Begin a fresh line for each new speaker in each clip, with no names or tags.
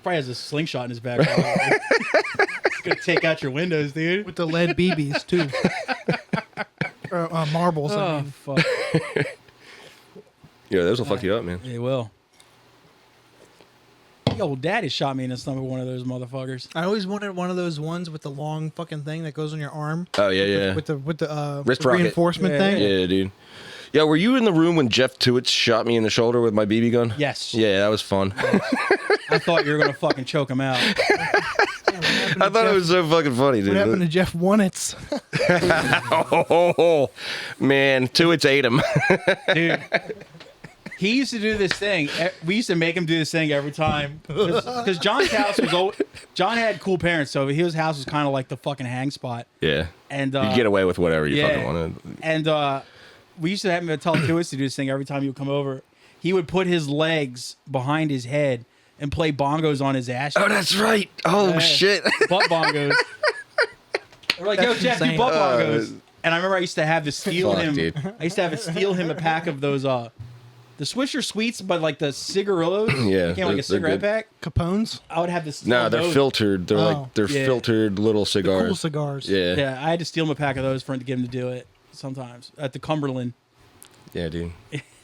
Probably has a slingshot in his back. It's gonna take out your windows, dude.
With the lead BBs too. Marbles. I mean.
Fuck.
Yeah, those will fuck you up, man.
They will. Yo, daddy shot me in the stomach with one of those motherfuckers.
I always wanted one of those ones with the long fucking thing that goes on your arm.
Oh yeah.
With the
wrist rocket
reinforcement thing.
Yeah, dude. Yeah, were you in the room when Jeff Tuitt shot me in the shoulder with my BB gun?
Yes.
Yeah, that was fun.
I thought you were gonna fucking choke him out.
I thought it was so fucking funny, dude.
What happened to Jeff Wonitz?
Oh, man, Tuitt's ate him.
Dude. He used to do this thing. We used to make him do this thing every time. Because John's house was old. John had cool parents, so his house was kind of like the fucking hang spot.
Yeah.
And
you get away with whatever you fucking wanted.
And we used to have him tell Tuitt to do this thing every time he would come over. He would put his legs behind his head and play bongos on his ass.
Oh, that's right. Oh, shit.
Butt bongos. They're like, yo, Jeff, do butt bongos. And I remember I used to have to steal him. Dude. I used to have to steal him a pack of those, the Swisher Sweets, but like the cigarillos.
Yeah.
It came like a cigarette pack.
Capones?
I would have to
No, they're
those.
Filtered. They're filtered little cigars.
The cool cigars.
Yeah.
Yeah, I had to steal him a pack of those for him to get him to do it sometimes at the Cumberland.
Yeah, dude.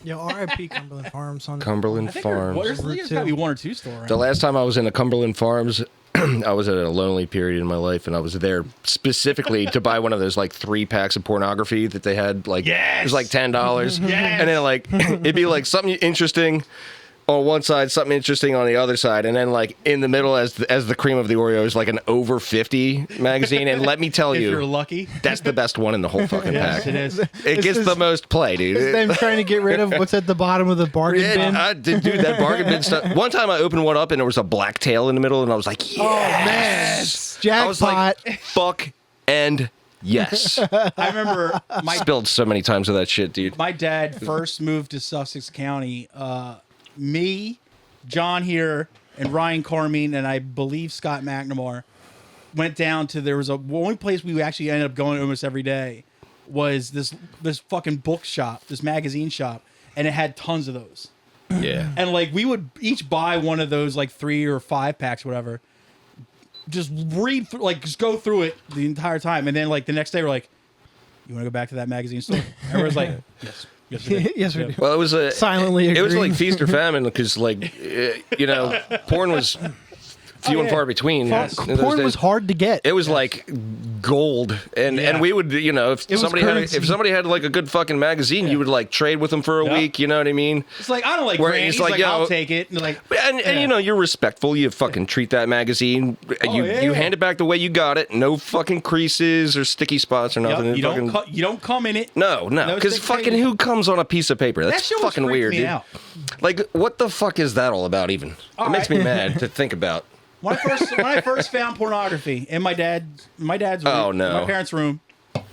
Yo, R.I.P. Cumberland Farms.
Cumberland Farms.
There's got to be one or two stores around.
The last time I was in a Cumberland Farms, I was at a lonely period in my life, and I was there specifically to buy one of those like 3 packs of pornography that they had. Like, it was like $10, and then like it'd be like something interesting on one side, something interesting on the other side, and then like in the middle, as the cream of the Oreo, is like an over 50 magazine. And let me tell
if
you,
you're lucky,
that's the best one in the whole fucking pack.
It is.
It gets the most play, dude.
It's them trying to get rid of what's at the bottom of the bargain bin.
I did, dude. That bargain bin stuff. One time I opened one up and there was a black tail in the middle, and I was like, yes!
Oh man, jackpot!
I was like, fuck and yes.
I remember
I spilled so many times with that shit, dude.
My dad first moved to Sussex County. Me, John here, and Ryan Carmine, and I believe Scott McNamara went down to, there was the only place we actually ended up going almost every day was this fucking book shop, this magazine shop, and it had tons of those.
Yeah.
And like we would each buy one of those like 3 or 5 packs, whatever. Just read through, like just go through it the entire time, and then like the next day we're like, "You want to go back to that magazine store?" Everyone's like, "Yes." Yes, we do.
Yes, we do.
Well, it was
silently.
It was like feast or famine because, like, porn was few and far between.
Porn was hard to get.
It was like gold, and we would, if somebody had like a good fucking magazine, you would like trade with them for a week. You know what I mean?
It's like, I don't like grannies. It's like, I'll take it. And like,
and you're respectful. You fucking treat that magazine. You hand it back the way you got it. No fucking creases or sticky spots or nothing.
You don't come in it.
No, because fucking who comes on a piece of paper? That's fucking weird, dude.
Out.
Like, what the fuck is that all about? Even it makes me mad to think about.
When I first found pornography in my dad's room, my parents' room,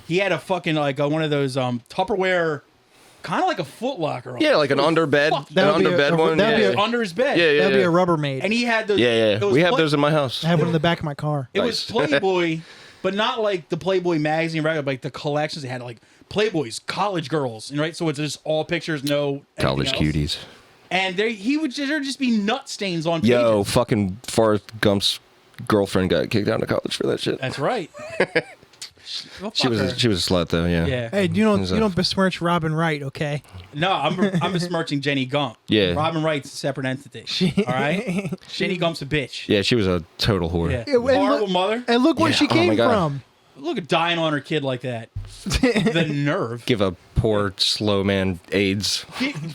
he had a fucking like one of those Tupperware, kind of like a Foot Locker.
Yeah, like an underbed, one.
That'd be under his bed.
Yeah,
that'd be a Rubbermaid.
And he had those.
Yeah. We have those in my house.
I have one in the back of my car.
It was Playboy, but not like the Playboy magazine, right? Like the collections. They had like Playboys, college girls, right? So it's just all pictures, no
college cuties.
And there'd just be nut stains on pages.
Yo, fucking Forrest Gump's girlfriend got kicked out of college for that shit.
That's right.
She was a slut though, yeah.
Hey, you don't besmirch Robin Wright, okay?
No, I'm besmirching Jenny Gump.
Yeah.
Robin Wright's a separate entity. All right? Jenny Gump's a bitch.
Yeah, she was a total whore.
Yeah. Horrible mother.
And look where she came from.
Look at dying on her kid like that. The nerve.
Give a poor slow man AIDS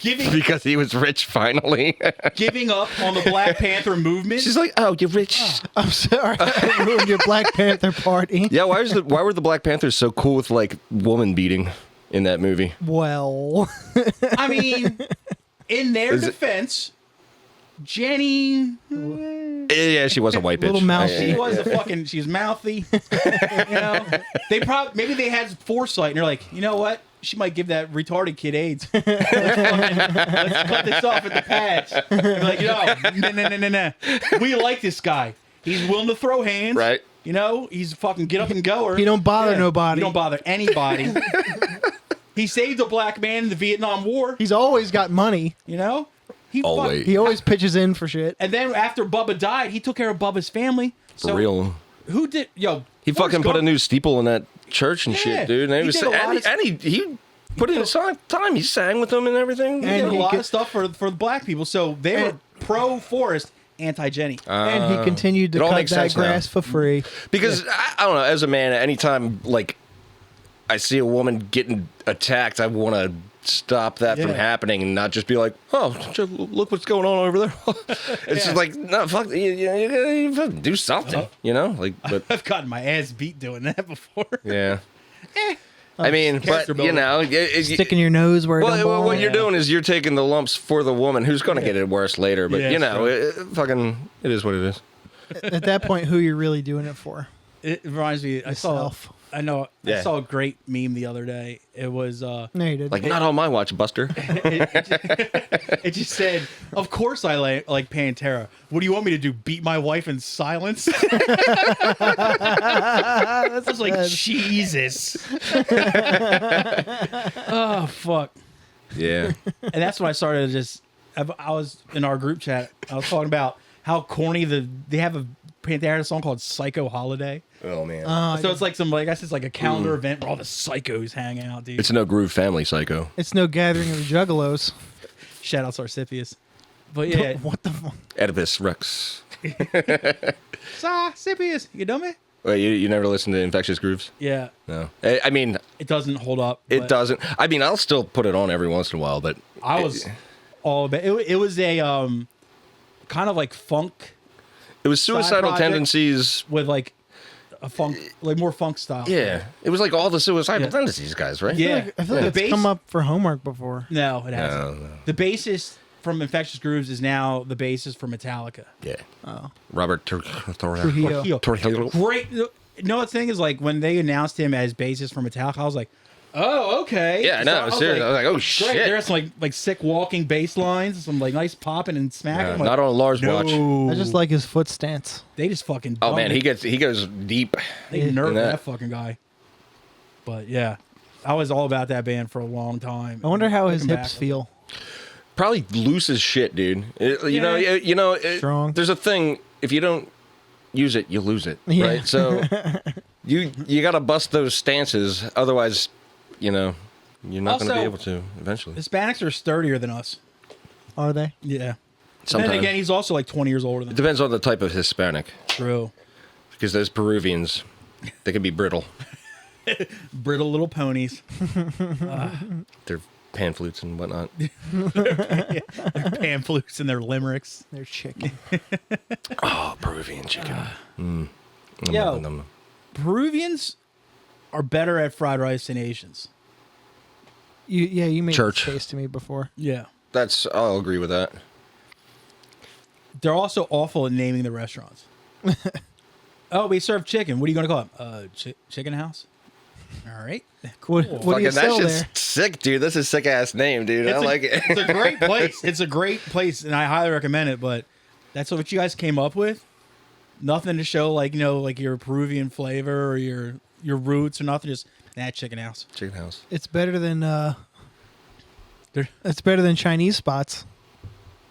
giving
because he was rich finally.
Giving up on the Black Panther movement.
She's like, "Oh, you're rich."
I'm sorry, I ruined your Black Panther party.
Yeah, why were the Black Panthers so cool with like woman beating in that movie?
Well,
I mean, in their defense, Jenny.
Yeah, she was a white bitch.
Little mouthy.
She was she was mouthy. Maybe they had foresight and they're like, you know what? She might give that retarded kid AIDS. Let's cut this off at the pads. They're like, no. We like this guy. He's willing to throw hands.
Right.
He's fucking get up and goer.
He don't bother nobody.
He don't bother anybody. He saved a black man in the Vietnam War.
He's always got money.
He
Always.
He always pitches in for shit.
And then after Bubba died, he took care of Bubba's family.
For real.
Who did? Yo,
He
Forrest
fucking put a
Gump-
new steeple in that church and
Yeah.
shit, dude. And,
He did a lot of-
he put in his time. He sang with them and everything.
He did a
he
lot
could-
of stuff for the black people. So they were pro Forrest, anti Jenny.
And he continued to
it all
cut
makes
that
sense now.
grass for free.
Because I don't know, as a man, anytime like I see a woman getting attacked, I want to stop that from
Yeah.
happening and not just be like, oh, look what's going on over there. It's just like, no, fuck, you gotta do something, you know? Like, but
I've gotten my ass beat doing that before.
yeah. I mean, but
character
you
building.
know,
Sticking your nose where it don't
well, what
belong.
you're doing is you're taking the lumps for the woman who's going to get it worse later. But
Yeah,
you
it's
know, it is what it is.
At that point, who you're really doing it for?
It reminds me.
Yourself.
I
Yeah.
saw a great meme the other day. It was
No, you did.
Like, not on my watch, Buster.
it just said, "Of course I like Pantera. What do you want me to do? Beat my wife in silence?" I was like, Jesus. Oh fuck.
Yeah.
And that's when I started to just. I was in our group chat. I was talking about how corny they have a Pantera song called "Psycho Holiday."
Oh, man.
So it's like I guess it's like a calendar event where all the psychos hang out, dude.
It's no Groove Family Psycho.
it's no gathering of the juggalos.
Shout out Sarsipius. But yeah,
What the fuck?
Oedipus Rex.
Sarsipius, you dummy.
Wait, you never listened to Infectious Grooves?
Yeah,
No. I mean,
it doesn't hold up.
it
but
doesn't. I mean, I'll still put it on every once in a while, but
I was all about it. It was a kind of like funk
it was Suicidal
project.
Tendencies.
with like a funk, like more funk style.
Yeah. It was like all the Suicidal
Yeah.
Tendencies guys, right?
Yeah.
I feel
The
like it's
bass-
come up for homework before.
No, it hasn't.
No.
The bassist from Infectious Grooves is now the bassist for Metallica.
Yeah.
Oh.
Robert
Trujillo.
Trujillo. Great. You know what the thing is, like when they announced him as bassist for Metallica, I was like, oh, okay.
Yeah, no, seriously. I was like, oh, shit.
Great. There's some like sick walking bass lines, some like nice popping and smacking.
Yeah,
I'm like,
not on Lars' watch.
no.
I just like his foot stance.
They just fucking.
Oh, man,
dumped it.
he goes deep.
They
Yeah.
nerfed
In that.
that fucking guy. But yeah, I was all about that band for a long time.
I wonder how his
Looking
hips
back,
feel.
Probably loose as shit, dude. You know,
Strong.
there's a thing, if you don't use it, you lose it,
Yeah.
right? So you got to bust those stances, otherwise, you know, you're not going to be
Also,
able to eventually.
Hispanics are sturdier than us.
Are they?
Yeah.
Sometimes.
Then again, he's also like 20 years older than
It depends on the type of Hispanic,
True.
because those Peruvians, they can be brittle.
Brittle little ponies.
They're pan flutes and whatnot.
Pan flutes and their limericks.
They're chicken.
Oh, Peruvian chicken.
Yo.
Nom.
Peruvians are better at fried rice than Asians.
You made
Church.
this case to me before.
Yeah.
I'll agree with that.
They're also awful at naming the restaurants. Oh, we serve chicken. What are you going to call it? Chicken House? All right.
What,
Cool.
what do you
Fucking,
sell
that
there?
shit's sick, dude. That's a sick ass name, dude. I like it.
It's a great place. It's a great place, and I highly recommend it. But that's what you guys came up with. Nothing to show, like like your Peruvian flavor or your roots or nothing. Just that Chicken House.
Chicken house.
It's better than
There-
it's better than Chinese spots.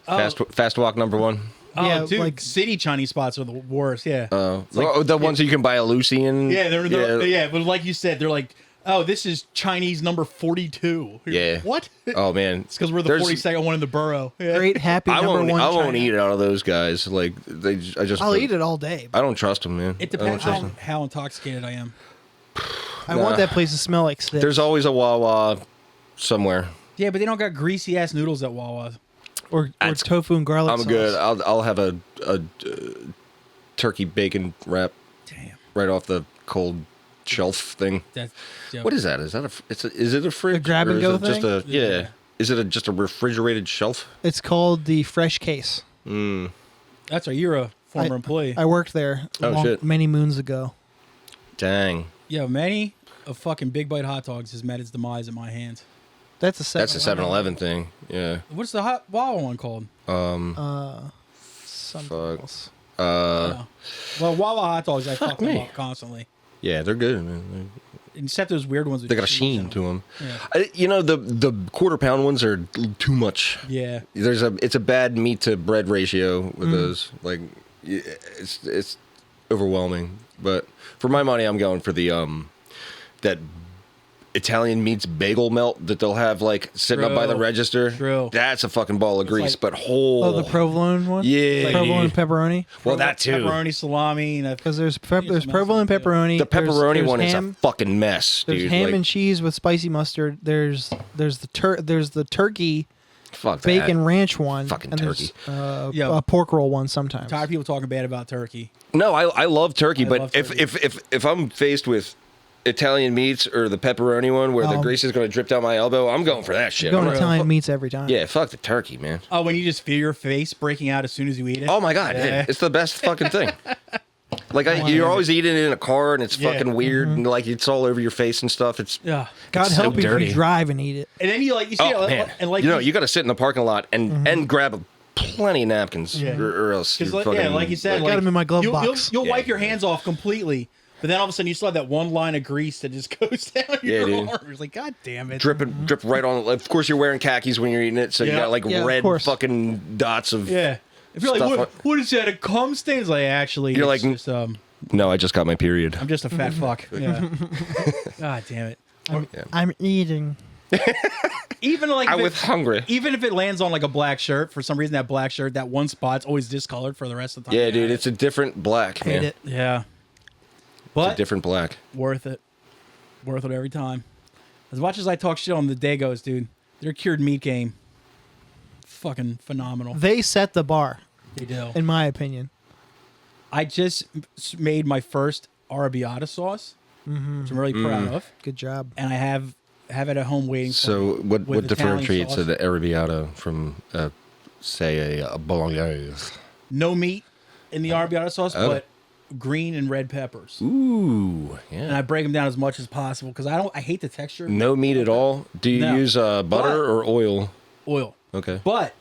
Oh,
Fast walk number one.
oh,
yeah,
dude,
like-
city Chinese spots are the worst. Yeah.
The ones that you can buy a Lucy in.
Yeah, they're but like you said, they're like, oh, this is Chinese number 42.
Yeah.
What?
Oh man,
It's because we're the
There's-
42nd one in the borough. Yeah.
Great happy
I
number
won't.
one.
I won't
China.
eat it out of those guys. Like I just.
I'll eat it all day.
I don't trust them, man.
It
I don't
depends
trust
on
'em.
how intoxicated I am.
I want that place to smell like sticks.
There's always a Wawa somewhere.
Yeah, but they don't got greasy ass noodles at Wawa.
or
That's-
tofu and garlic
I'm
sauce.
good. I'll have a turkey bacon wrap
Damn.
right off the cold shelf thing.
That's
What is that? Is that is it a fridge?
grab and
or is
go
it just
thing?
a yeah?
Yeah.
Is it just a refrigerated shelf?
It's called the Fresh Case.
That's right. You're a former employee.
I worked there
Oh, shit.
many moons ago.
Dang.
Yeah, many of fucking Big Bite hot dogs has met its demise in my hands.
That's a 7
That's a 7-Eleven thing. Yeah.
What's the hot Wawa one called?
Something
Fuck.
else.
Well, Wawa hot dogs I fuck them
me.
up constantly.
Yeah, they're good, man.
except those weird ones. With
They got a
cheese
sheen
in
to them.
Yeah.
You know, the quarter-pound ones are too much.
Yeah.
It's a bad meat to bread ratio with those. Like, it's overwhelming. But for my money, I'm going for the that Italian meats bagel melt that they'll have like sitting up by the register.
True.
That's a fucking ball of grease,
like-
but whole.
Oh, the provolone one.
Yeah.
provolone
dude.
pepperoni.
Well, that too.
Pepperoni, salami, and
Because there's
There's
provolone
some-
pepperoni.
The pepperoni
there's
one is a
ham,
fucking mess,
There's
dude.
ham
Like,
and cheese with spicy mustard. There's the turkey
fuck
bacon
that.
ranch one.
Fucking
and
turkey.
There's
Yeah.
a pork roll one sometimes.
tired of people talking bad about turkey.
No, I love turkey,
I
but
love turkey.
if I'm faced with Italian meats or the pepperoni one where the
Oh.
grease is going to drip down my elbow, I'm going for that shit.
Going
I'm not-
Italian meats every time.
Yeah, fuck the turkey, man.
Oh, when you just feel your face breaking out as soon as you eat it.
Oh my god,
Yeah.
it's the best fucking thing. Like
Oh,
you're always eating it in a car and it's
Yeah.
fucking weird and like it's all over your face and stuff. It's
Yeah.
God
It's so
help you if
dirty.
you drive and eat it.
And then you see
oh
it,
man,
and like
you know you got to sit in the parking lot and grab plenty of napkins
Yeah.
or else you're
Because
fucking,
like you said,
I got 'em in my glove
you'll,
box.
You'll
Yeah.
wipe your hands off completely, but then all of a sudden you still have that one line of grease that just goes down your
dude.
arm. It's like, God damn it!
drip right on. Of course, you're wearing khakis when you're eating it, so you
Yeah.
got like
Yeah, of
red
course.
fucking dots of.
Yeah. If you're like,
Stuff
what is that? A cum stain? It's like, actually,
You're
it's
like,
just,
No, I just got my period.
I'm just a fat fuck. Yeah. God damn it.
I'm eating.
Even like
I
if
was
it-
hungry.
even if it lands on like a black shirt, for some reason that black shirt, that one spot's always discolored for the rest of the time.
Yeah, dude, it's a different black,
Hate
man.
it.
Yeah.
It's a
But
different black.
worth it. Worth it every time. As much as I talk shit on the Dagos, dude, their cured meat game, fucking phenomenal.
They set the bar,
They do.
in my opinion.
I just made my first arrabbiata sauce, which I'm really proud of,
Good job.
and I have it at home waiting for
So,
me
what
with Italian
differentiates
sauce.
the arrabbiata from, say, a bolognese?
No meat in the arrabbiata sauce,
Oh.
but green and red peppers.
Ooh,
And
yeah.
I break them down as much as possible because I hate the texture.
No meat at all. Do you
No.
use butter
But-
or oil?
Oil.
Okay.
But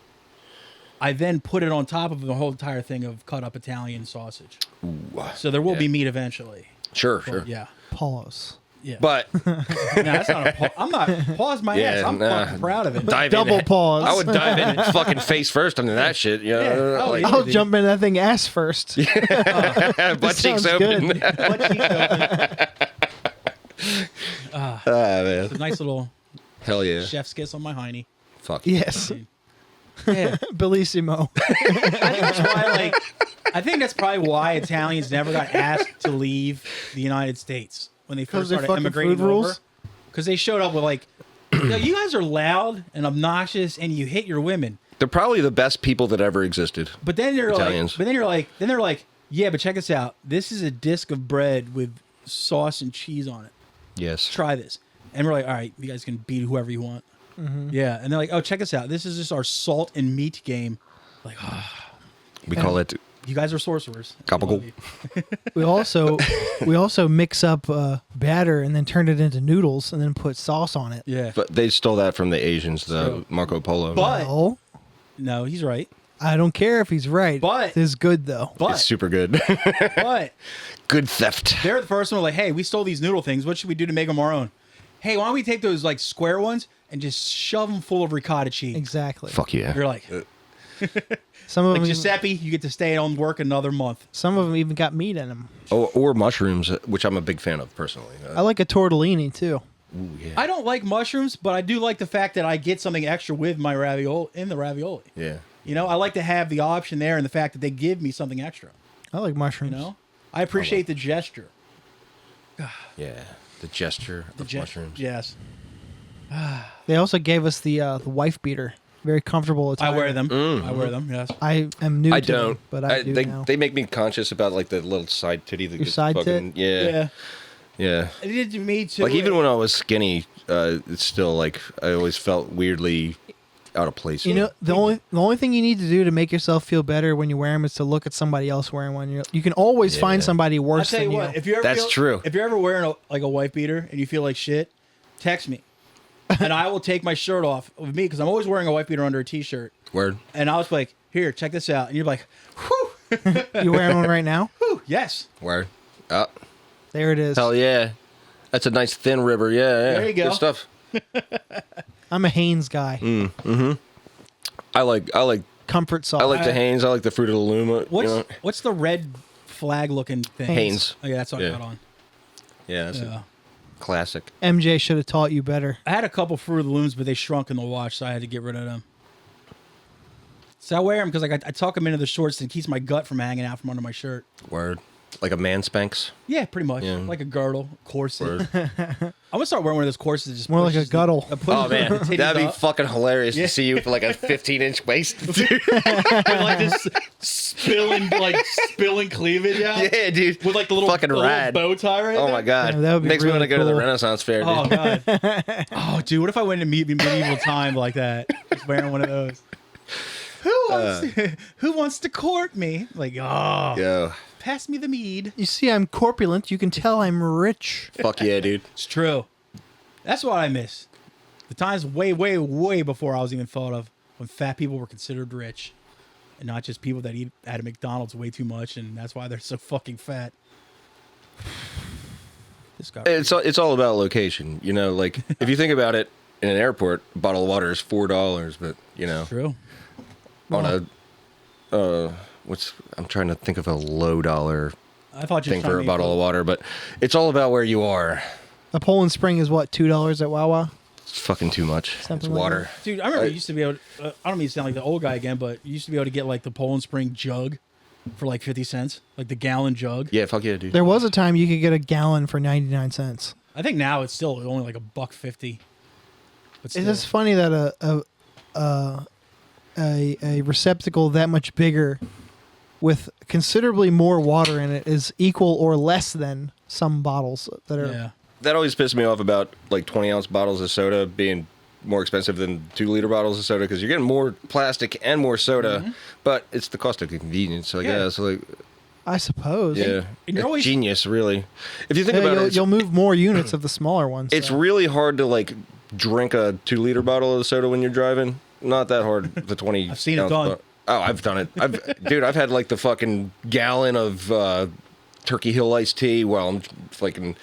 I then put it on top of the whole entire thing of cut up Italian sausage. So there will be meat eventually.
Sure,
But
sure.
yeah.
Pause.
Yeah.
But
no, that's not a I'm not pause my
Yeah,
ass. I'm
nah.
fucking proud of it.
dive
Double
in.
pause.
I would dive in fucking face first into that shit. You know,
Yeah. Oh,
like,
yeah.
I'll jump into that thing ass first.
butt cheeks
sounds
open.
good.
Butt cheeks open.
Ah, man.
A nice little
Hell yeah.
chef's kiss on my hiney.
Fuck.
Yes.
Yeah.
Bellissimo.
I think that's probably why Italians never got asked to leave the United States when they
'Cause
first
their
started
fucking
immigrating
food rules?
over. Because they showed up with like, you guys are loud and obnoxious and you hit your women.
They're probably the best people that ever existed.
But then
Italians.
they're like, yeah, but check us out. This is a disc of bread with sauce and cheese on it.
Yes.
Try this. And we're like, all right, you guys can beat whoever you want. Yeah. And they're like, oh, check us out. This is just our salt and meat game. Like, oh,
We call it
you guys are sorcerers.
Gabagool.
We also mix up batter and then turn it into noodles and then put sauce on it.
Yeah.
But they stole that from the Asians, the
True.
Marco Polo.
But
Well,
no, he's right.
I don't care if he's right.
But-
it's good though.
it's
But
super good.
but
Good theft.
they're the first one who were like, hey, we stole these noodle things. What should we do to make them our own? Hey, why don't we take those like square ones and just shove them full of ricotta cheese?
Exactly.
Fuck yeah.
You're like
Some of them,
Giuseppe, you get to stay on work another month.
some of them even got meat in them.
Or mushrooms, which I'm a big fan of personally.
I like a tortellini too.
Ooh, yeah.
I don't like mushrooms, but I do like the fact that I get something extra with my ravioli in the ravioli.
Yeah.
You know, I like to have the option there and the fact that they give me something extra.
I like
You
mushrooms.
know, I appreciate the gesture.
Yeah. The gesture of mushrooms.
Yes,
They also gave us the wife beater. Very comfortable.
I
attire.
wear them. I wear them. Yes.
I am new
I
to
don't.
them, but I do
they,
now.
they make me conscious about like the little side titty. That
Your
gets
side
fucking,
tit?
Yeah. Yeah.
It did to me too.
Like even when I was skinny, it's still like I always felt weirdly out of place.
You know, the only thing you need to do to make yourself feel better when you wear them is to look at somebody else wearing one. You can always find
Yeah.
somebody
I'll
worse
tell
than
you
you.
what, if you ever
That's true.
If you're ever wearing like a wife beater and you feel like shit, text me, and I will take my shirt off with me because I'm always wearing a wife beater under a t-shirt,
Word.
and I was like, here, check this out, and you're like, whew,
You wearing one right now?
whew, yes.
Word. Oh,
There it is.
hell yeah. That's a nice thin ribber. Yeah, yeah.
There you go.
Good stuff.
I'm a Hanes guy.
I like
Comfort sauce.
I like the Hanes. I like the Fruit of the Loom.
What's the red flag looking thing?
Hanes.
Oh yeah, that's what I
Yeah.
got on.
Yeah, that's a classic.
MJ should have taught you better.
I had a couple Fruit of the Looms, but they shrunk in the wash, so I had to get rid of them. So I wear them because I tuck them into the shorts and it keeps my gut from hanging out from under my shirt.
Word. Like a man Spanx.
Yeah, pretty much.
Yeah.
Like a girdle, corset.
Word.
I'm gonna start wearing one of those corsets that just
More like a
pushes the-
guddle.
that pushes
Oh
the
man,
titties
that'd be
up.
fucking hilarious
Yeah.
to see you with like a 15-inch waist.
With like this spilling cleavage out.
Yeah, dude.
With like the little,
fucking
the little
rad.
bow tie right
Oh
there.
my god.
Yeah, that would be
Makes me want to
really
go to the
cool.
Renaissance Fair, dude.
Oh god. Oh dude, what if I went to medieval time like that? Just wearing one of those. Who wants to court me? Like, oh,
Yo,
pass me the mead.
You see, I'm corpulent. You can tell I'm rich.
fuck yeah, dude.
It's true. That's what I miss. The times way, way, way before I was even thought of, when fat people were considered rich, and not just people that eat at a McDonald's way too much, and that's why they're so fucking fat. This guy.
It's all about location, you know. Like if you think about it, in an airport, a bottle of water is $4, but you know,
True.
on I'm trying to think of a low dollar
I thought you
thing for a bottle of water, but it's all about where you are.
A Poland Spring is what, $2 at Wawa?
It's fucking too much.
Something
It's
like
water.
Dude, I remember you used to be able to, I don't mean to sound like the old guy again, but you used to be able to get like the Poland Spring jug for like 50 cents, like the gallon jug.
Yeah, fuck yeah, dude.
There was a time you could get a gallon for 99 cents.
I think now it's still only like $1.50. But
It's
still.
just funny that a receptacle that much bigger with considerably more water in it is equal or less than some bottles that are.
Yeah.
That always pissed me off about like 20-ounce bottles of soda being more expensive than 2-liter bottles of soda because you're getting more plastic and more soda, but it's the cost of convenience, I guess. Like,
I suppose.
yeah,
And you're
it's
always-
genius, really. If you think
Yeah,
about it,
you'll move more units of the smaller ones.
it's
so.
really hard to like drink a 2-liter bottle of soda when you're driving. Not that hard. The 20.
I've seen it
ounce
done.
Oh, I've done it. Dude, I've had like the fucking gallon of Turkey Hill iced tea while I'm fucking.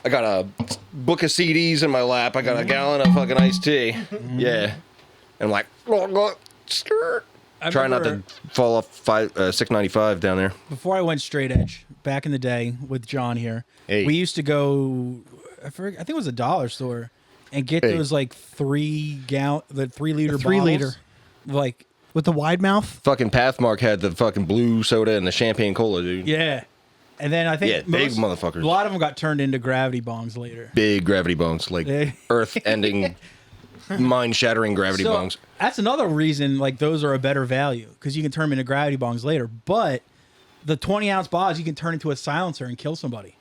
I got a book of CDs in my lap. I got a gallon of fucking iced tea. Yeah, and I'm like,
I
try not to
remember
fall off $6.95 down there.
before I went straight edge, back in the day with John here,
Hey.
we used to go, I think it was a dollar store, and get
Hey.
those like the 3-liter
3
bottles.
liter.
Like,
With the wide mouth?
Fucking Pathmark had the fucking blue soda and the champagne cola, dude.
yeah. And then I think
Yeah, big motherfuckers.
a lot of them got turned into gravity bongs later.
Big gravity bones, like
Yeah.
earth-ending, mind-shattering gravity
So,
bones.
that's another reason like those are a better value because you can turn them into gravity bongs later. But the 20-ounce bottles you can turn into a silencer and kill somebody.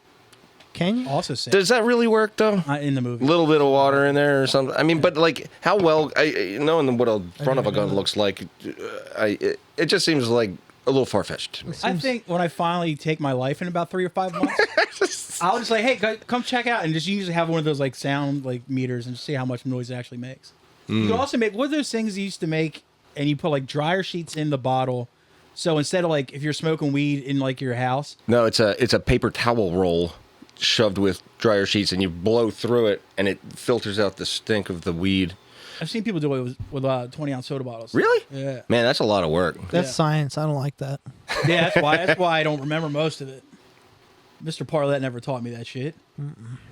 Can you?
Also sick.
Does that really work though?
Not in the movie.
Little bit of water in there or something. I mean, but like, how well? Knowing what a front of a gun looks like, it just seems like a little far fetched to me.
I think when I finally take my life in about 3 or 5 months, I'll just like, hey, guys, come check out, and just usually have one of those like sound like meters and just see how much noise it actually makes. You can also make what are those things you used to make, and you put like dryer sheets in the bottle. So instead of like if you're smoking weed in like your house,
No, it's a paper towel roll shoved with dryer sheets, and you blow through it, and it filters out the stink of the weed.
I've seen people do it with 20-ounce soda bottles.
Really?
Yeah.
Man, that's a lot of work.
That's
Yeah.
science. I don't like that.
Yeah, that's why I don't remember most of it. Mr. Parlett never taught me that shit.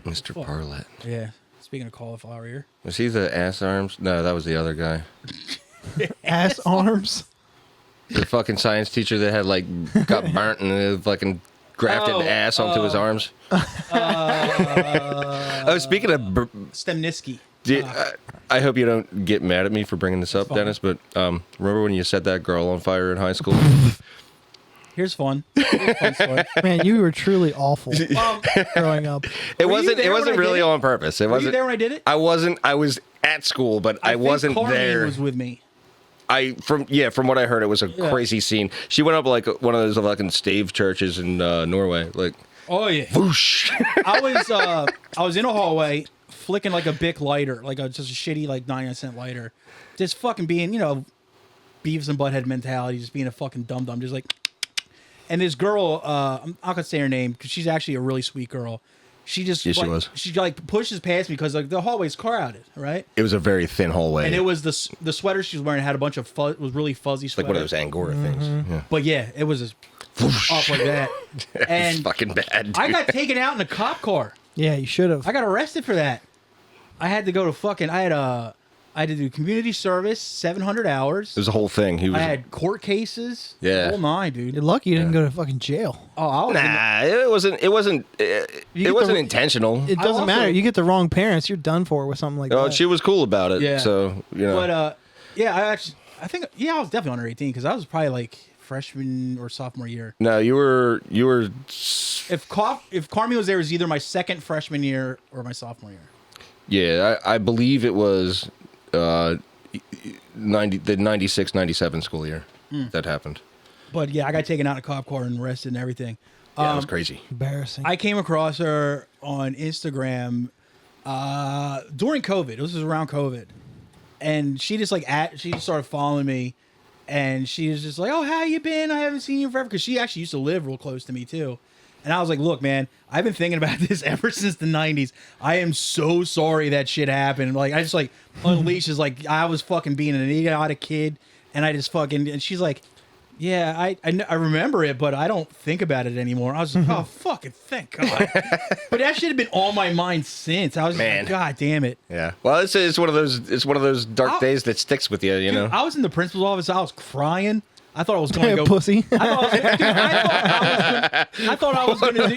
Mr. Parlett.
Yeah. Speaking of cauliflower ear.
Was he the ass arms? No, that was the other guy.
Ass arms.
The fucking science teacher that had like got burnt and they fucking grafted ass onto his arms. Oh, speaking of,
Stemniski.
I hope you don't get mad at me for bringing this up,
fine.
Dennis. But remember when you set that girl on fire in high school?
Here's fun. Here's a fun story.
Man, you were truly awful growing up.
It
Were you
wasn't.
there
It
when
wasn't
I
really
did it?
on purpose. It
Were
wasn't.
you there when I did it?
I wasn't. I was at school, but I
think
wasn't
Carmine
there.
was with me.
From what I heard, it was a crazy scene. She went up like one of those fucking stave churches in Norway, like
Oh yeah.
whoosh.
I was in a hallway flicking like a Bic lighter, like just a shitty like 99-cent lighter, just fucking being, you know, Beavis and Butthead mentality, just being a fucking dum dum, just like. And this girl, I'm not gonna say her name because she's actually a really sweet girl. she just
Yes, she was.
She like pushes past me because like the hallway's crowded, right?
It was a very thin hallway.
And it was the sweater she was wearing had a bunch of was really fuzzy
like
sweater.
one of those Angora things. Yeah.
But yeah, it was just up like that. And
It's fucking bad. Dude.
I got taken out in a cop car.
Yeah, you should have.
I got arrested for that. I had to go to fucking. I had to do community service, 700 hours.
It was a whole thing. He was.
I had court cases.
Yeah.
The whole nine, dude.
You're lucky you didn't go to fucking jail.
Oh, I was
It wasn't. It wasn't. It wasn't intentional.
It doesn't
also-
matter. You get the wrong parents, you're done for with something like
Oh,
that.
she was cool about it.
Yeah.
So you know.
But yeah, I was definitely under 18 because I was probably like freshman or sophomore year.
No, you were.
If Carmi was there, it was either my second freshman year or my sophomore year.
Yeah, I believe it was the 96, 97 school year that happened.
But yeah, I got taken out in a cop car and arrested and everything.
Yeah, it was crazy.
Embarrassing.
I came across her on Instagram during COVID. This was around COVID, and she just she just started following me, and she was just like, "Oh, how you been? I haven't seen you forever." Because she actually used to live real close to me too, and I was like, "Look, man, I've been thinking about this ever since the '90s. I am so sorry that shit happened. Like, I just like unleashes like I was fucking being an idiotic kid, and I just fucking." And she's like, "Yeah, I remember it, but I don't think about it anymore." I was like, "Oh, fucking thank God!" But that shit had been on my mind since. I was just like, "God damn it!"
Yeah. Well, it's one of those dark days that sticks with you. You know.
I was in the principal's office. I was crying. I thought I was going to go
Pussy.
I thought I was going to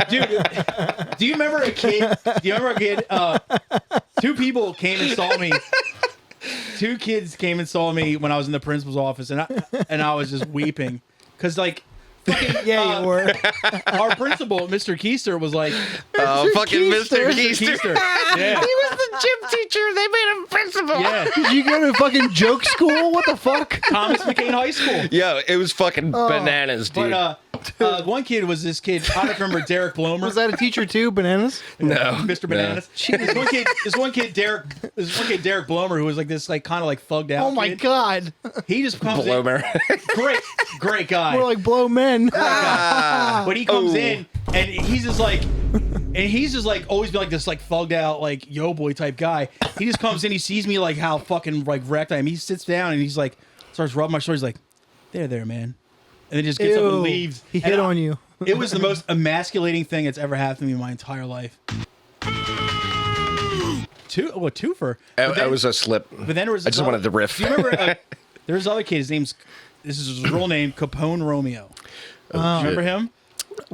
do. Dude, do you remember a kid? Two people came and saw me. Two kids came and saw me when I was in the principal's office, and I was just weeping because like.
Yeah, you were.
Our principal, Mr. Keister, was like,
Oh, fucking Mr.
Keister.
Keister.
Yeah.
He was the gym teacher. They made him principal.
Yeah.
Did you go to fucking joke school? What the fuck?
Thomas McCain High School.
Yeah, it was fucking bananas, dude.
But one kid was this kid. I don't remember Derek Blomer.
Was that a teacher too? Bananas?
no,
Mr. Bananas. This one kid, Derek Blomer, who was like this, like kind of like thugged out.
Oh my
kid.
god.
He just comes in.
Blomer.
Great guy.
More like blow men.
But he comes in and he's just like always been like this like thugged out like yo boy type guy. He just comes in, he sees me like how fucking like wrecked I am. He sits down and he's like starts rubbing my shoulder. He's like, there, man. And then just gets up and
Ew.
leaves.
He hit on you.
It was the most emasculating thing that's ever happened to me in my entire life. Twofer.
It was a slip.
But then there was.
I just wanted to riff.
Do you remember? There's other kid. His name's. This is his real name, Capone Romeo. Do you remember him?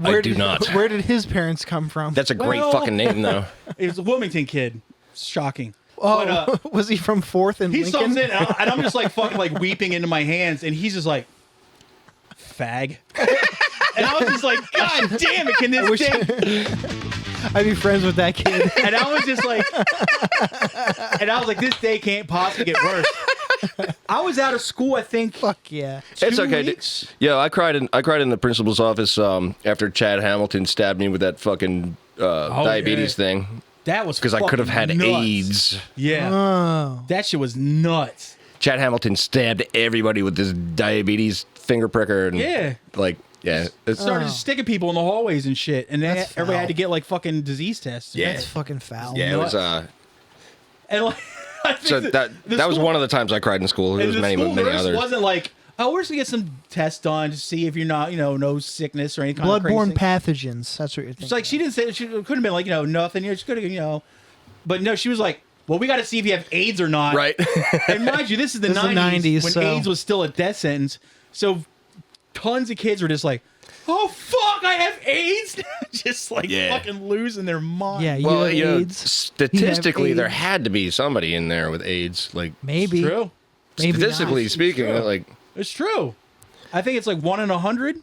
I do not.
Where did his parents come from?
That's a great
Well-
fucking name, though.
He was a Wilmington kid. Shocking.
oh, was he from 4th and
He
Lincoln?
comes in, and I'm just like fucking like weeping into my hands, and he's just like, fag. And I was just like, God damn it, can this day?
I'd be friends with that kid.
And I was just like, this day can't possibly get worse. I was out of school, I think.
Fuck yeah.
It's
2
okay.
weeks.
Yeah, I cried in the principal's office after Chad Hamilton stabbed me with that fucking diabetes thing
That was
because I could have had
fucking nuts.
AIDS.
Yeah.
Oh.
That shit was nuts.
Chad Hamilton stabbed everybody with this diabetes finger pricker and it's
Started sticking people in the hallways and shit. And then
That's
everybody
foul.
had to get like fucking disease tests.
Yeah.
That's fucking foul.
yeah, it was
And like, I think
so
the
that was
school-
one of the times I cried in school. There
and
was
the
many
school nurse
others.
wasn't like, oh, we're just gonna get some tests done to see if you're not, no sickness or any kind of
Bloodborne
crazy thing.
pathogens. That's what you're thinking.
It's like she didn't say she couldn't have been like nothing. You're just gonna but no, she was like, well, we got to see if you have AIDS or not.
Right.
And mind you, this is the
This is the 90s,
when
so-
AIDS was still a death sentence. So tons of kids were just like, oh fuck, I have AIDS, just like
Yeah.
fucking losing their mind.
Yeah, you
Well,
have
you know,
AIDS.
statistically, there
AIDS.
had to be somebody in there with AIDS. Like
Maybe.
True.
Maybe
statistically
not.
speaking,
True.
like.
It's true. I think it's like 1 in 100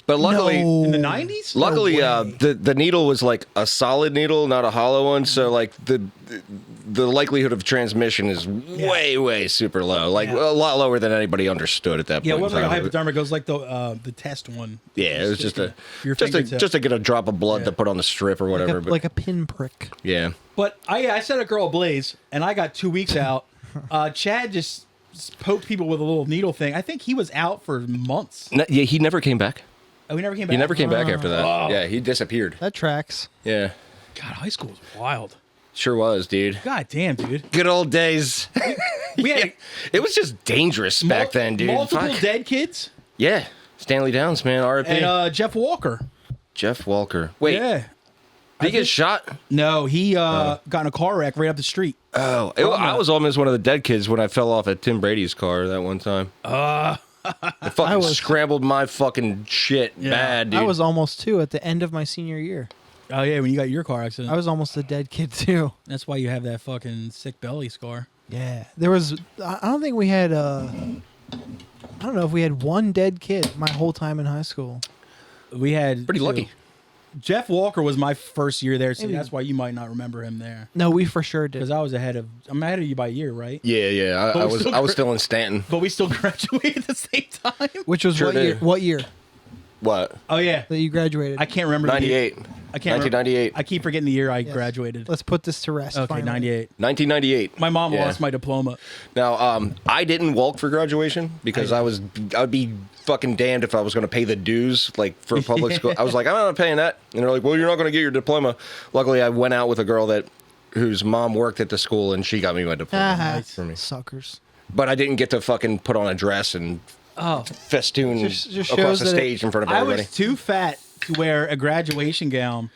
But luckily,
No.
in the 90s.
luckily,
No way.
the needle was like a solid needle, not a hollow one. So like the likelihood of transmission is way super low, like
Yeah.
a lot lower than anybody understood at that
Yeah, it
point.
wasn't like a
in time.
hypodermic. It was like the test one.
Yeah, it was just
Your
just
fingertip.
to get a drop of blood
Yeah.
to put on the strip or whatever.
Like a pinprick.
yeah,
But I set a girl ablaze, and I got 2 weeks out. Chad just poked people with a little needle thing. I think he was out for months.
yeah, he never came back.
Oh, he never came back.
He never came back after that.
Oh.
Yeah, he disappeared.
That tracks.
Yeah,
God, high school was wild.
sure was, dude.
God damn, dude.
Good old days.
We had
It was just dangerous back then, dude.
multiple
Fuck.
dead kids.
Yeah, Stanley Downs, man. R.I.P.
And Jeff Walker.
Jeff Walker. Wait,
Yeah.
did he get shot?
No, he got in a car wreck right up the street.
Oh, I was almost one of the dead kids when I fell off at Tim Brady's car that one time. I fucking scrambled my fucking shit bad, dude.
I was almost 2 at the end of my senior year.
Oh, yeah, when you got your car accident.
I was almost a dead kid too.
That's why you have that fucking sick belly scar.
Yeah, there was. I don't think we had. I don't know if we had one dead kid my whole time in high school.
We had
pretty
two.
lucky.
Jeff Walker was my first year there, so
Maybe.
that's why you might not remember him there.
No, we for sure did.
Because I'm ahead of you by a year, right?
Yeah. I was still in Stanton.
But we still graduated at the same time.
Which was
Sure
what year?
did.
What year
What?
Oh yeah,
that you graduated?
I can't remember. the year.
98.
I can't remember.
1998.
I keep forgetting the year I
Yes.
graduated.
Let's put this to rest.
Okay,
finally.
98.
1998.
My mom
Yeah.
lost my diploma.
Now, I didn't walk for graduation because I'd be fucking damned if I was going to pay the dues like for public school. I was like, I'm not paying that, and they're like, well, you're not going to get your diploma. Luckily, I went out with a girl whose mom worked at the school, and she got me my diploma
Ah,
for me.
suckers.
But I didn't get to fucking put on a dress and
Oh,
festoon
Just
across
shows
the
that
stage in front of
I
everybody.
was too fat to wear a graduation gown.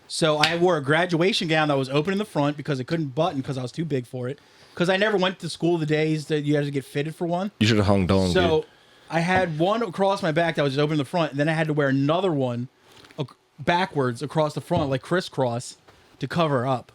So I wore a graduation gown that was open in the front because it couldn't button because I was too big for it. Because I never went to school the days that you had to get fitted for one.
You should have hung dong,
So I had one across my back that was just open in the front, and then I had to wear another one backwards across the front, like crisscross, to cover up.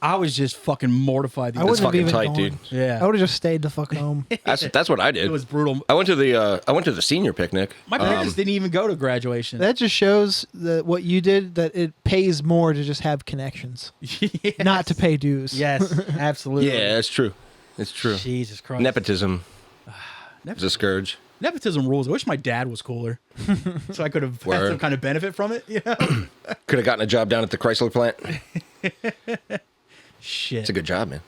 I was just fucking mortified.
I
That's
wouldn't have
fucking
even
tight,
gone.
dude.
Yeah.
I would have just stayed the fuck home.
That's what I did.
It was brutal.
I went to the senior picnic.
My parents didn't even go to graduation.
That just shows that what you did, that it pays more to just have connections,
Yes.
not to pay dues.
Yes, absolutely.
Yeah, it's true. It's true.
Jesus Christ.
Nepotism is a scourge.
Nepotism rules. I wish my dad was cooler, so I could have had
Word.
some kind of benefit from it. You know?
Could have gotten a job down at the Chrysler plant.
Shit.
It's a good job, man.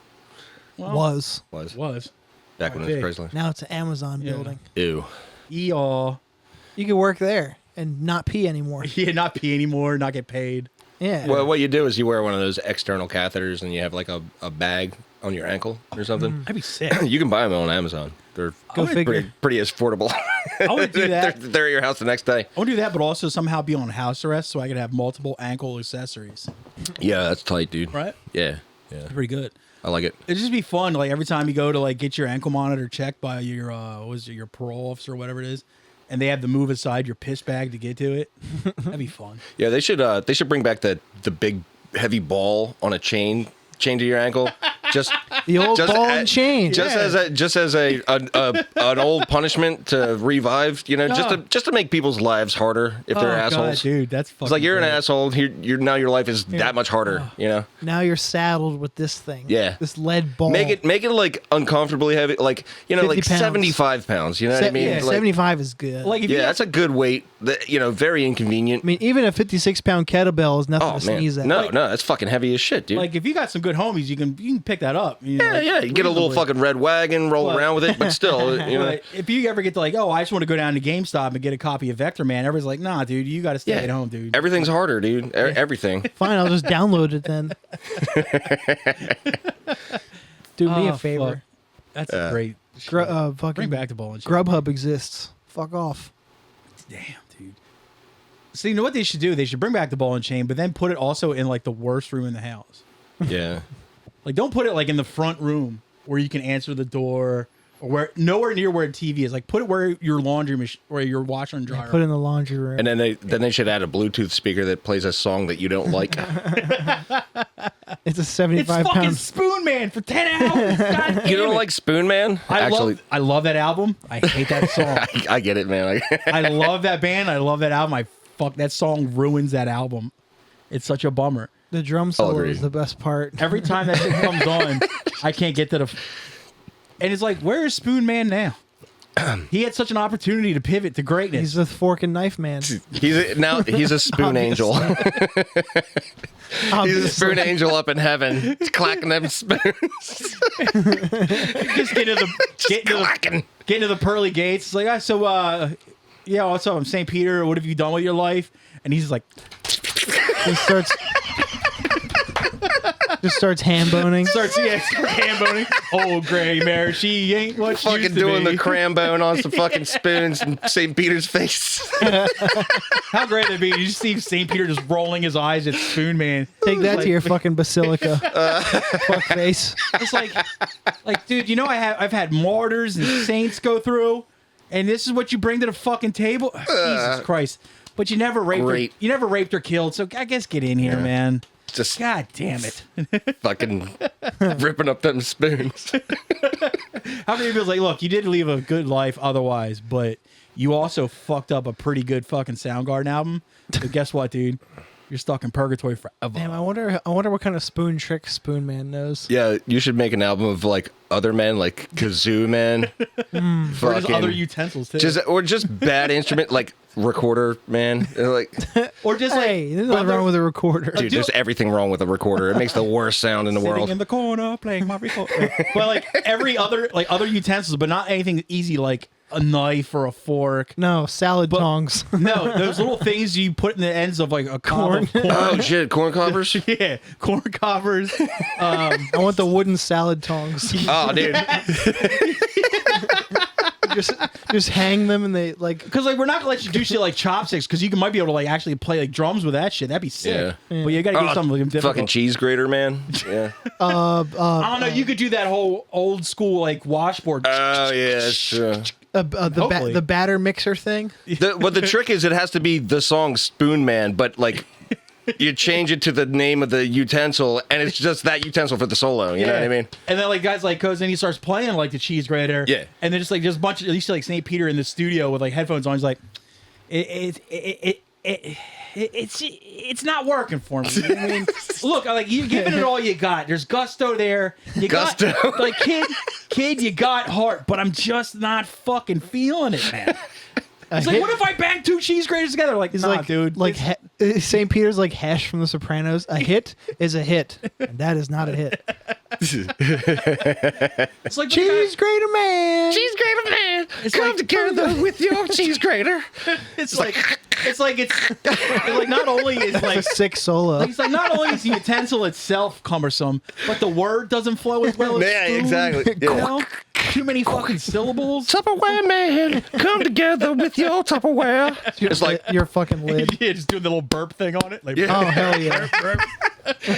Was.
Was.
Back when it was
big.
Chrysler.
Now it's an Amazon
Yeah.
building.
Ew.
Y'all.
You could work there and not pee anymore.
Yeah, not pee anymore, not get paid.
Yeah.
Well, what you do is you wear one of those external catheters and you have like a bag on your ankle or something.
I'd be sick.
You can buy them on Amazon. They're
Go figure.
pretty affordable.
I would do that.
They're at your house the next day.
I would do that, but also somehow be on house arrest so I could have multiple ankle accessories.
Yeah, that's tight, dude.
Right?
Yeah.
Pretty good.
I like it.
It'd just be fun, like every time you go to like get your ankle monitor checked by your your parole officer or whatever it is, and they have to move aside your piss bag to get to it. That'd be fun.
Yeah, they should bring back the big heavy ball on a chain to your ankle. Just
the old
just
ball
a-
and chain.
Just as an old punishment to revive, just to make people's lives harder if they're assholes.
God, dude, that's fucking
It's like you're an
great.
asshole. Now your life is that much harder. You know.
Now you're saddled with this thing.
Yeah.
This lead ball.
Make it like uncomfortably heavy, like
50
like
pounds.
75 pounds. You know what I mean?
Yeah,
Like,
75 is good.
Like if
yeah,
you
that's a good weight. Very inconvenient.
I mean, even a 56-pound kettlebell is nothing
Oh
to
man,
sneeze at.
no, that's fucking heavy as shit, dude.
like if you got some good homies, you can pick that up. You know,
yeah,
like,
yeah, you get a little
reasonably.
fucking red wagon, roll
But-
around with it, but still,
But if you ever get to like, oh, I just want to go down to GameStop and get a copy of Vector Man, everybody's like, nah, dude, you got to stay
yeah,
at home, dude.
Everything's harder, dude. Everything.
Fine, I'll just download it then. Do me
Oh,
a favor.
fuck. That's a great.
Fucking
Bring back the ball and shit.
Grubhub exists. Fuck off.
Damn, dude. So you know what they should do? They should bring back the ball and chain, but then put it also in like the worst room in the house.
Yeah.
Like, don't put it like in the front room where you can answer the door, or where nowhere near where a TV is. Like, put it where your laundry machine, where your washer and dryer.
Put it in the laundry room.
And then they should add a Bluetooth speaker that plays a song that you don't like.
It's a
it's
75
fucking
pound.
Spoonman for 10 hours. God damn
You don't
it.
like Spoonman?
I love that album. I hate that song.
I get it, man.
I love that band. I love that album. That song ruins that album. It's such a bummer.
The drum solo
agreed.
is the best part.
Every time that shit comes on, I can't get to the. And it's like, where is Spoonman now? He had such an opportunity to pivot to greatness.
He's the fork and knife man.
He's a spoon angel. He's a spoon angel up in heaven, clacking them spoons.
Just get into the
clacking.
get into the pearly gates. It's like, so yeah, what's up? I'm St. Peter. What have you done with your life? And he's like,
just starts hand boning.
starts hand boning. Oh, gray mare, she ain't what she
Fucking
used to
doing
be.
the cram bone on some fucking spoons in St. Peter's face.
How great would it be? You just see St. Peter just rolling his eyes at Spoonman.
Take that to your fucking basilica. Fuck face.
It's like, dude, you know I've had martyrs and saints go through, and this is what you bring to the fucking table. Jesus Christ! But you never raped her. You never raped or killed. So I guess get in here, man.
Just
God damn it!
fucking ripping up them spoons.
How many feels like, look, you did leave a good life otherwise, but you also fucked up a pretty good fucking Soundgarden album. So guess what, dude? You're stuck in purgatory forever.
Damn, I wonder what kind of spoon trick Spoonman knows.
Yeah, you should make an album of like other men, like Kazoo Man,
Or just other utensils too.
just bad instrument, like recorder man, like
or just
Hey, there's nothing wrong with a recorder.
dude. There's everything wrong with a recorder. It makes the worst sound in the
sitting
world.
in the corner playing my recorder. But like every other other utensils, but not anything easy like a knife or a fork.
No, salad tongs.
No, those little things you put in the ends of like a corn.
Oh shit, corn covers.
Yeah, corn covers.
I want the wooden salad tongs.
Oh, dude.
just hang them and they like.
Because like we're not gonna let you do shit like chopsticks because you might be able to like actually play like drums with that shit. That'd be sick.
Yeah.
But you gotta do something difficult.
Fucking cheese grater, man. Yeah.
I don't know. You could do that whole old school like washboard.
Oh yeah, that's true.
The batter mixer thing.
What the trick is, it has to be the song Spoon Man, but like you change it to the name of the utensil, and it's just that utensil for the solo. You know what I mean?
And then like guys like goes and he starts playing like the cheese grater.
Yeah.
And then just a bunch of, at least like St. Peter in the studio with like headphones on. He's like, it's not working for me. I mean, look, like you're giving it all you got. There's gusto there. You
Gusto.
got like kid, you got heart, but I'm just not fucking feeling it, man. It's like, what if I bang two cheese graters together? Like, nah,
like,
dude.
Like St. Peter's like Hash from The Sopranos. A hit is a hit, and that is not a hit.
It's like
Cheese grater man.
Cheese grater man,
It's
come
like-
together with your cheese grater.
it's like not only is like
It's a sick solo.
it's like not only is the utensil itself cumbersome, but the word doesn't flow as well as
Yeah,
spoon,
exactly.
You
Yeah.
know? Too many fucking syllables.
Tupperware man, come together with your Tupperware. It's like,
your fucking lid.
Yeah, just doing the little burp thing on it. Like,
Yeah.
Oh hell yeah!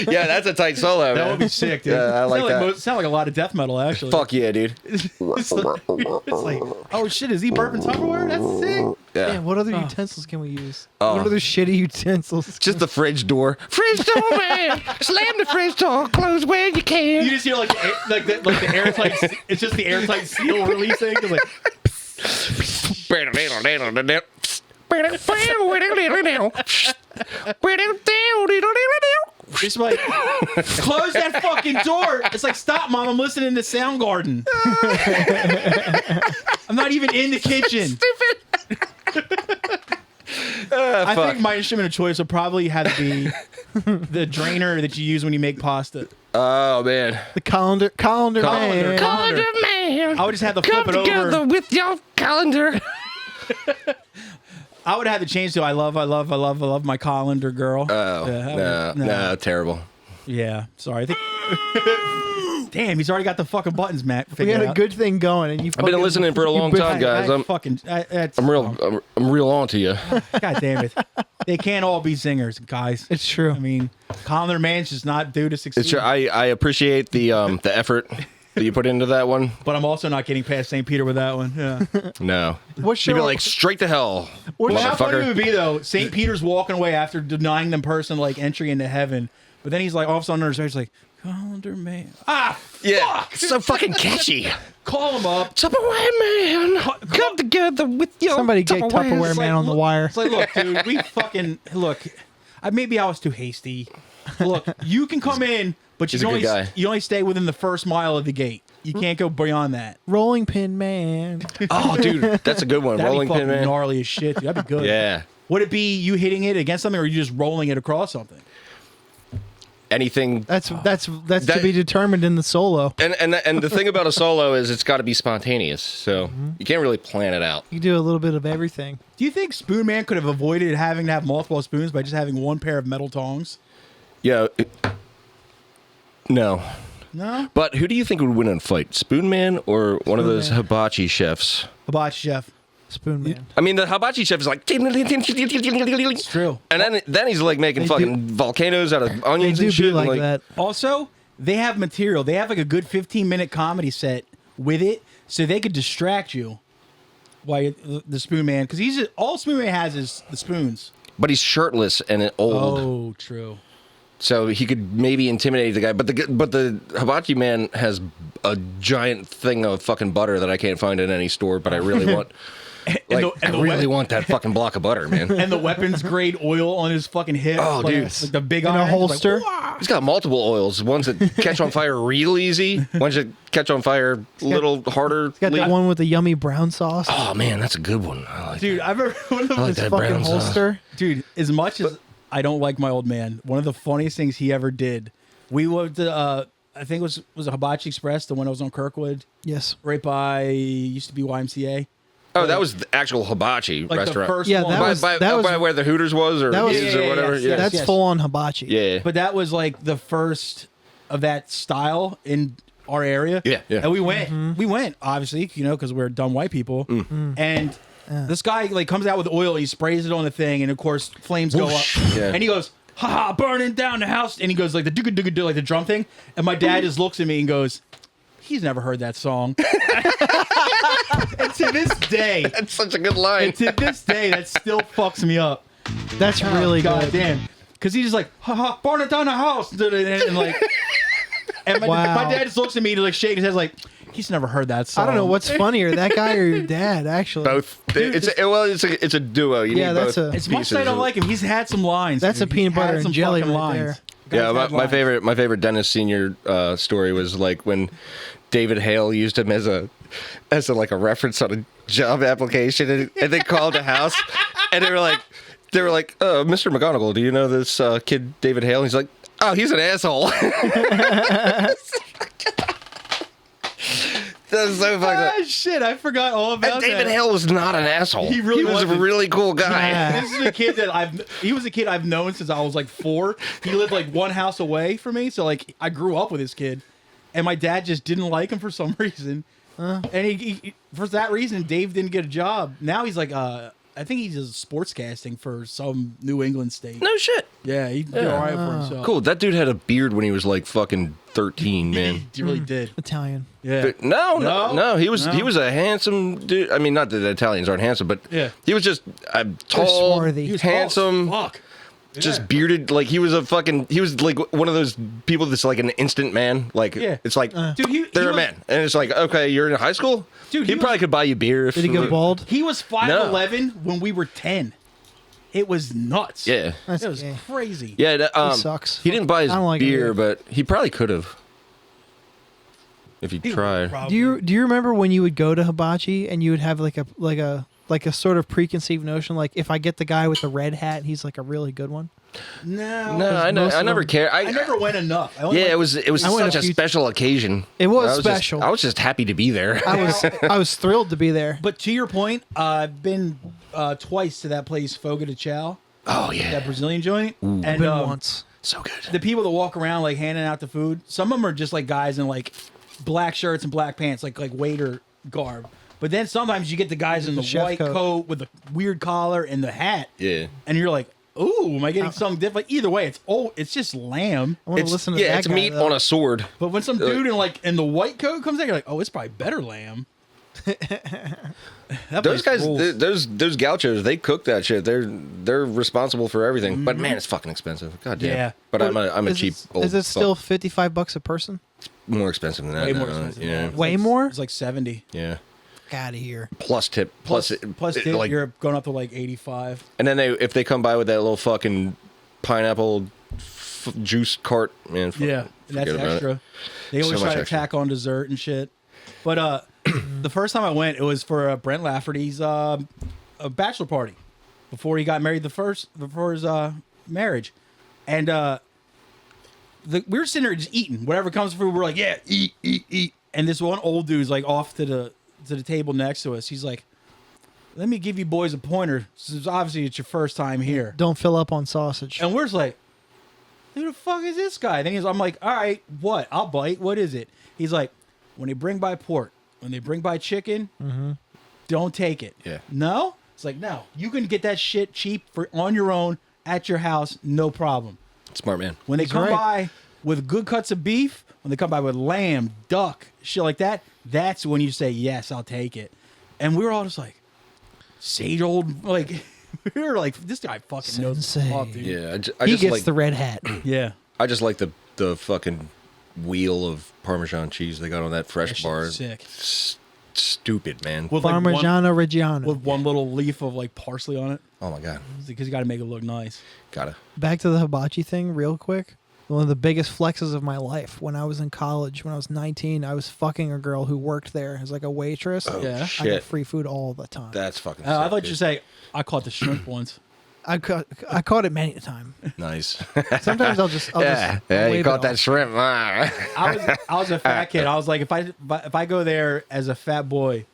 yeah, that's a tight solo.
that
man.
would be sick, dude.
Yeah, I like that.
Sound like a lot of death metal, actually.
Fuck yeah, dude.
It's like, oh shit, is he burping Tupperware? That's sick.
Yeah.
Damn, what other utensils can we use?
Oh.
What other shitty utensils?
Just the fridge door. Fridge door, man. Slam the fridge door. Close where you can.
You just hear like the airtight. It's just the airtight seal releasing. It's like, it's like, close that fucking door. It's like, stop, mom. I'm listening to Soundgarden. I'm not even in the kitchen. I think my instrument of choice would probably have to be the drainer that you use when you make pasta.
Oh man.
The colander man.
Colander.
man.
I would just have to flip
Come
it
together
over.
with your calendar.
I would have to change to I love my colander girl.
Oh
Yeah,
no, terrible.
Yeah, sorry. I think. Damn, he's already got the fucking buttons, Matt.
We had a good thing going, and you.
I've been listening for a long time, guys. I'm real on to you.
God damn it! They can't all be singers, guys.
It's true.
I mean, Connor Man's just not due to succeed.
It's true. I appreciate the effort that you put into that one.
But I'm also not getting past St. Peter with that one. Yeah.
No.
What
You'd be
show?
like, straight to hell,
Well, how funny it
motherfucker.
would be though? St. Peter's walking away after denying them person like entry into heaven, but then he's like, all of a sudden, he's like, Colander Man.
Yeah,
Fuck!
so fucking catchy.
Call him up.
Tupperware man, come together with your
Somebody get Tupperware
It's
man
like,
on the
look-
wire.
It's like, look, dude, we fucking look. Maybe I was too hasty. Look, you can come in, but
He's
you
a
only
good guy.
you only stay within the first mile of the gate. You can't go beyond that.
Rolling pin man.
Oh, dude, that's a good one.
That'd
Rolling
be fucking
pin man.
gnarly as shit. Dude. That'd be good.
Yeah.
Would it be you hitting it against something, or you just rolling it across something?
anything.
That's to be determined in the solo.
And the thing about a solo is it's got to be spontaneous, so you can't really plan it out.
You do a little bit of everything.
Do you think Spoonman could have avoided having to have multiple spoons by just having one pair of metal tongs?
Yeah. No.
No?
But who do you think would win in a fight, Spoonman or one of those
Spoonman.
hibachi chefs?
Hibachi chef.
Spoonman.
I mean, the hibachi chef is like,
It's true.
and then he's like making
They
fucking volcanoes out of
They
onions
do
and shit.
be like
and
that.
Also, they have material. They have like a good 15-minute comedy set with it, so they could distract you while the Spoonman, because all Spoonman has is the spoons.
But he's shirtless and old,
Oh, true.
so he could maybe intimidate the guy. But the hibachi man has a giant thing of fucking butter that I can't find in any store, but I really want. I really want that fucking block of butter, man.
And the weapons grade oil on his fucking hip.
Oh,
like,
dude.
like the big
In a
iron.
holster.
Like,
He's got multiple oils. Ones that catch on fire real easy. Ones that catch on fire a little harder.
Got that one with the yummy brown sauce.
Oh man, that's a good one. I like
dude, I've ever one of
I like
those
that
fucking
brown sauce.
holster.
dude. As much as I don't like my old man, one of the funniest things he ever did. We went to I think it was a Hibachi Express, the one that was on Kirkwood,
Yes.
right by used to be YMCA.
Oh, that was the actual hibachi
Like
restaurant.
the first
Yeah,
one.
that was-
by where the Hooters was or
that was-
is or whatever.
yes,
Yeah.
yes.
That's full on hibachi.
Yeah.
But that was like the first of that style in our area.
Yeah, yeah.
And we went. We went, obviously, because we're dumb white people. And this guy like comes out with oil, he sprays it on the thing, and of course flames go up.
Whoosh. Yeah.
And he goes, "Ha, burning down the house." And he goes like the do like the drum thing. And my dad just looks at me and goes, "He's never heard that song." And to this day,
That's such a good line.
that still fucks me up.
That's really
God
good.
damn. Because he's just like, "Ha ha, burn it down the house." And like, and
Wow.
my dad just looks at me to like shake his head like, he's never heard that song.
I don't know what's funnier, that guy or your dad, actually.
Both. It's a duo. You
Yeah,
need
that's
both
a-
As much as
pieces
I don't
of-
like him, he's had some lines.
That's a
dude.
peanut
He's had
butter and
some
jelly
fucking
right
lines.
there.
Yeah,
Guy's had
my
lines.
favorite Dennis Senior story was like when David Hale used him as a like a reference on a job application, and they called a house, and they were like, Mr. McGonagall, do you know this kid David Hale? And he's like, oh, he's an asshole. That's so fucked up.
Ah, shit, I forgot all about
And David
that.
Hale was not an asshole.
He really
was a
wasn't.
really cool guy.
Yeah.
This is a kid that he was a kid I've known since I was like 4. He lived like one house away from me, so like I grew up with this kid, and my dad just didn't like him for some reason, and he for that reason Dave didn't get a job. Now he's like I think he does sportscasting for some New England state.
No shit.
Yeah, he did all right for himself.
Cool. That dude had a beard when he was like fucking 13, man.
He really did.
Italian.
Yeah.
But no. He was
No.
a handsome dude. I mean, not that the Italians aren't handsome, but
Yeah.
he was just tall,
swarthy.
He was
handsome,
tall as fuck.
just
Yeah.
bearded. Like he was like one of those people that's like an instant man. Like
Yeah.
it's like
Dude,
they're a
was-
man, and it's like okay, you're in high school.
Dude,
he
he
probably
was-
could buy you beer. If,
Did he go bald?
He was 5'11" when we were 10. It was nuts.
Yeah.
That's
It was
gay.
crazy.
Yeah,
He sucks.
He didn't buy his
I don't like him
beer,
either.
but he probably could have if he
He
tried.
probably-
Do you remember when you would go to hibachi and you would have like a sort of preconceived notion, like if I get the guy with the red hat, he's like a really good one.
No.
No, I
most of
never
them-
cared.
I never went enough. I only
Yeah,
went-
it was
I went
such
a
a
few-
special occasion.
It was
I
special.
I was just happy to be there.
I was thrilled to be there.
But to your point, I've been twice to that place, Fogo de Chao,
Oh yeah,
that Brazilian joint. And
Been once.
so good.
the people that walk around like handing out the food, some of them are just like guys in like black shirts and black pants, like waiter garb. But then sometimes you get the guys in the
chef
white
coat.
coat with the weird collar and the hat.
Yeah.
And you're like, ooh, am I getting something different? Either way, it's just lamb.
I want to
It's,
listen to
yeah,
that
it's
guy,
meat
though.
on a sword.
But when some dude in the white coat comes out, you're like, oh, it's probably better lamb. That
Those
place
guys,
rules.
those gauchos, they cook that shit. They're responsible for everything. But man, it's fucking expensive. God damn.
Yeah.
But I'm a
Is
cheap
it,
old.
Is it still
fuck.
$55 a person?
More expensive than that?
way more
now.
expensive.
Yeah.
It's
Way
like-
more?
It's like 70.
Yeah.
Out of here.
Plus tip. Plus
Plus
it,
tip,
like,
you're going up to like 85.
and then if they come by with that little fucking pineapple juice cart, man.
Yeah,
forget
that's
about
extra.
It.
They always
So
try
much
to
extra.
tack on dessert and shit. But the first time I went, it was for Brent Lafferty's a bachelor party before he got married. Before his marriage, and we were sitting there just eating whatever comes through. We're like, yeah, eat. And this one old dude's like off to the table next to us. He's like, let me give you boys a pointer. Since obviously it's your first time here.
Don't fill up on sausage.
And we're just like, who the fuck is this guy? Then I'm like, all right, what? I'll bite. What is it? He's like, when they bring by pork, when they bring by chicken, don't take it.
Yeah.
No? It's like, no. You can get that shit cheap on your own at your house, no problem.
Smart man.
When they
He's
come
right.
by with good cuts of beef, when they come by with lamb, duck, shit like that, that's when you say, yes, I'll take it. And we were all just like, sage old, like, we were like, this guy fucking knows
Sensei.
stuff, dude.
Yeah,
He
just
gets
like
the red hat.
Yeah.
I just like the fucking wheel of Parmesan cheese they got on that fresh
That
bar.
shit's sick.
Stupid, man.
With like one,
Parmigiano Reggiano.
with one little leaf of like parsley on it,
Oh my god,
because you got to make it look nice.
gotta.
Back to the hibachi thing real quick. One of the biggest flexes of my life. When I was in college, when I was 19, I was fucking a girl who worked there as like a waitress.
Oh
Yeah.
I
shit,
got free food all the time.
that's fucking.
I
sick,
thought
dude.
you say I caught the shrimp once.
I caught it many a time.
Nice.
Sometimes I'll just
yeah,
I'll
you
wave
caught
it
that
off.
shrimp. Ah.
I was a fat kid. I was like, if I go there as a fat boy,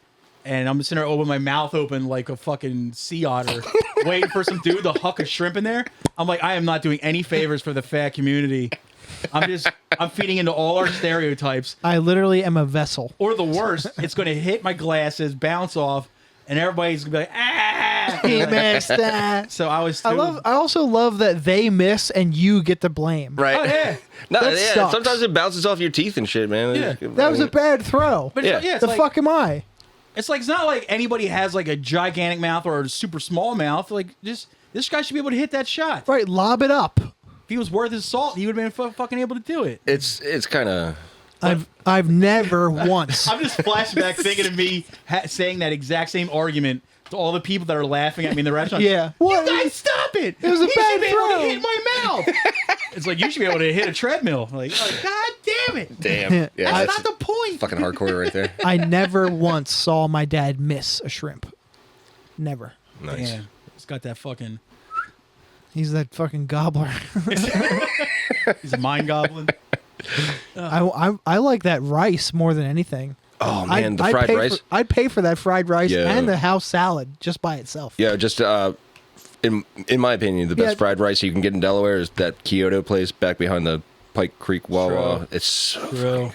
and I'm sitting there open my mouth open like a fucking sea otter, waiting for some dude to huck a shrimp in there, I'm like, I am not doing any favors for the fat community. I'm feeding into all our stereotypes.
I literally am a vessel.
Or the worst, it's going to hit my glasses, bounce off, and everybody's going to be like, ah!
He missed that.
So I was.
I also love that they miss and you get the blame.
Right.
Oh, yeah.
No,
That
yeah.
sucks.
Sometimes it bounces off your teeth and shit, man.
Yeah.
That was a bad throw.
But
Yeah.
it's
the
like,
fuck am I?
It's like, it's not like anybody has like a gigantic mouth or a super small mouth. Like, just this guy should be able to hit that shot.
Right, lob it up.
If he was worth his salt, he would have been fucking able to do it.
It's kind of.
I've never once.
I'm just flashing back thinking of me saying that exact same argument to all the people that are laughing at me in the restaurant.
Yeah.
You
What?
guys, stop it!
It was a
he
bad
should be able
throw.
to hit my mouth. It's like you should be able to hit a treadmill. Like, oh, god damn it!
Damn. Yeah,
That's
that's
not the point.
fucking hardcore right there.
I never once saw my dad miss a shrimp. Never.
Nice.
Damn, it's got that fucking.
He's that fucking gobbler.
He's a mind goblin.
I like that rice more than anything.
Oh man, the
I'd
fried
pay
rice.
I'd pay for that fried rice
Yeah.
and the house salad just by itself.
Yeah, just in my opinion, the best
Yeah.
fried rice you can get in Delaware is that Kyoto place back behind the Pike Creek Wawa.
True.
It's so
True.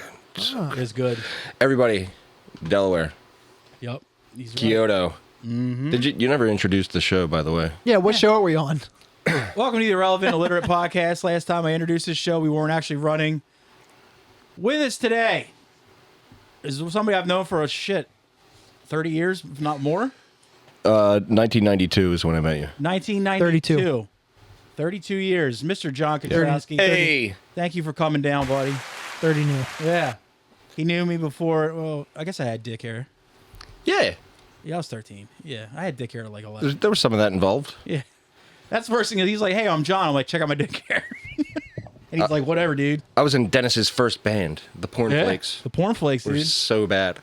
Ah.
It's good.
everybody, Delaware,
Yep. He's right.
Kyoto. Did you never introduced the show, by the way?
Yeah, what show are we on?
Welcome to the Irrelevant Illiterate Podcast. Last time I introduced this show, we weren't actually running. With us today is somebody I've known for 30 years, if not more.
1992 is when I met you.
1992. 32 years. Mr. John Katrowski.
Hey,
Thank you for coming down, buddy.
30 new.
Yeah. He knew me before. Well, I guess I had dick hair.
yeah,
Yeah, I was 13. Yeah, I had dick hair at like 11.
there was some of that involved.
Yeah. That's the first thing. He's like, hey, I'm John. I'm like, check out my dick hair. And he's like, whatever, dude.
I was in Dennis's first band, the Porn
Yeah.
Flakes.
The Porn Flakes,
Were
dude.
so bad.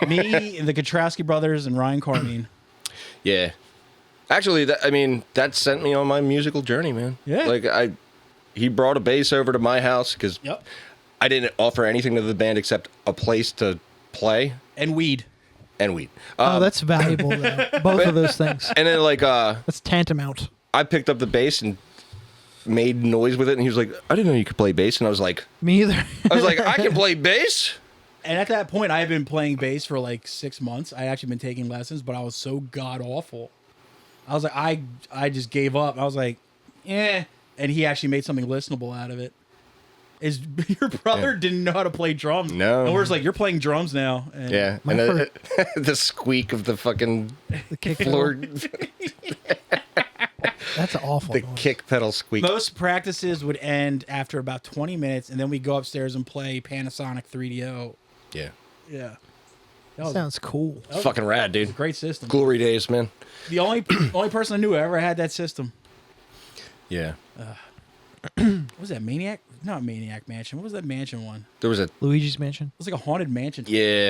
Me, the Katrowski brothers, and Ryan Carmine.
Yeah. Actually, that sent me on my musical journey, man.
Yeah.
Like he brought a bass over to my house because
Yep.
I didn't offer anything to the band except a place to play
And weed.
and weed.
Oh, that's valuable though. Both of those things.
And then
That's tantamount.
I picked up the bass and made noise with it, and he was like, "I didn't know you could play bass," and I was like,
Me either.
"I can play bass."
And at that point, I had been playing bass for like 6 months. I had actually been taking lessons, but I was so god awful. I was like, I just gave up. I was like, eh. And he actually made something listenable out of it. Your brother didn't know how to play drums.
No.
And we're just like, you're playing drums now. And
Yeah,
My
and the squeak of the fucking
The kick
floor,
That's awful.
the
noise.
kick pedal squeak.
Most practices would end after about 20 minutes, and then we go upstairs and play Panasonic 3DO.
Yeah,
Yeah. That was
Sounds cool.
fucking rad,
a
dude.
great system.
Glory days, man.
The only person I knew who ever had that system.
Yeah,
What was that, Maniac? Not Maniac Mansion. What was that mansion one?
there was a
Luigi's Mansion.
It was like a haunted mansion.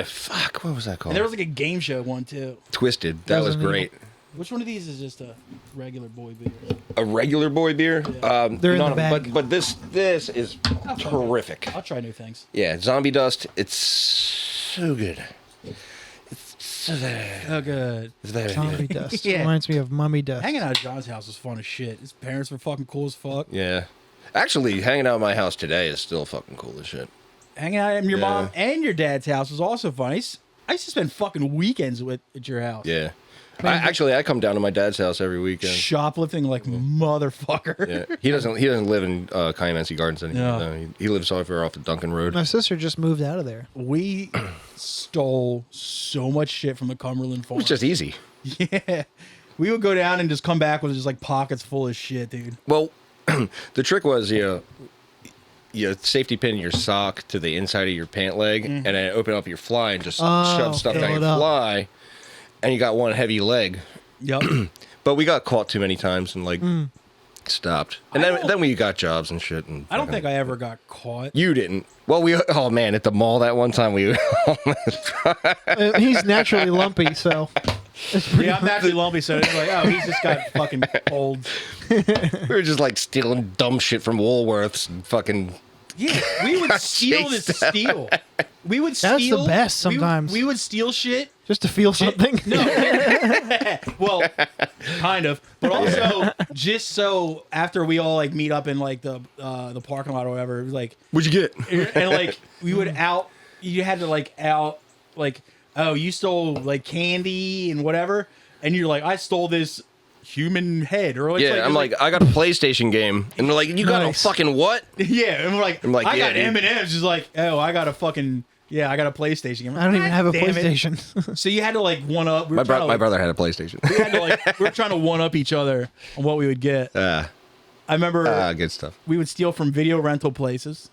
fuck. What was that called?
And there was like a game show one too.
Twisted. That was
Resident
great.
Which one of these is just a regular boy beer?
A regular boy beer.
They're in the bag.
But this is terrific.
I'll try new things.
Yeah, Zombie Dust. It's so good. It's so good.
Oh, good.
It's very
Zombie
good.
dust.
Yeah.
Reminds me of mummy dust.
Hanging out at John's house was fun as shit. His parents were fucking cool as fuck.
Yeah. Actually, hanging out at my house today is still fucking cool as shit.
Hanging out at your
Yeah.
mom and your dad's house was also fun. I used to spend fucking weekends at your house.
Yeah. I come down to my dad's house every weekend.
Shoplifting like motherfucker.
Yeah. He doesn't live in Caymancy Gardens anymore.
No.
No, he lives over off the Duncan Road.
My sister just moved out of there.
We stole so much shit from the Cumberland farm.
It's just easy.
Yeah. We would go down and just come back with just like pockets full of shit, dude.
Well, the trick was you safety pin your sock to the inside of your pant leg, and then open up your fly and just shove stuff
fill
down
it
your
up.
fly, and you got one heavy leg.
Yep.
But we got caught too many times and like stopped, and then we got jobs and shit. And
I don't think I ever got caught.
you didn't. Well, oh man, at the mall that one time we
He's naturally lumpy, so
Yeah, I'm naturally lumpy, so it's like, oh, he's just got fucking old.
we were just like stealing dumb shit from Woolworths and fucking.
Yeah, we would steal this
chased out.
steal. We would steal.
That's the best sometimes.
We would steal shit.
just to feel something.
No. Well, kind of. But also, just so after we all like meet up in like the parking lot or whatever, it was like,
What'd you get?
and like we would you had to like oh, you stole like candy and whatever, and you're like, I stole this human head, or
Yeah, I'm like, I got a PlayStation game, and they're like, you got a
Nice.
fucking what?
yeah, and we're like,
I'm like,
I
yeah,
got
dude.
M&M's. Just like, oh, I got a fucking I got a PlayStation game.
I don't even have a
God damn it.
PlayStation.
So you had to like one up. We
My,
were trying to,
my
like,
brother had a PlayStation.
we had to we were trying to one up each other on what we would get. I remember
Good stuff.
we would steal from video rental places.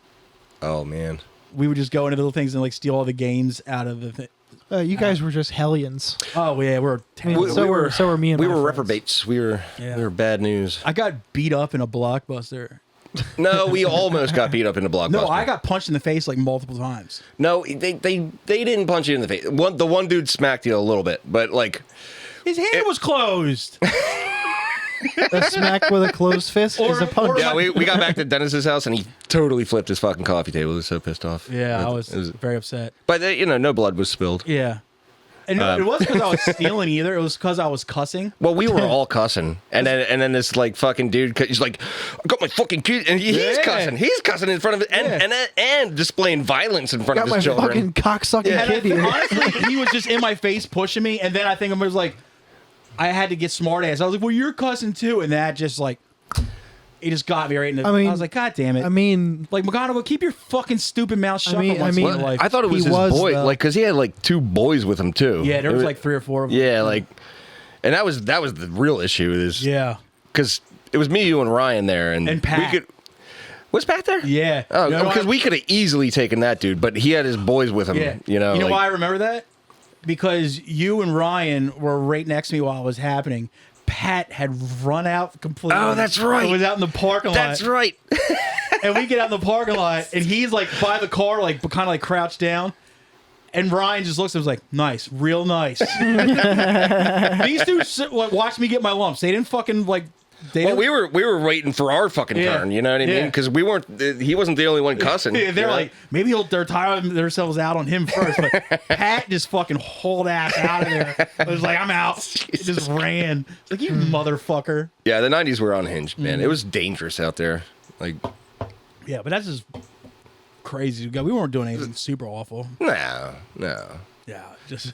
Oh man.
We would just go into little things and like steal all the games out of the thing.
You guys were just hellions.
Oh yeah, we're
I mean,
terrible.
so were me and
We
my
were
friends.
reprobates. We were bad news.
I got beat up in a Blockbuster.
No, we almost got beat up in the Blockbuster.
No, I got punched in the face like multiple times.
No, they didn't punch you in the face. The one dude smacked you a little bit, but like
His hand was closed.
A smack with a closed fist is a punch.
yeah, we got back to Dennis's house and he totally flipped his fucking coffee table. He was so pissed off.
Yeah, I was
It
very upset.
But no blood was spilled.
Yeah. And it wasn't because I was stealing either. It was because I was cussing.
Well, we were all cussing, and then this like fucking dude, he's like, "I got my fucking kid," and he's
Yeah.
cussing. He's cussing in front of it, and displaying violence in front
Got
of
my
his children.
fucking cocksucking
And
kid here.
honestly, he was just in my face pushing me, and then I think I was like, I had to get smart ass. I was like, well, you're cussing too, and that just like, it just got me right in the.
I mean-
I was like, God damn it!
I mean,
like McGonagall, keep your fucking stupid mouth shut.
mean-
for once
I
in
mean-
your life.
I thought it was
He
his
was,
boy,
though.
like, because he had like 2 boys with him too.
yeah, there was like 3 or 4 of them.
Yeah, like, and that was the real issue is
Yeah.
because it was me, you, and Ryan there, and
Pat.
we could. Was Pat there?
Yeah.
Oh,
You know
because
why-
we could have easily taken that dude, but he had his boys with him.
Yeah.
You know.
You know
like-
why I remember that? Because you and Ryan were right next to me while it was happening. Pat had run out completely.
Oh, that's right.
He was out in the parking lot.
That's right.
And we get out in the parking lot, and he's like by the car, like kind of like crouched down. And Ryan just looks at him like, nice, real nice. These dudes watched me get my lumps. They didn't fucking like. They
Well,
didn't-
we were waiting for our fucking
Yeah.
turn. You know what I mean?
Yeah.
Because we weren't. He wasn't the only one cussing.
They're
you know?
like, maybe they're tiring themselves out on him first. But Pat just fucking hauled ass out of there. I was like, I'm out. Just ran. It's like, you motherfucker.
Yeah, the '90s were unhinged, man.
Mm.
It was dangerous out there. Like,
Yeah, but that's just crazy. We weren't doing anything super awful.
no.
Yeah, just.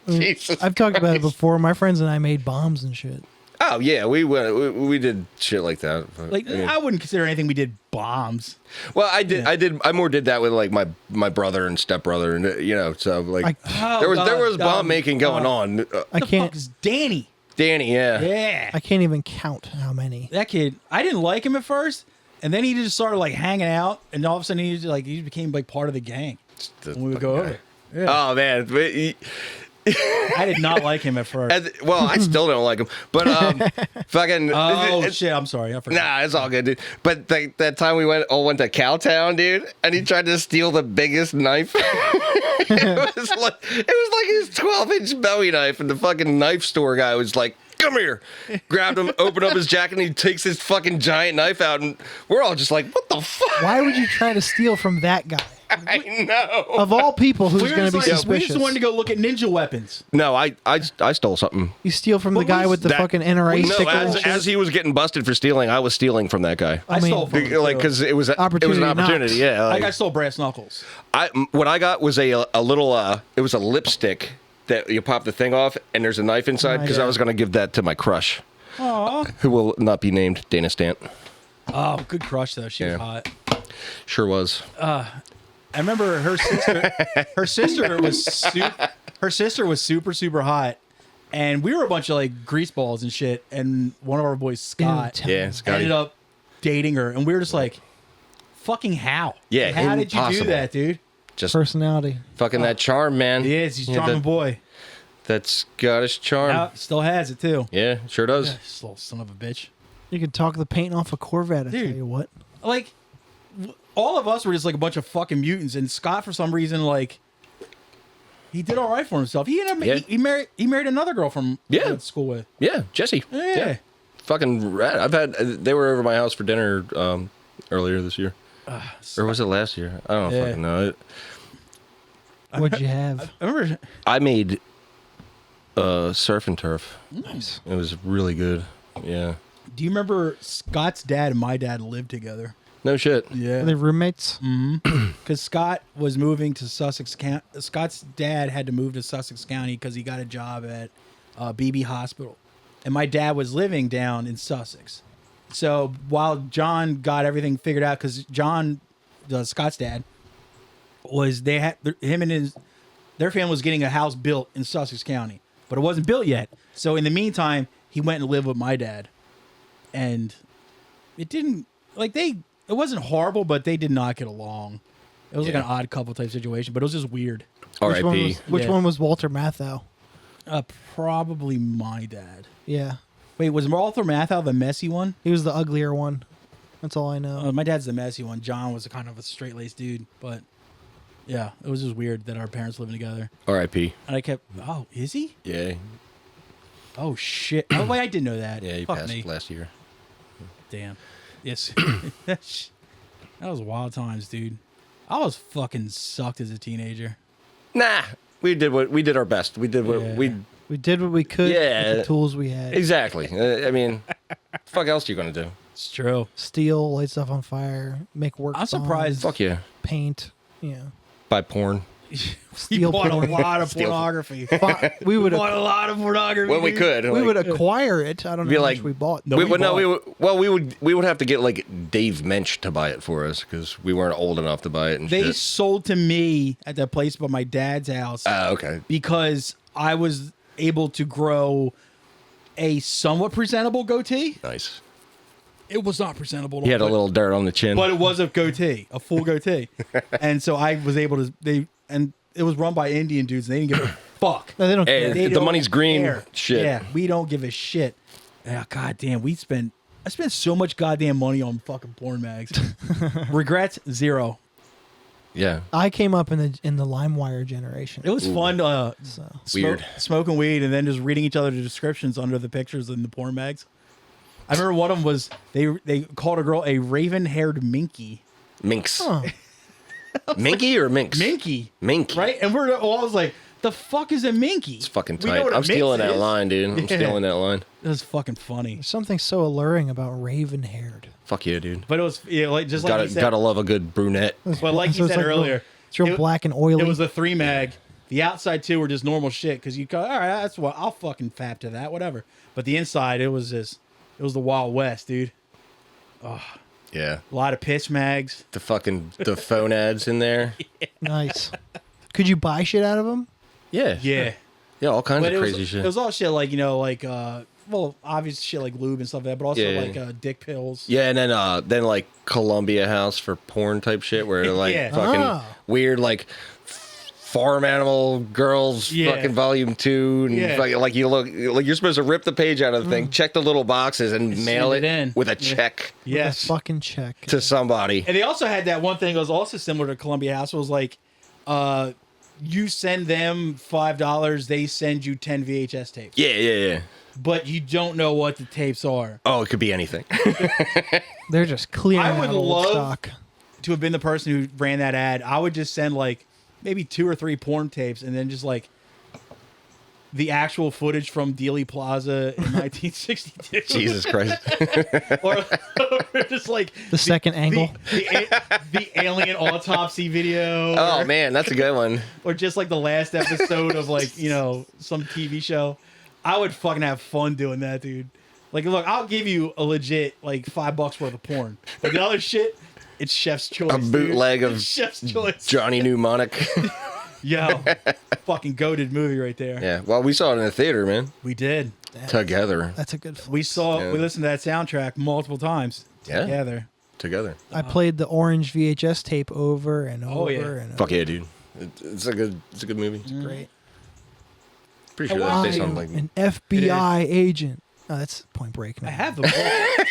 Jesus.
I've talked about it before. My friends and I made bombs and shit.
Oh yeah, we did shit like that.
Like,
I mean-
I wouldn't consider anything we did bombs.
well, I did. I more did that with like my brother and stepbrother, and you know, so like
I,
there was
God,
bomb making going on.
I
The fuck
can't.
is Danny?
Danny, yeah.
Yeah.
I can't even count how many.
That kid, I didn't like him at first, and then he just started like hanging out, and all of a sudden he became like part of the gang.
The
When we would
fucking
go
guy.
over. Yeah.
Oh man, but
I did not like him at first.
Well, I still don't like him, but fucking.
Oh shit! I'm sorry. I forgot.
Nah, it's all good, dude. But that time we went to Cowtown, dude, and he tried to steal the biggest knife. it was like his 12-inch Bowie knife, and the fucking knife store guy was like, "Come here!" Grabbed him, opened up his jacket, and he takes his fucking giant knife out, and we're all just like, "What the fuck?"
Why would you try to steal from that guy?
I know.
Of all people, who's
We were
going to
just
be
like, we
suspicious?
just wanted to go look at ninja weapons.
No, I stole something.
You steal from the
But
guy
we-
with the
That-
fucking NRA
No,
sticker. and shit?
as he was getting busted for stealing, I was stealing from that guy.
I
mean,
stole from him,
Like,
too.
because it was an
Opportunity
opportunity.
knocks.
Yeah. Like,
I stole brass knuckles.
what I got was a little. It was a lipstick that you pop the thing off, and there's a knife inside. Because I was going to give that to my crush,
Aw.
who will not be named, Dana Stant.
Oh, good crush though. She was
Yeah.
hot.
Sure was.
I remember her sister. Her sister was super hot, and we were a bunch of like greaseballs and shit. And one of our boys, Scott,
tell
Yeah,
me.
Scotty.
ended up dating her, and we were just like, "Fucking how?
Yeah,
how did you do
impossible.
that, dude?"
Just
Personality.
fucking that charm, man.
He is. He's a
Yeah,
charming boy.
That Scottish charm.
Now, still has it too.
Yeah, sure does.
This little son of a bitch.
You could talk the paint off a Corvette, I tell
Dude.
you what.
Like, all of us were just like a bunch of fucking mutants, and Scott, for some reason, like, he did all right for himself. He ended up,
Yeah.
he married another girl from
Yeah.
I went to school with.
Yeah, Jesse.
Yeah.
Fucking rad. They were over my house for dinner earlier this year. Or was it last year? I don't
Yeah.
fucking know.
What'd you have?
I remember.
I made surf and turf.
Nice.
It was really good. Yeah.
Do you remember Scott's dad and my dad lived together?
No shit.
Are
Yeah.
they roommates?
Because Scott was moving to Sussex County. Scott's dad had to move to Sussex County because he got a job at BB Hospital. And my dad was living down in Sussex. So while John got everything figured out, because John, Scott's dad, was their family was getting a house built in Sussex County, but it wasn't built yet. So in the meantime, he went and lived with my dad, and it didn't it wasn't horrible, but they did not get along. It was like
Yeah.
an odd couple type situation, but it was just weird.
R.I.P.
Which
Yeah.
one was Walter Matthau?
Probably my dad.
Yeah.
Wait, was Walter Matthau the messy one?
He was the uglier one. That's all I know.
My dad's the messy one. John was a kind of a straight laced dude, but yeah, it was just weird that our parents living together.
R.I.P.
And I kept, oh, is he?
Yeah.
Oh shit! Oh wait, I didn't know that.
Yeah, he
Fuck
passed
me.
last year.
Damn. Yes. That was wild times, dude. I was fucking sucked as a teenager.
Nah. We did our best. We did what
Yeah.
We did what we could
Yeah.
with the tools we had.
Exactly. I mean, fuck else you gonna do?
It's true.
Steal, light stuff on fire, make work.
I'm surprised.
Fuck yeah.
Paint. Yeah.
Buy porn.
We
Steal
bought
porn.
a lot of
Steal.
pornography.
We would
Bought a lot of pornography.
When we
dude.
could.
we
like-
would acquire it. I don't know
Be
how
like-
much we bought.
No,
we
we
would no,
bought-
we would have to get like Dave Mensch to buy it for us because we weren't old enough to buy it and
They
shit.
sold to me at that place by my dad's house
Okay.
because I was able to grow a somewhat presentable goatee.
Nice.
It was not presentable. at
He
all,
had a
but-
little dirt on the chin.
but it was a goatee, a full goatee, and so I was able to. It was run by Indian dudes. And they didn't give a fuck.
No, they don't
Hey,
care.
They
the
don't
money's green.
care.
Shit.
Yeah, we don't give a shit. Yeah, goddamn, I spent so much goddamn money on fucking porn mags. Regrets zero.
Yeah.
I came up in the LimeWire generation.
It was fun.
So
Weird.
Smoking weed and then just reading each other the descriptions under the pictures in the porn mags. I remember one of them was they called a girl a raven-haired minky.
Minx.
Huh.
Minky or minx?
Minky,
Minky.
right? And we're all I was like, the fuck is a minky?
It's fucking
We know
tight.
what a
I'm
minx
stealing that
is.
line, dude. I'm
Yeah.
stealing that line.
It was fucking funny.
There's something so alluring about raven-haired.
Fuck yeah, dude.
But it was like just like
Gotta
you said.
gotta love a good brunette.
But like
So
you
it's
said
like
earlier,
It's real
it-
black and oily.
it was a 3 mag. The outside two were just normal shit because you go, all right, that's what I'll fucking fap to that, whatever. But the inside, it was the Wild West, dude.
Yeah.
A lot of pitch mags.
The phone ads in there.
Nice. Could you buy shit out of them?
Yeah.
Yeah.
Yeah, all kinds
But
of
it
crazy
was,
shit.
It was all shit like, well, obvious shit like lube and stuff like that, but also
Yeah.
like dick pills.
Yeah, and then like Columbia House for porn type shit where like
Yeah.
fucking
Oh.
weird like Farm Animal Girls
Yeah.
fucking Volume 2. And
Yeah.
like you look like you're supposed to rip the page out of the thing, check the little boxes, and mail
send
it
it in.
with a check
Yes.
A fucking check.
to somebody.
And they also had that one thing that was also similar to Columbia House. It was like, you send them $5, they send you 10 VHS tapes.
Yeah.
But you don't know what the tapes are.
Oh, it could be anything.
They're just clearing
I would
out old
love
stock.
to have been the person who ran that ad. I would just send like maybe 2 or 3 porn tapes and then just like the actual footage from Dealey Plaza in 1962.
Jesus Christ.
or just like
The second angle.
the alien autopsy video.
Oh
or,
man, that's a good one.
or just like the last episode of like, some TV show. I would fucking have fun doing that, dude. Like, look, I'll give you a legit like $5 worth of porn. Like the other shit, it's Chef's Choice.
A bootleg
dude.
of
It's Chef's Choice.
Johnny Mnemonic.
Yo, fucking goated movie right there.
Yeah. Well, we saw it in the theater, man.
We did.
Together.
That's a good.
We
Yeah.
listened to that soundtrack multiple times
Yeah.
together.
Together.
I played the orange VHS tape over and over
Oh, yeah.
and
Fuck
over.
yeah, dude. It's a good movie.
Great.
Pretty sure that's based on
I'm
like
an FBI agent. Oh, that's Point Break.
I
Now.
have the book.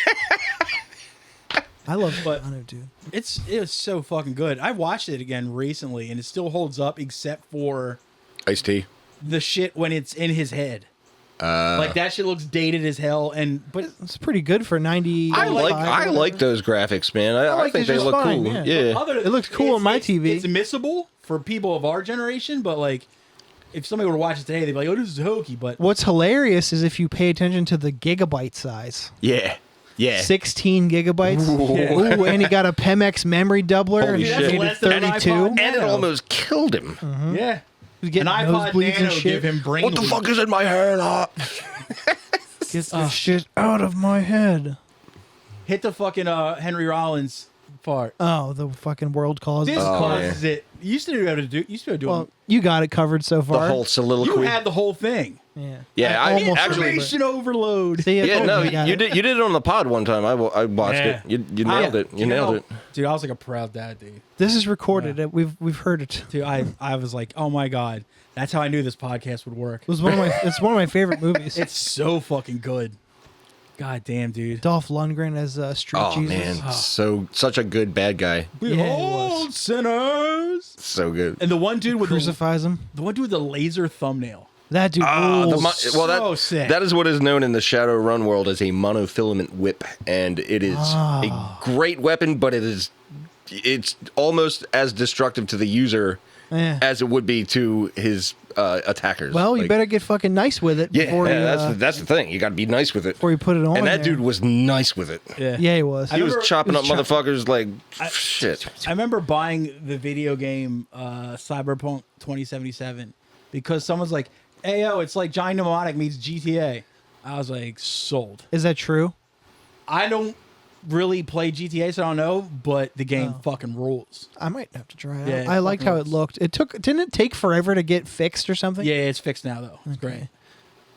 I love
But-
Keanu, dude.
It was so fucking good. I watched it again recently, and it still holds up, except for
Ice-T.
the shit when it's in his head. Like that shit looks dated as hell, but
It's pretty good for 90.
I like those graphics, man. I
like
think
it
they
just
look
fine,
cool.
yeah.
Yeah.
other
It looks cool on my TV.
It's missable for people of our generation, but like if somebody were to watch it today, they'd be like, "Oh, this is hokey." But
What's hilarious is if you pay attention to the gigabyte size.
Yeah.
16 gigabytes. Ooh, and he got a Pemex memory doubler.
Holy
and
shit.
made
That's
it
less than an
32.
iPod.
And it
Nano.
almost killed him.
yeah,
He was getting
an iPod
nosebleeds
Nano
and shit.
give him brain.
What the
leak.
fuck is in my hair?
Get this shit out of my head.
Hit the fucking Henry Rollins part.
Oh, the fucking world calls.
This
it.
causes it. You used to be able to do. You used to be able to do.
Well, you got it covered so
The
far.
whole
you
soliloquy.
had the whole thing.
Yeah.
Yeah, I
almost
actually-
remember.
Information overload.
See, I
Yeah,
told
no,
you got
you
it.
did it on the pod one time. I watched
Yeah.
it. You nailed it. You nailed it.
dude. I was like a proud dad, dude.
This is recorded. We've heard it.
Dude, I was like, oh my god, that's how I knew this podcast would work.
It was one of my. It's one of my favorite movies.
It's so fucking good. God damn, dude.
Dolph Lundgren as Street
Oh
Jesus.
man, such a good bad guy.
Yeah, it
Behold,
was.
sinners.
So good.
And the one dude with
Crucifies him.
the one dude with the laser thumbnail.
That dude
The
rules.
So sick.
that is what is known in the Shadowrun world as a monofilament whip, and it is a great weapon, but it's almost as destructive to the user
Yeah.
as it would be to his attackers.
Well, you
Like,
better get fucking nice with it
yeah,
before you
that's the thing. You got to be nice with it.
before you put it on.
And that
there.
dude was nice with it.
Yeah.
Yeah, he was.
He was
remember-
chopping up
he was
motherfuckers like shit.
I remember buying the video game Cyberpunk 2077 because someone's like, "Hey, yo, it's like Johnny Mnemonic meets GTA." I was like, sold.
Is that true?
I don't really play GTA, so I don't know, but the game
Oh.
fucking rules.
I might have to try it.
Yeah,
out.
it
I liked
fucking
how
works.
it looked. Didn't it take forever to get fixed or something?
Yeah, it's fixed now though. It's great.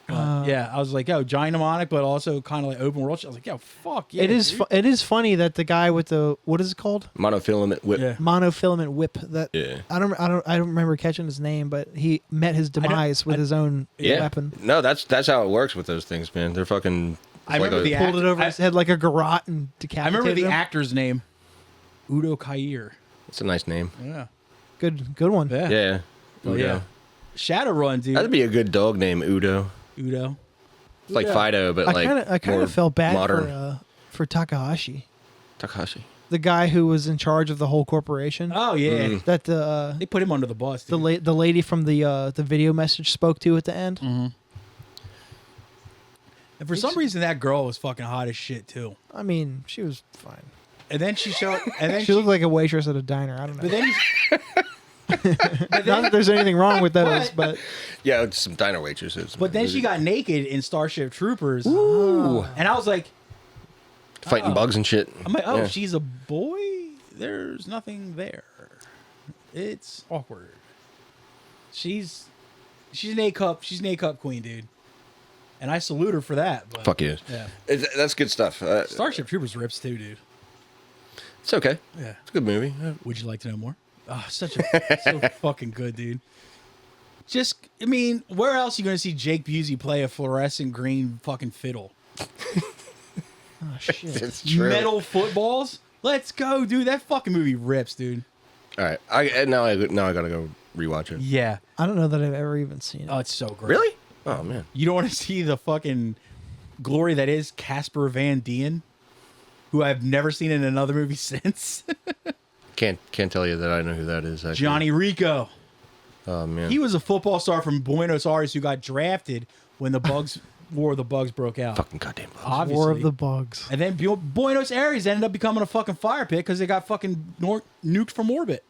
But, yeah, I was like, yo, Johnny Mnemonic, but also kind of like open world. I was like, yo, fuck yeah.
It is.
dude.
It is funny that the guy with the what is it called?
Monofilament whip.
Yeah.
Monofilament whip. That
Yeah.
I don't remember catching his name, but he met his demise with his own
Yeah.
weapon.
No, that's how it works with those things, man. They're fucking.
I remember the
Pulled it over
I-
his head like a garrote and
I
decapitated
remember the
him.
actor's name, Udo Kier.
It's a nice name.
Yeah.
Good one.
Yeah.
Yeah.
Well,
Udo.
yeah. Shadowrun, dude.
That'd be a good dog name, Udo.
Udo.
It's like
Yeah.
Fido, but like
I kind
more
of felt bad
modern.
for Takahashi,
Takahashi.
the guy who was in charge of the whole corporation.
Oh yeah.
Mm.
That
They put him under the bus.
the
Dude.
the lady from the video message spoke to at the end.
And for some reason, that girl was fucking hot as shit too.
I mean, she was fine.
And then she showed. And then
She looked like a waitress at a diner. I don't
But
know.
then
Not that there's anything wrong with those, but
Yeah, it's some diner waitresses.
But then she got naked in Starship Troopers.
Ooh.
And I was like,
fighting bugs and shit.
I'm like, oh,
Yeah.
she's a boy? There's nothing there. It's awkward. She's an A cup. She's an A cup queen, dude. And I salute her for that. But,
Fuck you.
Yeah.
That's good stuff.
Starship Troopers rips too, dude.
It's okay.
Yeah.
It's a good movie.
Would you like to know more? Oh, so fucking good, dude. Just, I mean, where else are you going to see Jake Busey play a fluorescent green fucking fiddle?
Oh shit.
It's true.
Metal footballs? Let's go, dude. That fucking movie rips, dude.
All right. Now I gotta go rewatch it.
Yeah.
I don't know that I've ever even seen it.
Oh, it's so great.
Really? Oh man.
You don't want to see the fucking glory that is Casper Van Dien, who I've never seen in another movie since.
Can't tell you that I know who that is. Actually.
Jonnyyikes.
Oh man.
He was a football star from Buenos Aires who got drafted when the War of the Bugs broke out.
Fucking goddamn bugs.
Obviously.
War of the Bugs.
And then Buenos Aires ended up becoming a fucking fire pit because they got fucking nuked from orbit.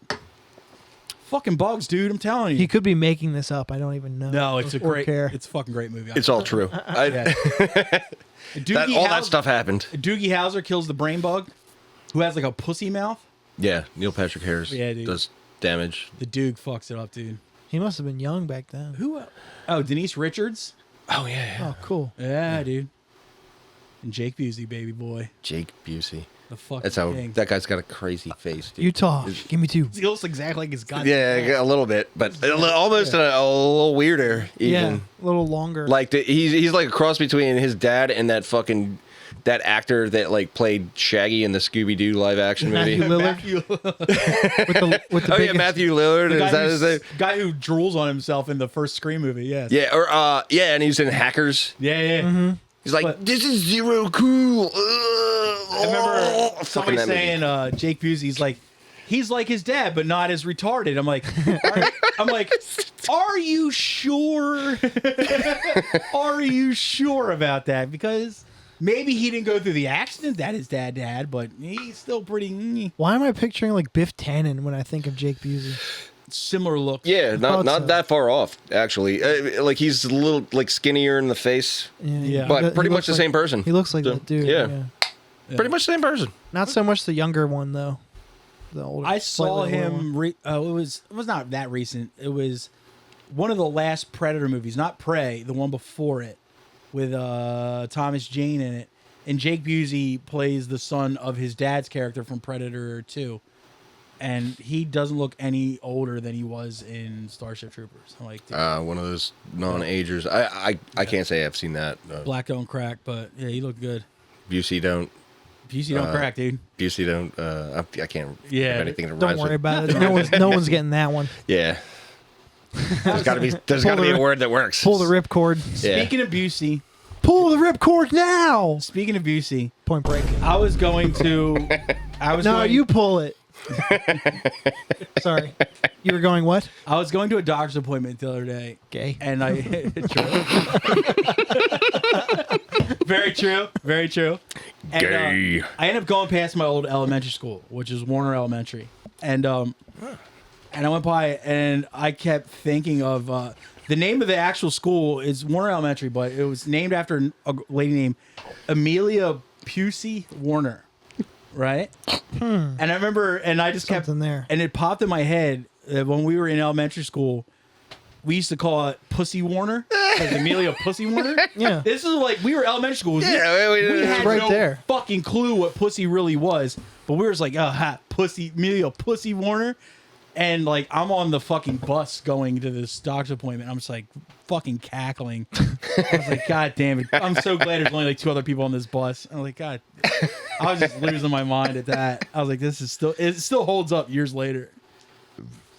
Fucking bugs, dude. I'm telling you.
He could be making this up. I don't even know.
No, it's a
Or
great.
care.
It's a fucking great movie.
It's all true.
Yeah.
That stuff happened.
Doogie Howser kills the brain bug, who has like a pussy mouth.
Yeah, Neil Patrick Harris
Dude.
does damage.
The Duke fucks it up, dude.
He must have been young back then.
Who? Oh, Denise Richards.
Oh yeah.
Oh, cool.
Yeah, dude. And Jake Busey, baby boy.
Jake Busey.
The fucking
That's how
king.
that guy's got a crazy face, dude.
Utah. Give me 2.
He looks exactly like his goddamn.
Yeah, a little bit, but almost a little weirder. Even.
Yeah, a little longer.
Like he's like a cross between his dad and that actor that like played Shaggy in the Scooby Doo live action movie.
Matthew Lillard.
Matthew,
with the
Oh yeah,
biggest-
Matthew Lillard.
the
Is
guy,
that his name?
guy who drools on himself in the first Scream movie. Yes.
Yeah, or yeah, and he's in Hackers.
Yeah, yeah.
Mm-hmm.
He's like,
But-
this is zero cool.
I remember somebody saying Jake Busey's like, he's like his dad, but not as retarded. I'm like, are you sure? Are you sure about that? Because maybe he didn't go through the accident that his dad had, but he's still pretty
Why am I picturing like Biff Tannen when I think of Jake Busey?
similar look.
Yeah,
thought
not
so.
that far off actually. Like he's a little like skinnier in the face,
Yeah.
but
He
pretty much
looks
the
like-
same person.
He looks like
So,
that dude.
yeah. Pretty much the same person.
Not so much the younger one though. The older.
I saw
slightly older one.
him. It was not that recent. It was one of the last Predator movies, not Prey, the one before it, with Thomas Jane in it. And Jake Busey plays the son of his dad's character from Predator 2. And he doesn't look any older than he was in Starship Troopers. I'm like, dude,
One of those non-agers. I can't say I've seen that.
black don't crack, but yeah, he looked good.
Busey don't.
Busey don't crack, dude.
Busey don't. I can't think
Yeah,
of anything to
Don't
rhymes
worry
with.
about it. No one's getting that one.
Yeah. There's got to be a word that works.
Pull the ripcord.
Yeah.
Speaking of Busey,
Pull the ripcord now.
speaking of Busey,
Point Break.
I was going to.
You pull it. Sorry. You were going what?
I was going to a doctor's appointment the other day.
Gay.
And I very true, very true. And,
Gay.
I ended up going past my old elementary school, which is Warner Elementary, and I went by and I kept thinking of the name of the actual school is Warner Elementary, but it was named after a lady named Amelia Pusey Warner, right? And I remember, and I just kept
Something there.
and it popped in my head that when we were in elementary school, we used to call it Pussy Warner, like Amelia Pussy Warner.
Yeah.
This is like we were elementary school.
Yeah,
we had
right
no
there.
fucking clue what pussy really was, but we were just like, Pussy Amelia Pussy Warner, and like I'm on the fucking bus going to this doctor's appointment. I'm just like fucking cackling. I was like, God damn it! I'm so glad there's only like 2 other people on this bus. I'm like, God, I was just losing my mind at that. I was like, it still holds up years later.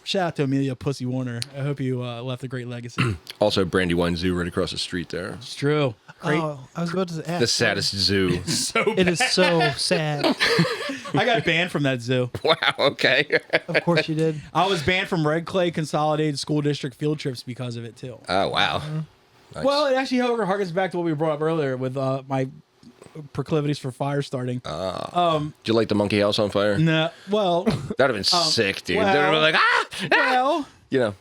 Shout out to Amelia Pussy Warner. I hope you left a great legacy.
Also, Brandywine Zoo right across the street there.
It's true. Great.
Oh, I was about to ask.
The saddest zoo.
It is so sad.
I got banned from that zoo.
Wow. Okay.
Of course you did.
I was banned from Red Clay Consolidated School District field trips because of it too.
Oh wow. Nice.
Well, it actually harkens back to what we brought up earlier with my proclivities for fire starting.
Did you light the monkey house on fire?
No, well,
That'd have been sick, dude.
well-
They'd be like,
well,
you know,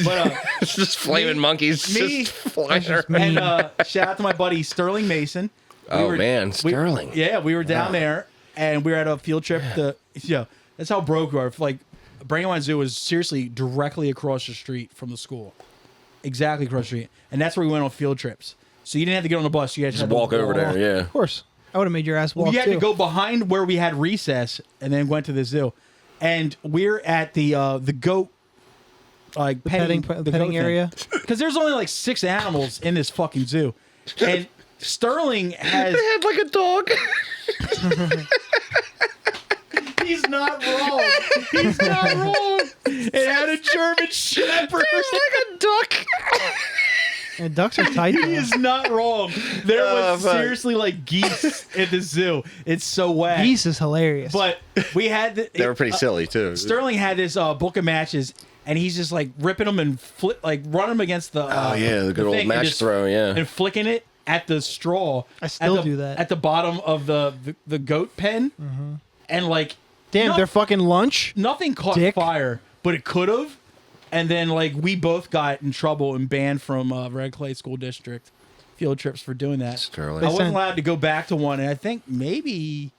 but
it's just flaming monkeys
me-
just flying around.
and shout out to my buddy Sterling Mason.
Sterling.
Yeah, we were down there and we were at a field trip. That's how broke we are. Like, Brandywine Zoo was seriously directly across the street from the school, exactly across the street, and that's where we went on field trips. So you didn't have to get on the bus. You had to
Just walk over there. Yeah.
Of course. I would have made your ass walk
You had
too.
to go behind where we had recess and then went to the zoo. and we're at the goat like
petting area.
because there's only like 6 animals in this fucking zoo, and Sterling has.
They had like a dog.
He's not wrong. He's not wrong. It had a German Shepherd.
It was like a duck.
And ducks are tight.
He is not wrong. There was seriously like geese at the zoo. It's so wet.
Geese is hilarious.
But we had
They were pretty silly too.
Sterling had this book of matches, and he's just like ripping them and run them against the.
the good old
thing
match throw, yeah.
and flicking it at the straw.
I still
at the,
do that
at the bottom of the goat pen, and like.
Damn, their fucking lunch.
Nothing caught
Dick.
fire, but it could have. And then, like, we both got in trouble and banned from Red Clay School District field trips for doing that.
Sterling.
I wasn't allowed to go back to one, and I think maybe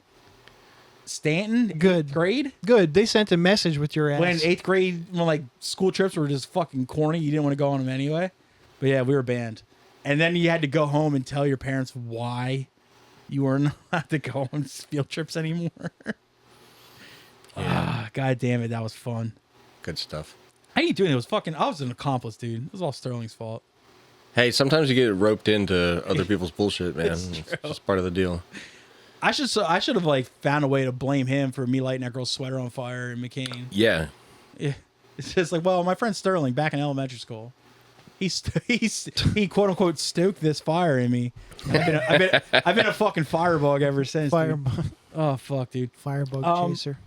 Stanton,
Good.
8th grade.
Good. They sent a message with your ass.
When 8th grade, when like school trips were just fucking corny, you didn't want to go on them anyway. But yeah, we were banned. And then you had to go home and tell your parents why you were not allowed to go on field trips anymore. God damn it, that was fun.
Good stuff.
How you doing? It was fucking. I was an accomplice, dude. It was all Sterling's fault.
Hey, sometimes you get roped into other people's bullshit, man. It's just part of the deal.
I should have like found a way to blame him for me lighting that girl's sweater on fire in McCain.
Yeah.
Yeah, it's just like, well, my friend Sterling back in elementary school, he quote unquote stoked this fire in me. I've been a fucking firebug ever since.
Firebug.
Oh fuck, dude.
Firebug chaser.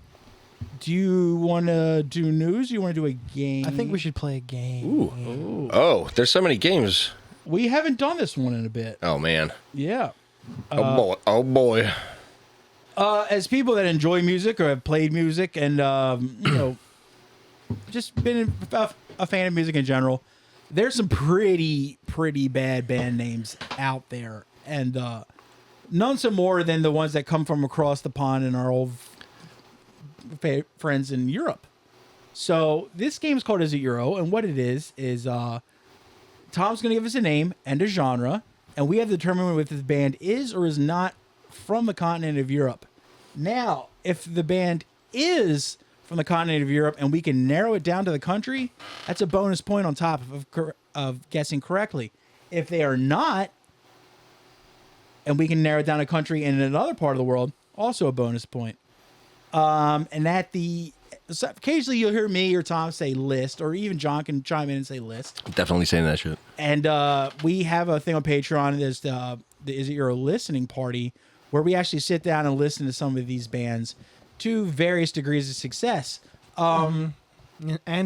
Do you want to do news? Or you want to do a game?
I think we should play a game.
Ooh. Oh, there's so many games.
We haven't done this one in a bit.
Oh man.
Yeah.
Oh boy.
As people that enjoy music or have played music and you know, just been a fan of music in general, there's some pretty bad band names out there, and none some more than the ones that come from across the pond in our old friends in Europe. So this game is called Is It Euro, and what it is Tom's going to give us a name and a genre, and we have to determine if this band is or is not from the continent of Europe. Now, if the band is from the continent of Europe and we can narrow it down to the country, that's a bonus point on top of guessing correctly. If they are not, and we can narrow it down to country in another part of the world, also a bonus point. So occasionally you'll hear me or Tom say list, or even John can chime in and say list.
Definitely saying that shit.
And we have a thing on Patreon. There's the Is It Euro listening party, where we actually sit down and listen to some of these bands to various degrees of success.
And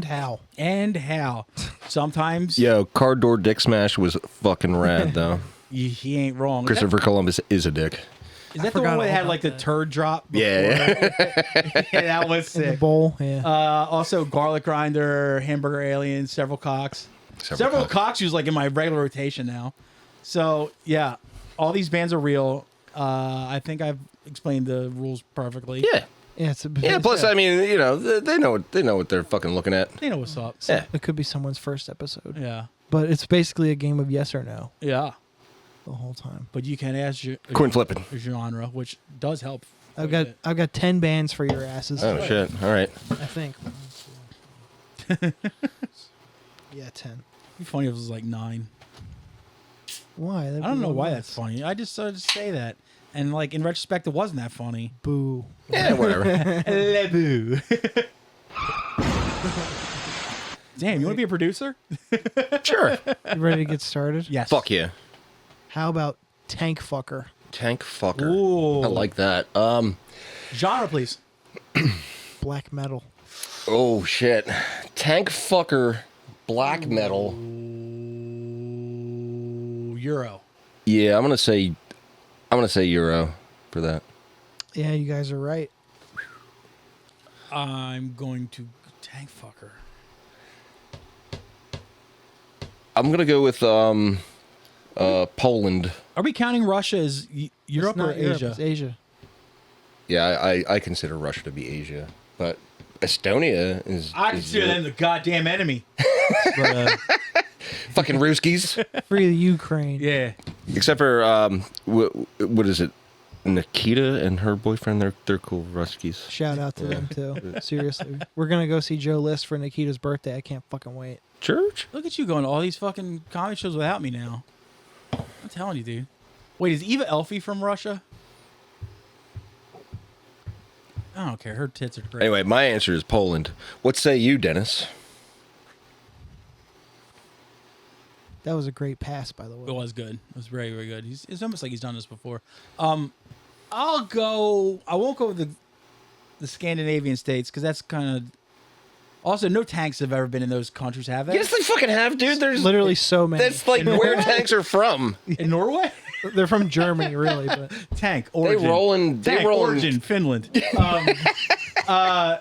how?
Sometimes
Yo, Car Door Dick Smash was fucking rad though.
he ain't wrong.
Christopher Columbus is a dick.
Is that the one that had like the turd drop? Before?
Yeah.
Yeah, that was
In the
sick.
bowl, yeah.
Also, Garlic Grinder, Hamburger Alien, Several Cocks. Several Cocks was like in my regular rotation now. So yeah, all these bands are real. I think I've explained the rules perfectly.
Yeah.
Yeah,
Plus, I mean, you know, they know what they're fucking looking at.
They know what's up.
Yeah.
it could be someone's first episode.
Yeah.
But it's basically a game of yes or no
Yeah.
the whole time.
But you can ask
Coin flipping.
genre, which does help.
I've got 10 bands for your asses.
Oh shit! All right.
I think. Yeah, 10.
It'd be funny if it was like 9.
Why?
I don't know why that's funny. I just say that. And like in retrospect, it wasn't that funny.
Boo.
Yeah, whatever.
Boo. Damn, you want to be a producer?
Sure.
You ready to get started?
Yes.
Fuck yeah.
How about Tank Fucker?
Tank fucker.
Ooh.
I like that.
Genre, please.
Black metal.
Oh shit. Tank fucker. Black metal.
Euro.
Yeah, I'm gonna say Euro for that.
Yeah, you guys are right.
I'm going to Tank Fucker.
I'm gonna go with Poland.
Are we counting Russia as Europe
It's not
or Asia?
It's Asia.
Yeah, I consider Russia to be Asia, but Estonia is.
I consider them the goddamn enemy. But,
fucking Ruskies.
Free the Ukraine.
yeah.
Except for what is it? Nikita and her boyfriend, they're cool Ruskies.
Shout out to them too. Seriously, we're gonna go see Joe List for Nikita's birthday. I can't fucking wait.
Church?
Look at you going to all these fucking comedy shows without me now. I'm telling you, dude. Wait, is Eva Elfie from Russia? I don't care. Her tits are great.
Anyway, my answer is Poland. What say you, Dennis?
That was a great pass, by the way.
It was good. It was very, very good. It's almost like he's done this before. I'll go. I won't go with the Scandinavian states because that's kind of. Also, no tanks have ever been in those countries, have they?
Yes, they fucking have, dude. There's
Literally so many.
That's like where tanks are from.
In Norway?
They're from Germany, really. But
Tank origin.
They roll in
origin Finland. I'm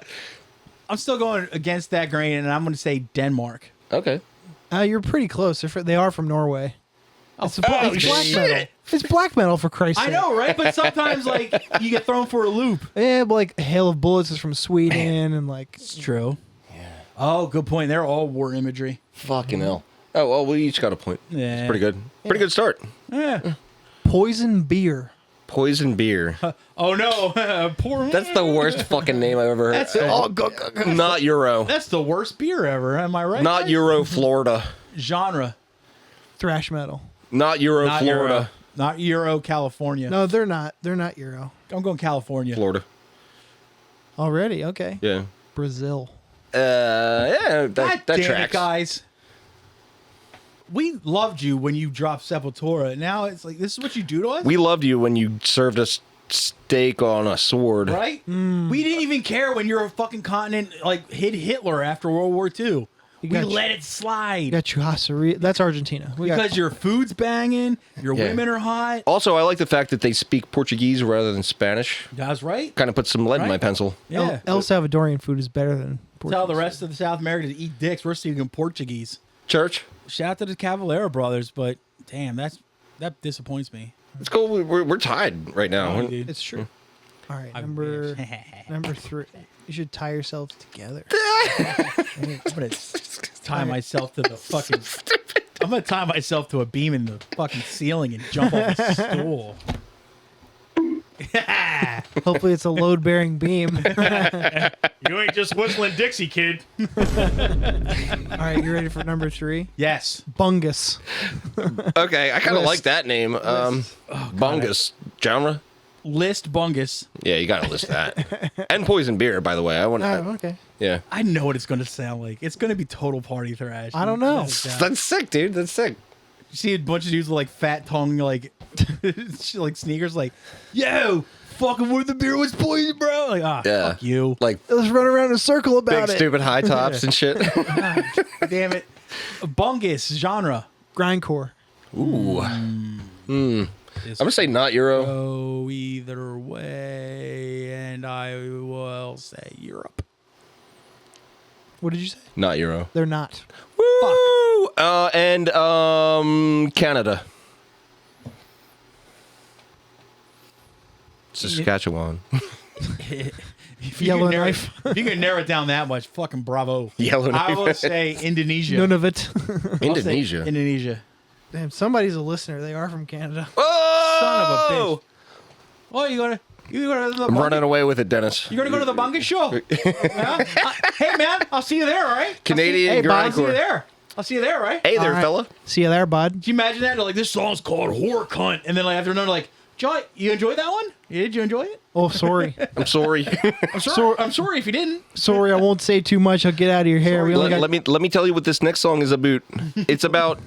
still going against that grain, and I'm going to say Denmark.
Okay.
you're pretty close. They are from Norway. It's black
shit.
metal. It's black metal, for Christ's
I
sake.
know, right? But sometimes, like, you get thrown for a loop.
Yeah, but like Hail of Bullets is from Sweden, and like
It's true. Yeah. Oh, good point. They're all war imagery.
Fucking hell. Oh, well, we each got a point.
Yeah.
It's pretty good. Pretty good start.
Yeah.
Poison Beer.
Poison beer.
Oh, no. Poor
That's the worst fucking name I've ever heard.
That's
Not Euro.
That's the worst beer ever. Am I right?
Not
guys?
Euro, Florida.
Genre.
Thrash metal.
Not Euro,
Not
Florida.
Euro. Not Euro, California.
No, they're not. They're not Euro.
I'm going California.
Florida.
Already? Okay.
Yeah.
Brazil.
Yeah,
God
that
damn
tracks.
it, guys. We loved you when you dropped Sepultura. Now it's like, this is what you do to us?
We loved you when you served us steak on a sword.
Right? We didn't even care when your fucking continent like hit Hitler after World War II. We
got
let it slide.
You got Churrascaria. That's Argentina.
Because your food's banging, your
Yeah.
women are hot.
Also, I like the fact that they speak Portuguese rather than Spanish.
That's right.
Kind of puts some lead in my
Right.
pencil.
Yeah.
El Salvadorian food is better than
Tell the
Portuguese.
rest of the South Americans to eat dicks. We're speaking Portuguese.
Church?
Shout out to the Cavalera brothers, but damn, that disappoints me.
It's cool. We're tied right now.
Oh, dude.
It's true. All right,
I
number
wish.
3. You should tie yourselves together.
I'm gonna tie myself to the fucking. I'm gonna tie myself to a beam in the fucking ceiling and jump off a stool.
Hopefully, it's a load-bearing beam.
You ain't just whistling Dixie, kid.
All right, you ready for number 3?
Yes.
Bungus.
Okay, I kind of
List.
like that name. Bungus. Genre?
List Bungus.
Yeah, you got to list that. And poison beer, by the way. I want.
Oh, okay.
Yeah.
I know what it's gonna sound like. It's gonna be total party thrash.
I don't know.
That's sick, dude. That's sick.
You see a bunch of dudes with like fat tongue, like like sneakers, like, yo, fucking with the beer was poison, bro. Like,
Yeah.
fuck you.
Like
Let's run around in a circle about
big
it.
stupid high tops and shit.
Damn it. Bungus genre.
Grindcore.
Ooh. I'm gonna say not Euro.
Go either way, and I will say Europe.
What did you say?
Not Euro.
They're not.
Woo! And Canada. Saskatchewan.
If
Yellow
can narrow-
knife.
If you can narrow it down that much, fucking bravo.
Yellow
I
knife.
will say Indonesia.
None of it.
I'll say
Indonesia.
Indonesia.
Damn, somebody's a listener. They are from Canada.
Oh!
Son of a bitch. Oh, you gonna the
I'm running away with it, Dennis.
You're gonna go to the Bungus show. Yeah? Hey man, I'll see you there, all right?
Canadian
I'll see you
grindcore.
there. I'll see you there, right?
Hey there,
All right.
fella.
See you there, bud.
Can you imagine that? They're like, this song's called Whore Cunt. And then like after another, like, Joy, you enjoyed that one? Did you enjoy it?
Oh, sorry.
I'm sorry.
I'm sorry if you didn't.
Sorry, I won't say too much. I'll get out of your hair. We only got
let me tell you what this next song is about. It's about.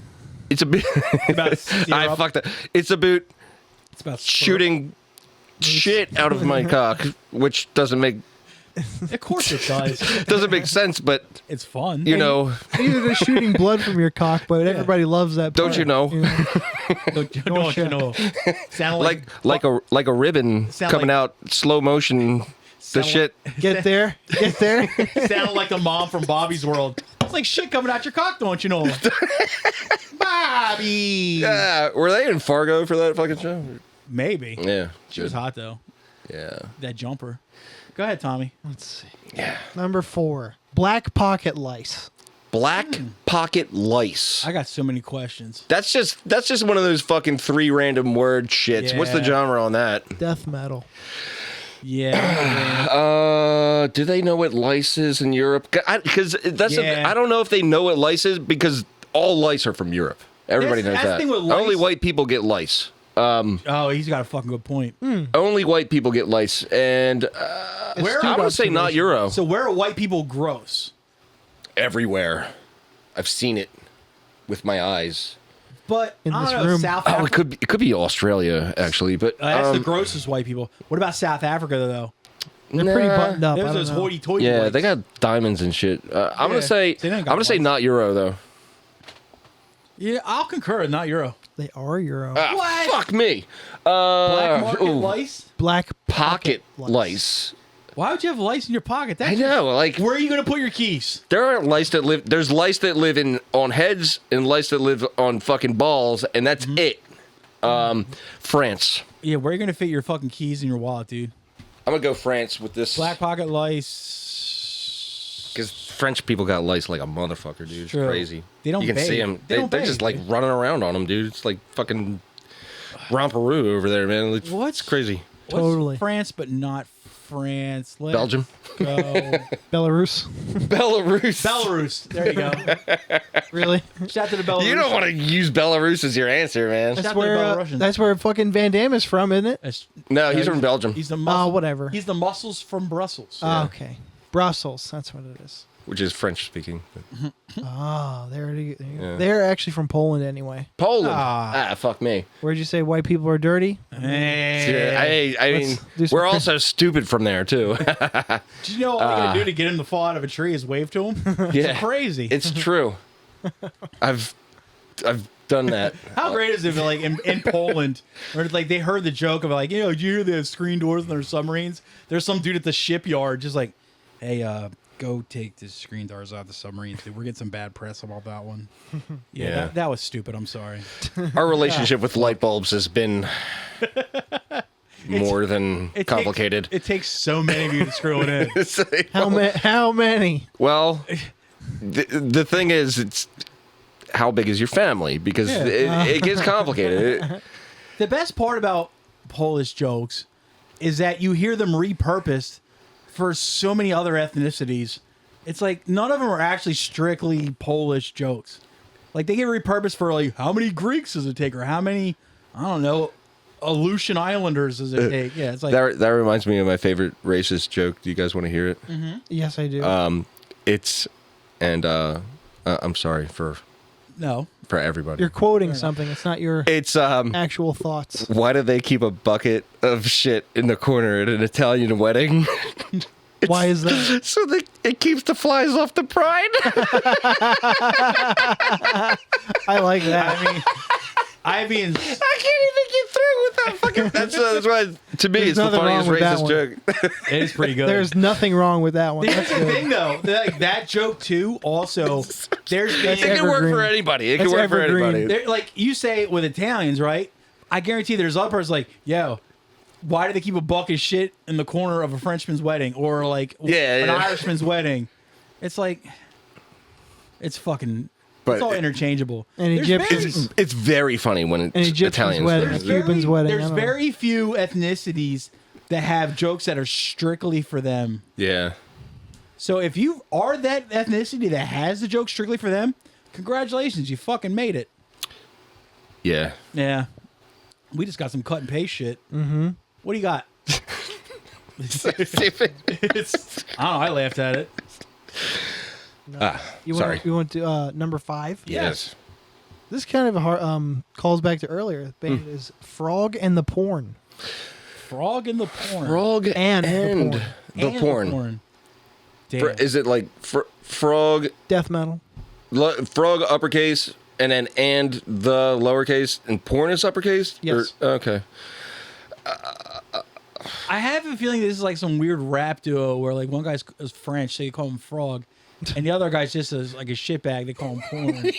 It's a bit. I
Europe.
fucked up. It's about
It's about
shooting shit out of my cock, which doesn't make
Of course it does.
make sense, but
It's fun.
you know,
either they're shooting blood from your cock, but everybody loves that.
don't
part,
you know?
Don't you know? Sound
like a ribbon
Sound
coming
like-
out slow motion. The
Sound
shit.
Get there. Get there.
sounded like the mom from Bobby's World. It's like shit coming out your cock, don't you know? Bobby.
Yeah, were they in Fargo for that fucking show?
Maybe.
Yeah,
She was hot though.
Yeah.
That jumper. Go ahead, Tommy.
Let's see.
Yeah.
Number 4. Black pocket lice.
Black pocket lice.
I got so many questions.
That's just one of those fucking 3 random word shits. What's the
Yeah.
genre on that?
Death metal.
Yeah.
Do they know what lice is in Europe? Because I don't know if they know what lice is because all lice are from Europe. Everybody knows
That's the
that.
thing with lice.
Only white people get lice.
Oh, he's got a fucking good point.
Only white people get lice, and
Where
I would say not Euro.
So where are white people gross?
Everywhere, I've seen it with my eyes.
But
In
I
this
don't know,
room.
South
Oh,
Africa.
it could be Australia actually, but
That's the grossest white people. What about South Africa though?
They're pretty buttoned up.
There's
I
those
don't know.
hoity-toity.
Yeah,
whites.
they got diamonds and shit. I'm
Yeah.
gonna say
They don't
I'm
got
gonna say
lice.
not Euro though.
Yeah, I'll concur. Not Euro.
They are Euro.
What?
Fuck me.
Black market
ooh,
lice.
Black
pocket lice.
Why would you have lice in your pocket?
I know. Like
Where are you gonna put your keys?
there are lice that live. There's lice that live on heads and lice that live on fucking balls, and that's it. France.
Yeah, where are you gonna fit your fucking keys in your wallet, dude?
I'm gonna go France with this
Black pocket lice.
because French people got lice like a motherfucker, dude. It's
True.
crazy.
They don't
You can
bathe.
see them.
They don't
They're just
bathe,
like running around on them, dude. It's like fucking romperoo over there, man. It's
What's-
crazy?
What's
Totally.
France, but not France. Let's
Belgium.
Go.
Belarus.
Belarus.
Belarus. There you go.
Really?
Shout out to the Belarus.
You don't want to use Belarus as your answer, man.
Shout out
That's
to the
where
Belarusians.
that's where fucking Van Damme is from, isn't it?
No, he's from Belgium,
He's the muscle.
Whatever.
He's the muscles from Brussels.
Oh, okay. Brussels. That's what it is.
which is French speaking.
Oh, there it is.
Yeah.
They're actually from Poland anyway.
Poland.
Ah.
Fuck me.
Where'd you say white people are dirty?
Hey.
I mean,
Let's do some
we're also stupid from there too.
Did you know all you gotta do to get him to fall out of a tree is wave to him?
Yeah.
It's crazy.
It's true. I've done that.
How great is it, like in Poland, where it's like they heard the joke of like, did you hear they have screen doors in their submarines? There's some dude at the shipyard just like, hey, go take the screen doors out of the submarines. Dude, we're getting some bad press about that one.
Yeah.
That was stupid. I'm sorry.
Our relationship with light bulbs has been more than complicated.
It takes so many of you to screw it in.
How many?
Well, the thing is, it's how big is your family? Because it gets complicated.
The best part about Polish jokes is that you hear them repurposed for so many other ethnicities. It's like none of them are actually strictly Polish jokes. Like they get repurposed for like how many Greeks does it take, or how many, I don't know, Aleutian Islanders does it take? Yeah, it's like
That reminds me of my favorite racist joke. Do you guys want to hear it?
Yes, I do.
It's, and I'm sorry for
no.
everybody.
You're quoting something. It's not your
It's
actual thoughts.
why do they keep a bucket of shit in the corner at an Italian wedding?
Why is that?
So that it keeps the flies off the pride.
I like that.
I mean,
I can't even get through with that fucking. That's why to me
There's
it's the
nothing
funniest
wrong with that
racist joke.
it is pretty good.
There's nothing wrong with that one.
Here's
That's
the
good.
thing, though. That joke too. Also, there's
It can work
evergreen.
for anybody. It can
That's
work for
evergreen.
anybody.
They're, like you say it with Italians, right? I guarantee there's uppers like, yo, why do they keep a bucket of shit in the corner of a Frenchman's wedding or like an Irishman's wedding? It's like, it's fucking,
But
it's all interchangeable.
And
There's
Egyptians-
It's very funny when
An
it's
Egyptian's
Italians.
wedding.
do
A
it.
Cuban's wedding. I
There's
don't know.
very few ethnicities that have jokes that are strictly for them.
Yeah.
So if you are that ethnicity that has the joke strictly for them, congratulations, you fucking made it.
Yeah.
Yeah. We just got some cut and paste shit. Mm-hmm. What do you got? It's, I don't know. I laughed at it.
Sorry.
You want to number 5?
Yes.
This kind of a hard, calls back to earlier. The band is Frog and the Porn.
Frog in the porn.
Frog
And
and
the
the porn.
Damn.
Is it like frog,
Death metal.
frog uppercase, and then and the lowercase, and porn is uppercase?
Yes.
Okay.
I have a feeling this is like some weird rap duo where like one guy's is French, so you call him Frog, and the other guy's just like a shitbag. They call him porn.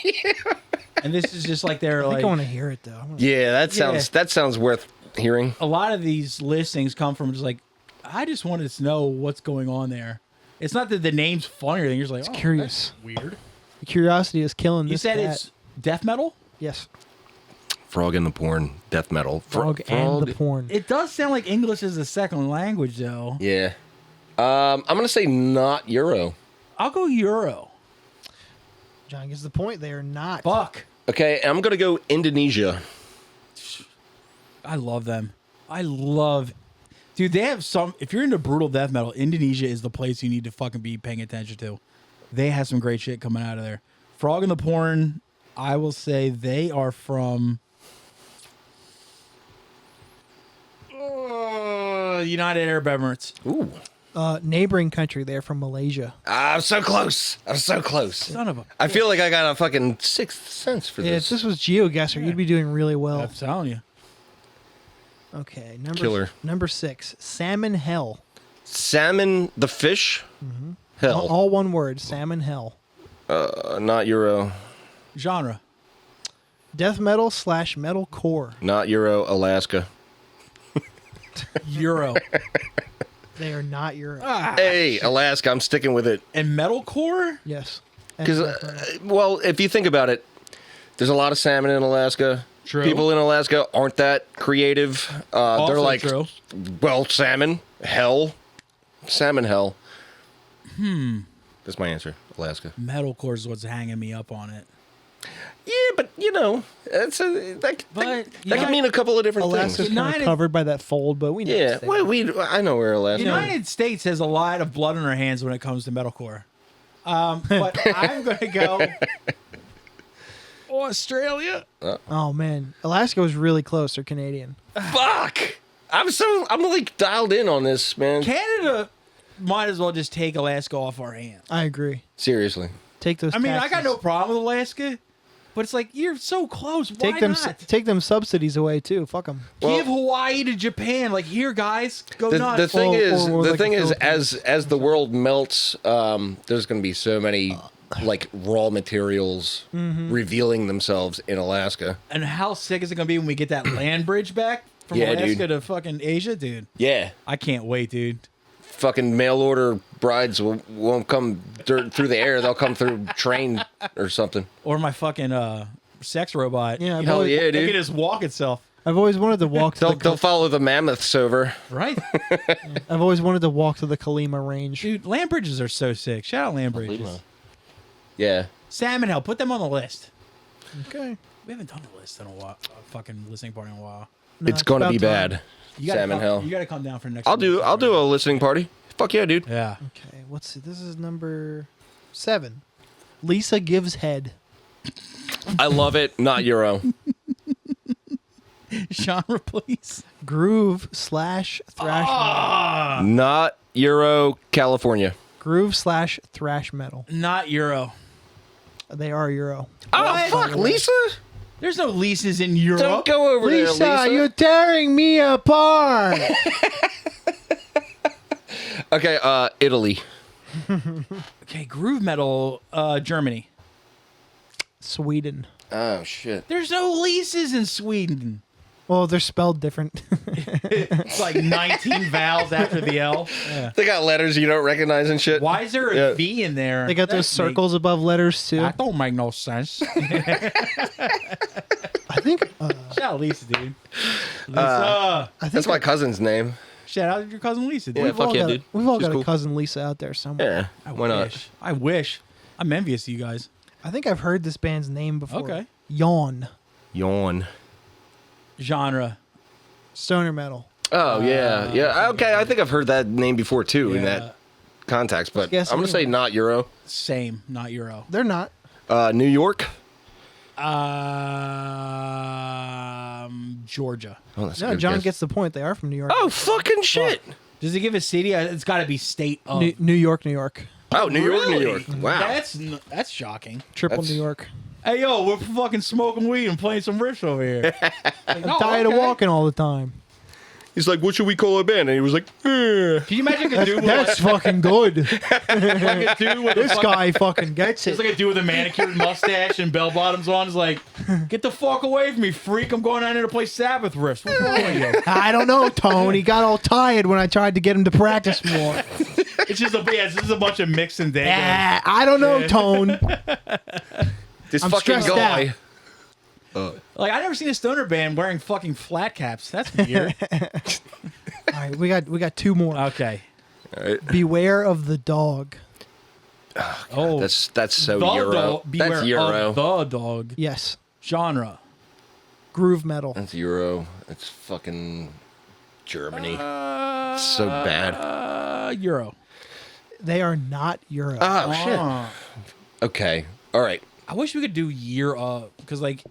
And this is just like they're
I think
like
I want to hear it though.
Yeah, that sounds worth hearing.
a lot of these listings come from just like I just wanted to know what's going on there. It's not that the name's funny or anything. You're just like, oh,
curious.
that's weird.
The curiosity is killing
You
this
said
cat.
it's death metal?
Yes.
Frog in the porn, death metal.
Frog and the porn.
It does sound like English is a second language, though.
Yeah. I'm gonna say not Euro.
I'll go Euro.
John gets the point. They are not.
Fuck.
Okay, I'm gonna go Indonesia.
I love them. Dude, they have some. If you're into brutal death metal, Indonesia is the place you need to fucking be paying attention to. They have some great shit coming out of there. Frog in the Porn, I will say they are from United Arab Emirates.
Ooh.
Neighboring country. They're from Malaysia.
I'm so close.
Son of a.
I feel like I got a fucking sixth sense for
Yeah,
this.
if this was GeoGuessr, you'd be doing really well.
I'm telling you.
Okay,
Killer.
Number 6, salmon hell.
Salmon, the fish? Hell.
All one word, salmon hell.
Not Euro.
Genre.
Death metal / metalcore.
Not Euro, Alaska.
Euro.
They are not Europe.
Hey, Alaska, I'm sticking with it.
And metalcore?
Yes.
Because, well, if you think about it, there's a lot of salmon in Alaska.
True.
People in Alaska aren't that creative. They're
Also
like,
true.
well, salmon, hell, salmon, hell. That's my answer, Alaska.
Metalcore is what's hanging me up on it.
Yeah, but you know, that
But,
can mean a couple of different
Alaska's
things.
kind of
United-
covered by that fold, but we know.
Yeah,
it's there.
well, I know where Alaska.
The
is.
United States has a lot of blood on their hands when it comes to metalcore. But I'm going to go Australia.
Oh man, Alaska was really close. They're Canadian.
Fuck! I'm like dialed in on this, man.
Canada might as well just take Alaska off our hands.
I agree.
Seriously.
Take those.
I mean, I got
taxes.
no problem with Alaska, but it's like you're so close. Why
Take them.
not?
Take them subsidies away too. Fuck them.
Well-
Give Hawaii to Japan. Like, here, guys, go
The
nuts.
thing is,
or
the
like
thing
the
is,
Philippines.
as the world melts, there's going to be so many like raw materials revealing themselves in Alaska.
And how sick is it going to be when we get that land bridge back from
Yeah,
Alaska
dude.
to fucking Asia, dude?
Yeah,
I can't wait, dude.
fucking mail order brides won't come through the air; they'll come through train or something.
Or my fucking sex robot.
Yeah,
You
Hell
know,
yeah,
it
dude.
can just walk itself.
I've always wanted to walk. To
They'll follow the mammoths over.
Right?
I've always wanted to walk to the Kalima Range.
Dude, land bridges are so sick. Shout out land bridges.
Yeah,
Salmon Hell, put them on the list.
Okay.
We haven't done a list in a while. A fucking listening party in a while.
No,
it's gonna
about
be
time.
bad.
You gotta
Salmon
come,
Hell.
You gotta come down for next.
I'll do a listening party. Fuck yeah, dude.
Yeah.
Okay. What's this? Is number 7. Lisa gives head.
I love it. Not Euro.
Genre, please.
Groove / thrash metal.
Not Euro. California.
Groove / thrash metal.
Not Euro.
They are Euro.
Oh fuck, Lisa!
There's no leases in Europe.
Don't go over there, Lisa.
you're tearing me apart.
Okay, Italy.
Okay, groove metal, Germany.
Sweden.
Oh shit.
There's no leases in Sweden.
Well, they're spelled different.
It's like 19 vowels after the L. Yeah.
They got letters you don't recognize and shit.
Why is there a
Yeah.
V in there?
They got those
That
circles above letters too.
That don't make no sense.
I think.
Shout out Lisa, dude. Lisa.
I think
That's my cousin's name.
Shout out to your cousin Lisa, dude.
Yeah,
we've all
fuck yeah,
got,
dude.
We've all
She's
got
cool.
a cousin Lisa out there somewhere.
Yeah. Why not?
I wish. I'm envious of you guys.
I think I've heard this band's name before.
Okay.
Yawn.
Yawn.
Genre.
Stoner metal.
Oh yeah, yeah. Okay, I think I've heard that name before too in
Yeah.
that context, but
Guess
I'm gonna say
anyway.
not Euro.
Same, not Euro.
They're not.
New York.
Georgia.
Oh, that's a
No,
good
John
guess.
gets the point. They are from New York.
Oh fucking shit!
Does it give a city? It's got to be state of.
New York, New York.
Oh, New York, New
Really?
York. Wow.
That's shocking.
Triple
That's-
New York.
Hey yo, we're fucking smoking weed and playing some riffs over here.
I'm tired of walking all the time.
He's like, what should we call a band? And he was like,
Can you imagine a dude with
That's fucking good.
like a dude with
This
a fucking,
guy fucking gets
It's
it.
like a dude with a manicured mustache and bell bottoms on. Is like, get the fuck away from me, freak! I'm going down there to play Sabbath riffs. What's wrong with you?
I don't know, Tone. He got all tired when I tried to get him to practice more.
It's just this is a bunch of mix and dangle.
I don't know, Tone.
This
I'm
fucking
stressed
guy.
Like I never seen a stoner band wearing fucking flat caps. That's weird.
All right, we got two more.
Okay.
All right.
Beware of the dog.
Oh,
That's so
the
Euro.
dog. Beware
That's Euro.
of the dog.
Yes.
Genre.
Groove metal.
That's Euro. It's fucking Germany. It's so bad.
Euro.
They are not Euro.
Oh shit.
Ah.
Okay. All right.
I wish we could do year of because like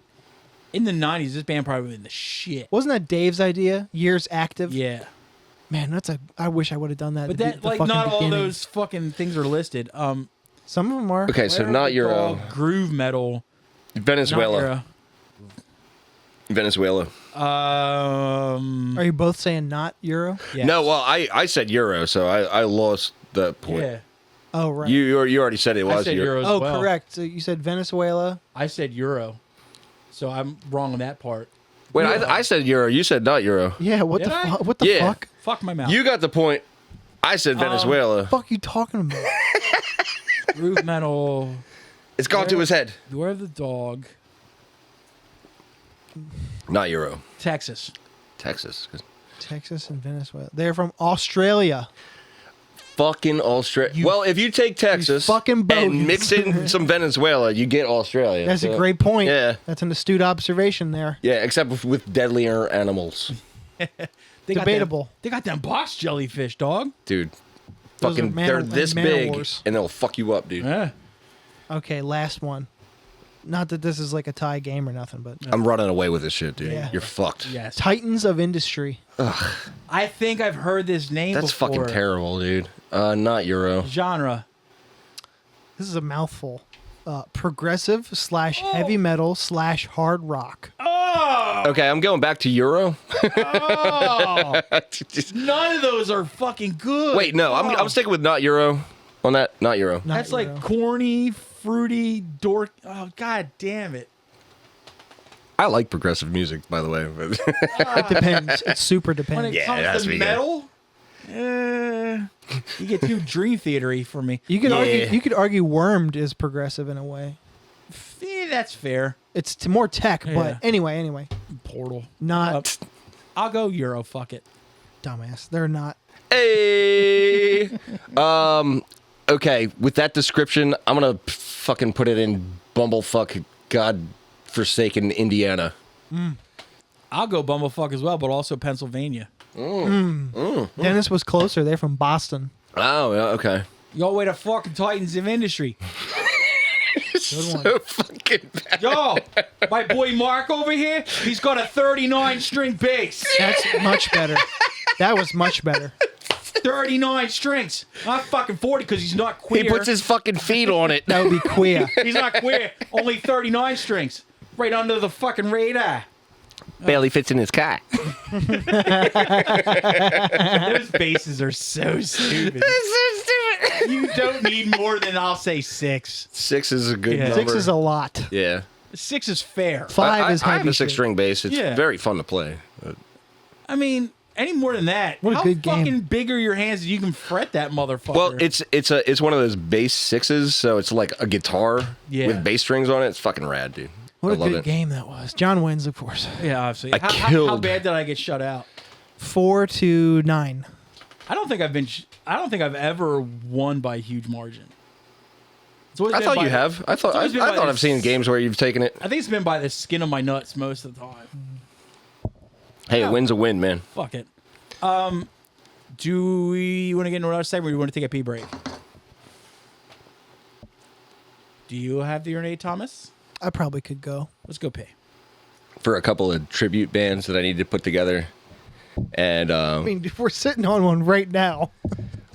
in the 90s, this band probably been the shit.
Wasn't that Dave's idea? Years active.
Yeah.
Man, I wish I would have done that.
But
at
that
the
like
fucking
not all
beginning.
those fucking things are listed.
Some of them are.
Okay, so
Where
not
the
Euro.
dog, groove metal. Not
Venezuela.
Euro.
Venezuela.
Are you both saying not Euro?
Yes.
No, well, I said Euro, so I lost that point.
Yeah.
Oh, right.
You already said it
I
was
said
Euro.
Euro as
oh,
well.
correct. So you said Venezuela.
I said Euro. So I'm wrong on that part.
Wait, I said Euro. You said not Euro.
Yeah. What
Did
the
I?
fuck? What the
Yeah.
fuck?
Fuck my mouth.
You got the point. I said Venezuela.
Fuck you talking about?
Groove metal.
It's gone to his head.
Beware of the dog.
Not Euro.
Texas.
Texas.
Texas and Venezuela. They're from Australia.
Fucking Australia. Well, if you take Texas
fucking bogus.
and mix in some Venezuela, you get Australia.
That's
So,
a great point.
Yeah.
That's an astute observation there.
Yeah, except with deadlier animals.
They got
Debatable.
them- They got them box jellyfish, dog.
Dude.
Those
Fucking,
are
they're this big,
man-o-wars.
and they'll fuck you up, dude.
Yeah.
Okay, last one. Not that this is like a tie game or nothing, but
I'm running away with this shit, dude.
Yeah.
You're fucked.
Yes.
Titans of Industry.
I think I've heard this name
That's
before.
fucking terrible, dude. Not Euro.
Genre.
This is a mouthful. Progressive / heavy metal / hard rock.
Oh!
Okay, I'm going back to Euro.
Oh! None of those are fucking good.
Wait, no,
Oh.
I'm sticking with not Euro on that. Not Euro.
Not
That's
Euro.
like corny, fruity, dork. Oh, god damn it.
I like progressive music, by the way. but-
It depends. It super
When
depends.
it
Yeah, it has
comes
to
to
be good.
metal, you get too Dream Theater-y for me.
You could
Yeah.
argue. You could argue Wormed is progressive in a way.
That's fair.
It's more tech,
Yeah.
but anyway,
Portal.
not
I'll go Euro. Fuck it.
dumbass. They're not.
Hey. Okay, with that description, I'm gonna fucking put it in bumblefuck godforsaken Indiana.
I'll go Bumblefuck as well, but also Pennsylvania.
Dennis was closer. They're from Boston.
Oh, yeah, okay.
Yo, way to fucking Titans of Industry.
So fucking bad.
Yo, my boy Mark over here, he's got a 39-string bass.
That's much better. That was much better.
39 strings. Not fucking 40 because he's not queer.
He puts his fucking feet on it.
That would be queer.
He's not queer. Only 39 strings. Right under the fucking radar.
Barely fits in his car.
Those basses are so stupid. You don't need more than, I'll say, 6.
6 is a good
Yeah.
number.
6 is a lot.
Yeah.
6 is fair.
5 is
I
heavy.
have a
shit.
6-string bass. It's
Yeah.
very fun to play.
I mean, any more than that.
What a
how
good game.
fucking big are your hands that you can fret that motherfucker?
Well, it's one of those bass 6s, so it's like a guitar
Yeah.
with bass strings on it. It's fucking rad, dude.
What
I
a
love
good
it.
game that was. John wins, of course.
yeah, obviously.
I
How
killed-
bad did I get shut out?
4-9.
I don't think I've ever won by a huge margin. It's always
I
been
thought
by-
you have. I thought
always been by
I've
this-
seen games where you've taken it.
I think it's been by the skin of my nuts most of the time.
Hey,
Yeah.
a win's a win, man.
Fuck it. Do we want to get into another segment or do you want to take a pee break? Do you have the urinate, Thomas?
I probably could go.
Let's go pee.
For a couple of tribute bands that I need to put together, and
I mean, we're sitting on one right now.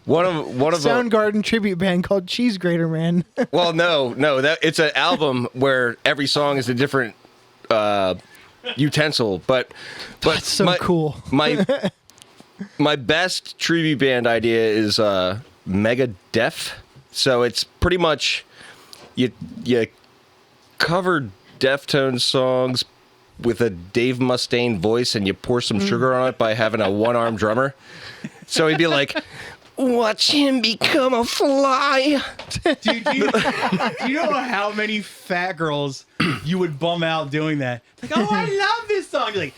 one of them.
Soundgarden tribute band called CHEESEGRATER, man.
Well, no, that it's an album where every song is a different utensil, but
That's so cool.
My best tribute band idea is Mega Def. So it's pretty much you cover Deftones songs with a Dave Mustaine voice and you pour some sugar on it by having a one-armed drummer. So he'd be like, Watch him become a fly.
Dude, do you know how many fat girls you would bum out doing that? Like, oh, I love this song. You're like,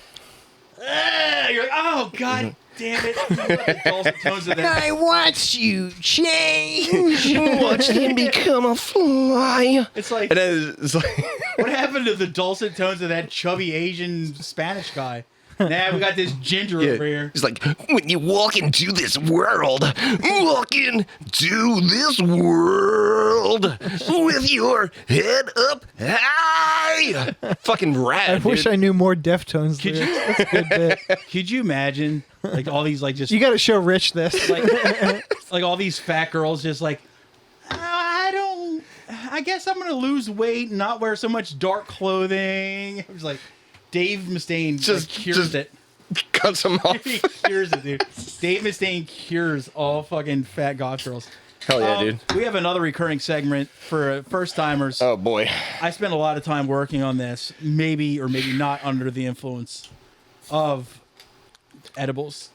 oh, God damn it. The dulcet tones of that.
I watched you change.
Watch him become a fly.
It's like,
And then it's like,
what happened to the dulcet tones of that chubby Asian Spanish guy? Nah, we got this ginger over here.
it's like, when you walk into this world, walk into this world with your head up high. Fucking rad.
I wish I knew more Deftones.
Could you-
lyrics. That's a good bit.
Could you imagine, like, all these, like, just,
You got to show Rich this.
like all these fat girls just like, I guess I'm going to lose weight and not wear so much dark clothing. It was like, Dave Mustaine
Just
cures it.
cuts him off.
He cures it, dude. Dave Mustaine cures all fucking fat goth girls.
Hell yeah, dude.
We have another recurring segment for first timers.
Oh boy.
I spent a lot of time working on this, maybe or maybe not under the influence of edibles.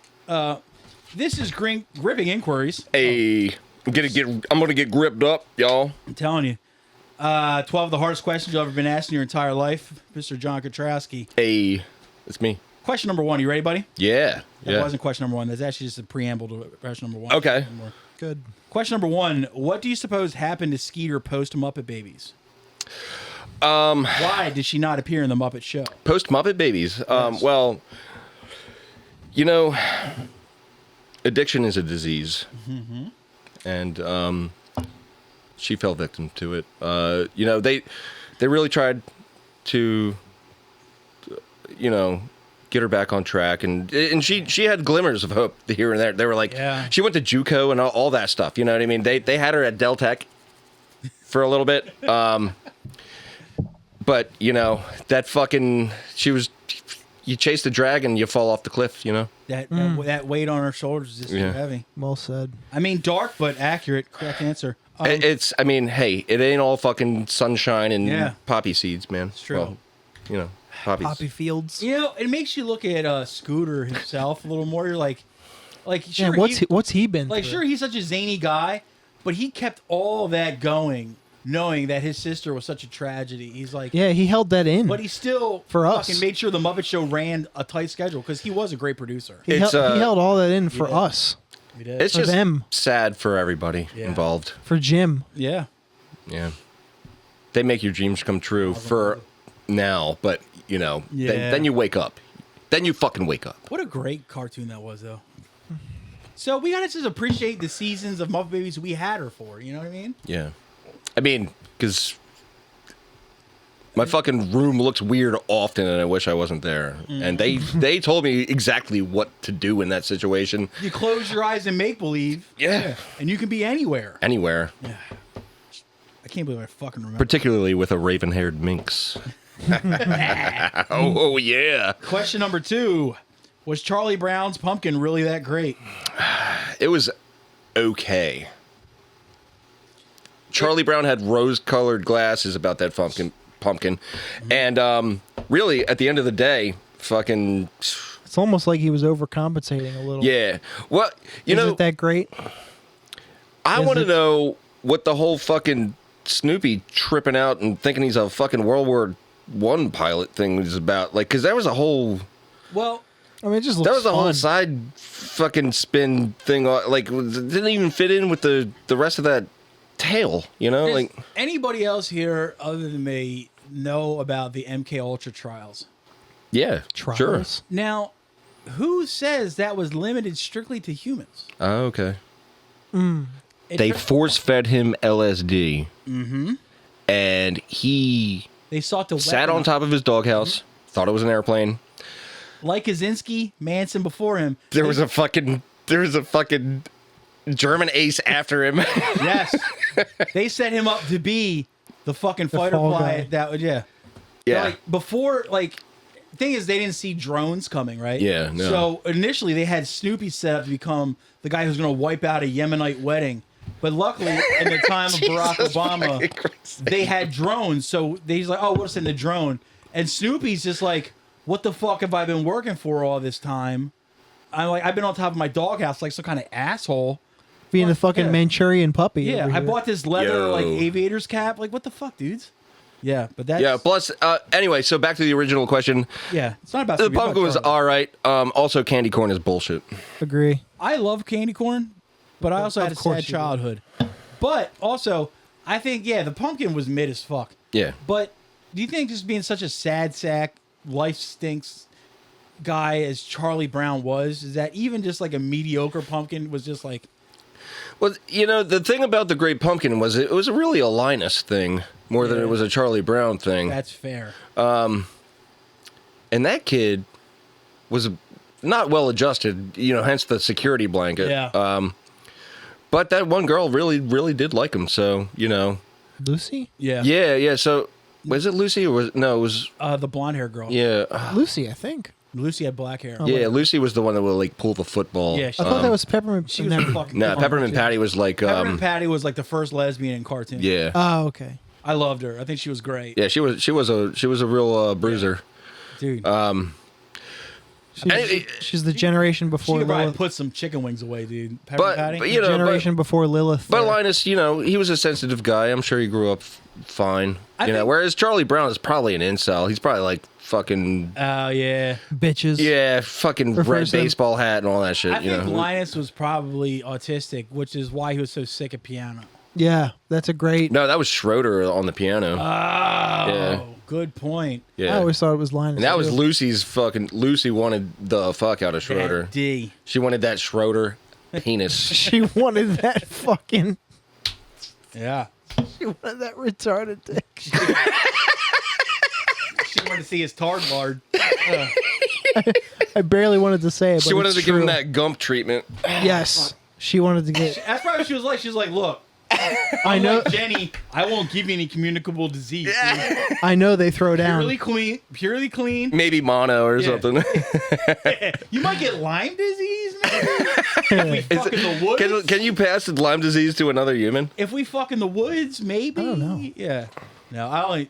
This is gripping inquiries.
Hey, I'm gonna get gripped up, y'all.
I'm telling you. 12 of the hardest questions you've ever been asked in your entire life. Mr. John Kotrowski.
Hey, it's me.
Question number 1. You ready, buddy?
Yeah.
That wasn't question number 1. That's actually just a preamble to question number 1.
Okay.
Good.
Question number 1. What do you suppose happened to Skeeter post Muppet Babies? Why did she not appear in the Muppet Show?
Post Muppet Babies.
Yes.
Well, you know, addiction is a disease, and she fell victim to it. You know, they really tried to, you know, get her back on track, and she had glimmers of hope here and there. They were like,
Yeah.
she went to JUCO and all that stuff. You know what I mean? They had her at Del Tech for a little bit. But, you know, that fucking, you chase the dragon, you fall off the cliff, you know?
That weight on her shoulders is just too heavy.
Well said.
I mean, dark but accurate. Correct answer.
I mean, hey, it ain't all fucking sunshine and poppy seeds, man. It's
true.
Well, you know, poppies.
Poppy Fields.
You know, it makes you look at Scooter himself a little more. You're like
Yeah,
sure,
what's he been
like,
through?
sure, he's such a zany guy, but he kept all that going, knowing that his sister was such a tragedy. He's like,
Yeah, he held that in.
but he still
For us.
fucking made sure the Muppet Show ran a tight schedule because he was a great producer.
he
It's,
held all that in for us.
He did.
It's
For
just
them.
sad for everybody involved.
For Jim.
Yeah.
Yeah. They make your dreams come true for now, but, you know, then you wake up. Then you fucking wake up.
What a great cartoon that was, though. So we gotta just appreciate the seasons of Muppet Babies we had her for. You know what I mean?
Yeah. I mean, because my fucking room looks weird often, and I wish I wasn't there. And they told me exactly what to do in that situation.
You close your eyes and make believe.
Yeah.
And you can be anywhere.
Anywhere.
I can't believe I fucking remember.
Particularly with a raven-haired minx. Oh, yeah.
Question number 2. Was Charlie Brown's pumpkin really that great?
It was okay. Charlie Brown had rose-colored glasses about that pumpkin. And really, at the end of the day, fucking...
It's almost like he was overcompensating a little.
Yeah. Well, you
Is
know...
it that great?
I
Is
want to
it-
know what the whole fucking Snoopy tripping out and thinking he's a fucking World War I pilot thing was about. Like, because that was a whole...
Well,
I mean, it just looks
That was a whole
fun.
side fucking spin thing. Like, it didn't even fit in with the rest of that tail, you know?
does
Like,
anybody else here other than me know about the MK Ultra trials?
yeah, sure.
Trials.
Now, who says that was limited strictly to humans?
Oh, okay.
It
They
tur-
force-fed him LSD. And he
they sought to
sat on
weaponize-
top of his doghouse, thought it was an airplane.
like Kaczynski, Manson before him.
There was a fucking German ace after him.
Yes, they set him up to be the fucking fighter
fall
pilot.
guy.
That would
Yeah.
Like before, like thing is they didn't see drones coming, right?
Yeah, no.
So initially they had Snoopy set up to become the guy who's going to wipe out a Yemenite wedding. But luckily, in the time of Barack Obama, they had drones. So he's like, "Oh, we'll send the drone." And Snoopy's just like, "What the fuck have I been working for all this time? I'm like, I've been on top of my doghouse like some kind of asshole."
Being a fucking
yeah.
Manchurian puppy.
Yeah,
over
I
here.
bought this leather
Yo.
like aviator's cap. Like, what the fuck, dudes? Yeah, but that's
Yeah. Plus, anyway, so back to the original question.
yeah. It's not about
The
food, it's
pumpkin
about
was
Charlie.
all right. Also, candy corn is bullshit.
Agree.
I love candy corn, but I also
Of
had a
course
sad
you do.
childhood. But also, I think the pumpkin was mid as fuck.
Yeah.
But do you think just being such a sad sack, life stinks guy as Charlie Brown was, is that even just like a mediocre pumpkin was just like
Well, the thing about the Great Pumpkin was it was really a Linus thing more than
Yeah.
it was a Charlie Brown thing.
that's fair?
And that kid was not well adjusted, hence the security blanket.
Yeah.
But that one girl really, really did like him. So,
Lucy?
Yeah.
yeah. So, was it Lucy or it was,
The blonde hair girl.
yeah.
Lucy, I think.
Lucy had black hair.
Yeah, Lucy was the one that would like pull the football.
Yeah,
I thought that was Peppermint.
she was
never-
fucking
No,
cool.
Peppermint Patty was like,
Peppermint Patty was like the first lesbian in cartoon.
yeah.
Oh, okay.
I loved her. I think she was great.
Yeah, she was a real bruiser.
Dude.
She's the generation
she
before
could probably
Lilith.
put some chicken wings away, dude. Peppermint Patty.
but
Generation before Lilith.
But
there.
Linus, he was a sensitive guy. I'm sure he grew up fine.
I think-
Whereas Charlie Brown is probably an incel. He's probably like fucking
Oh, yeah.
Bitches.
fucking
Refers
red
to them-
baseball hat and all that shit.
I think Linus was probably autistic, which is why he was so sick of piano.
Yeah, that's a great.
No, that was Schroeder on the piano.
Oh, good point.
yeah.
I always thought it was Linus.
And that was
too.
Lucy wanted the fuck out of Schroeder.
That D.
She wanted that Schroeder penis.
She wanted that fucking.
Yeah.
She wanted that retarded dick.
She wanted to see his tar guard.
I barely wanted to say it, but
She wanted
it's
to give him
true.
that gump treatment.
Yes, she wanted to get.
That's probably what she was like. She was like, look,
I know.
like Jenny, I won't give you any communicable disease. Dude.
I know they throw down.
Purely clean.
Maybe mono or
Yeah.
something.
You might get Lyme disease, maybe. We fuck in the woods.
Can you pass the Lyme disease to another human?
If we fuck in the woods, maybe.
I don't know.
Yeah. No,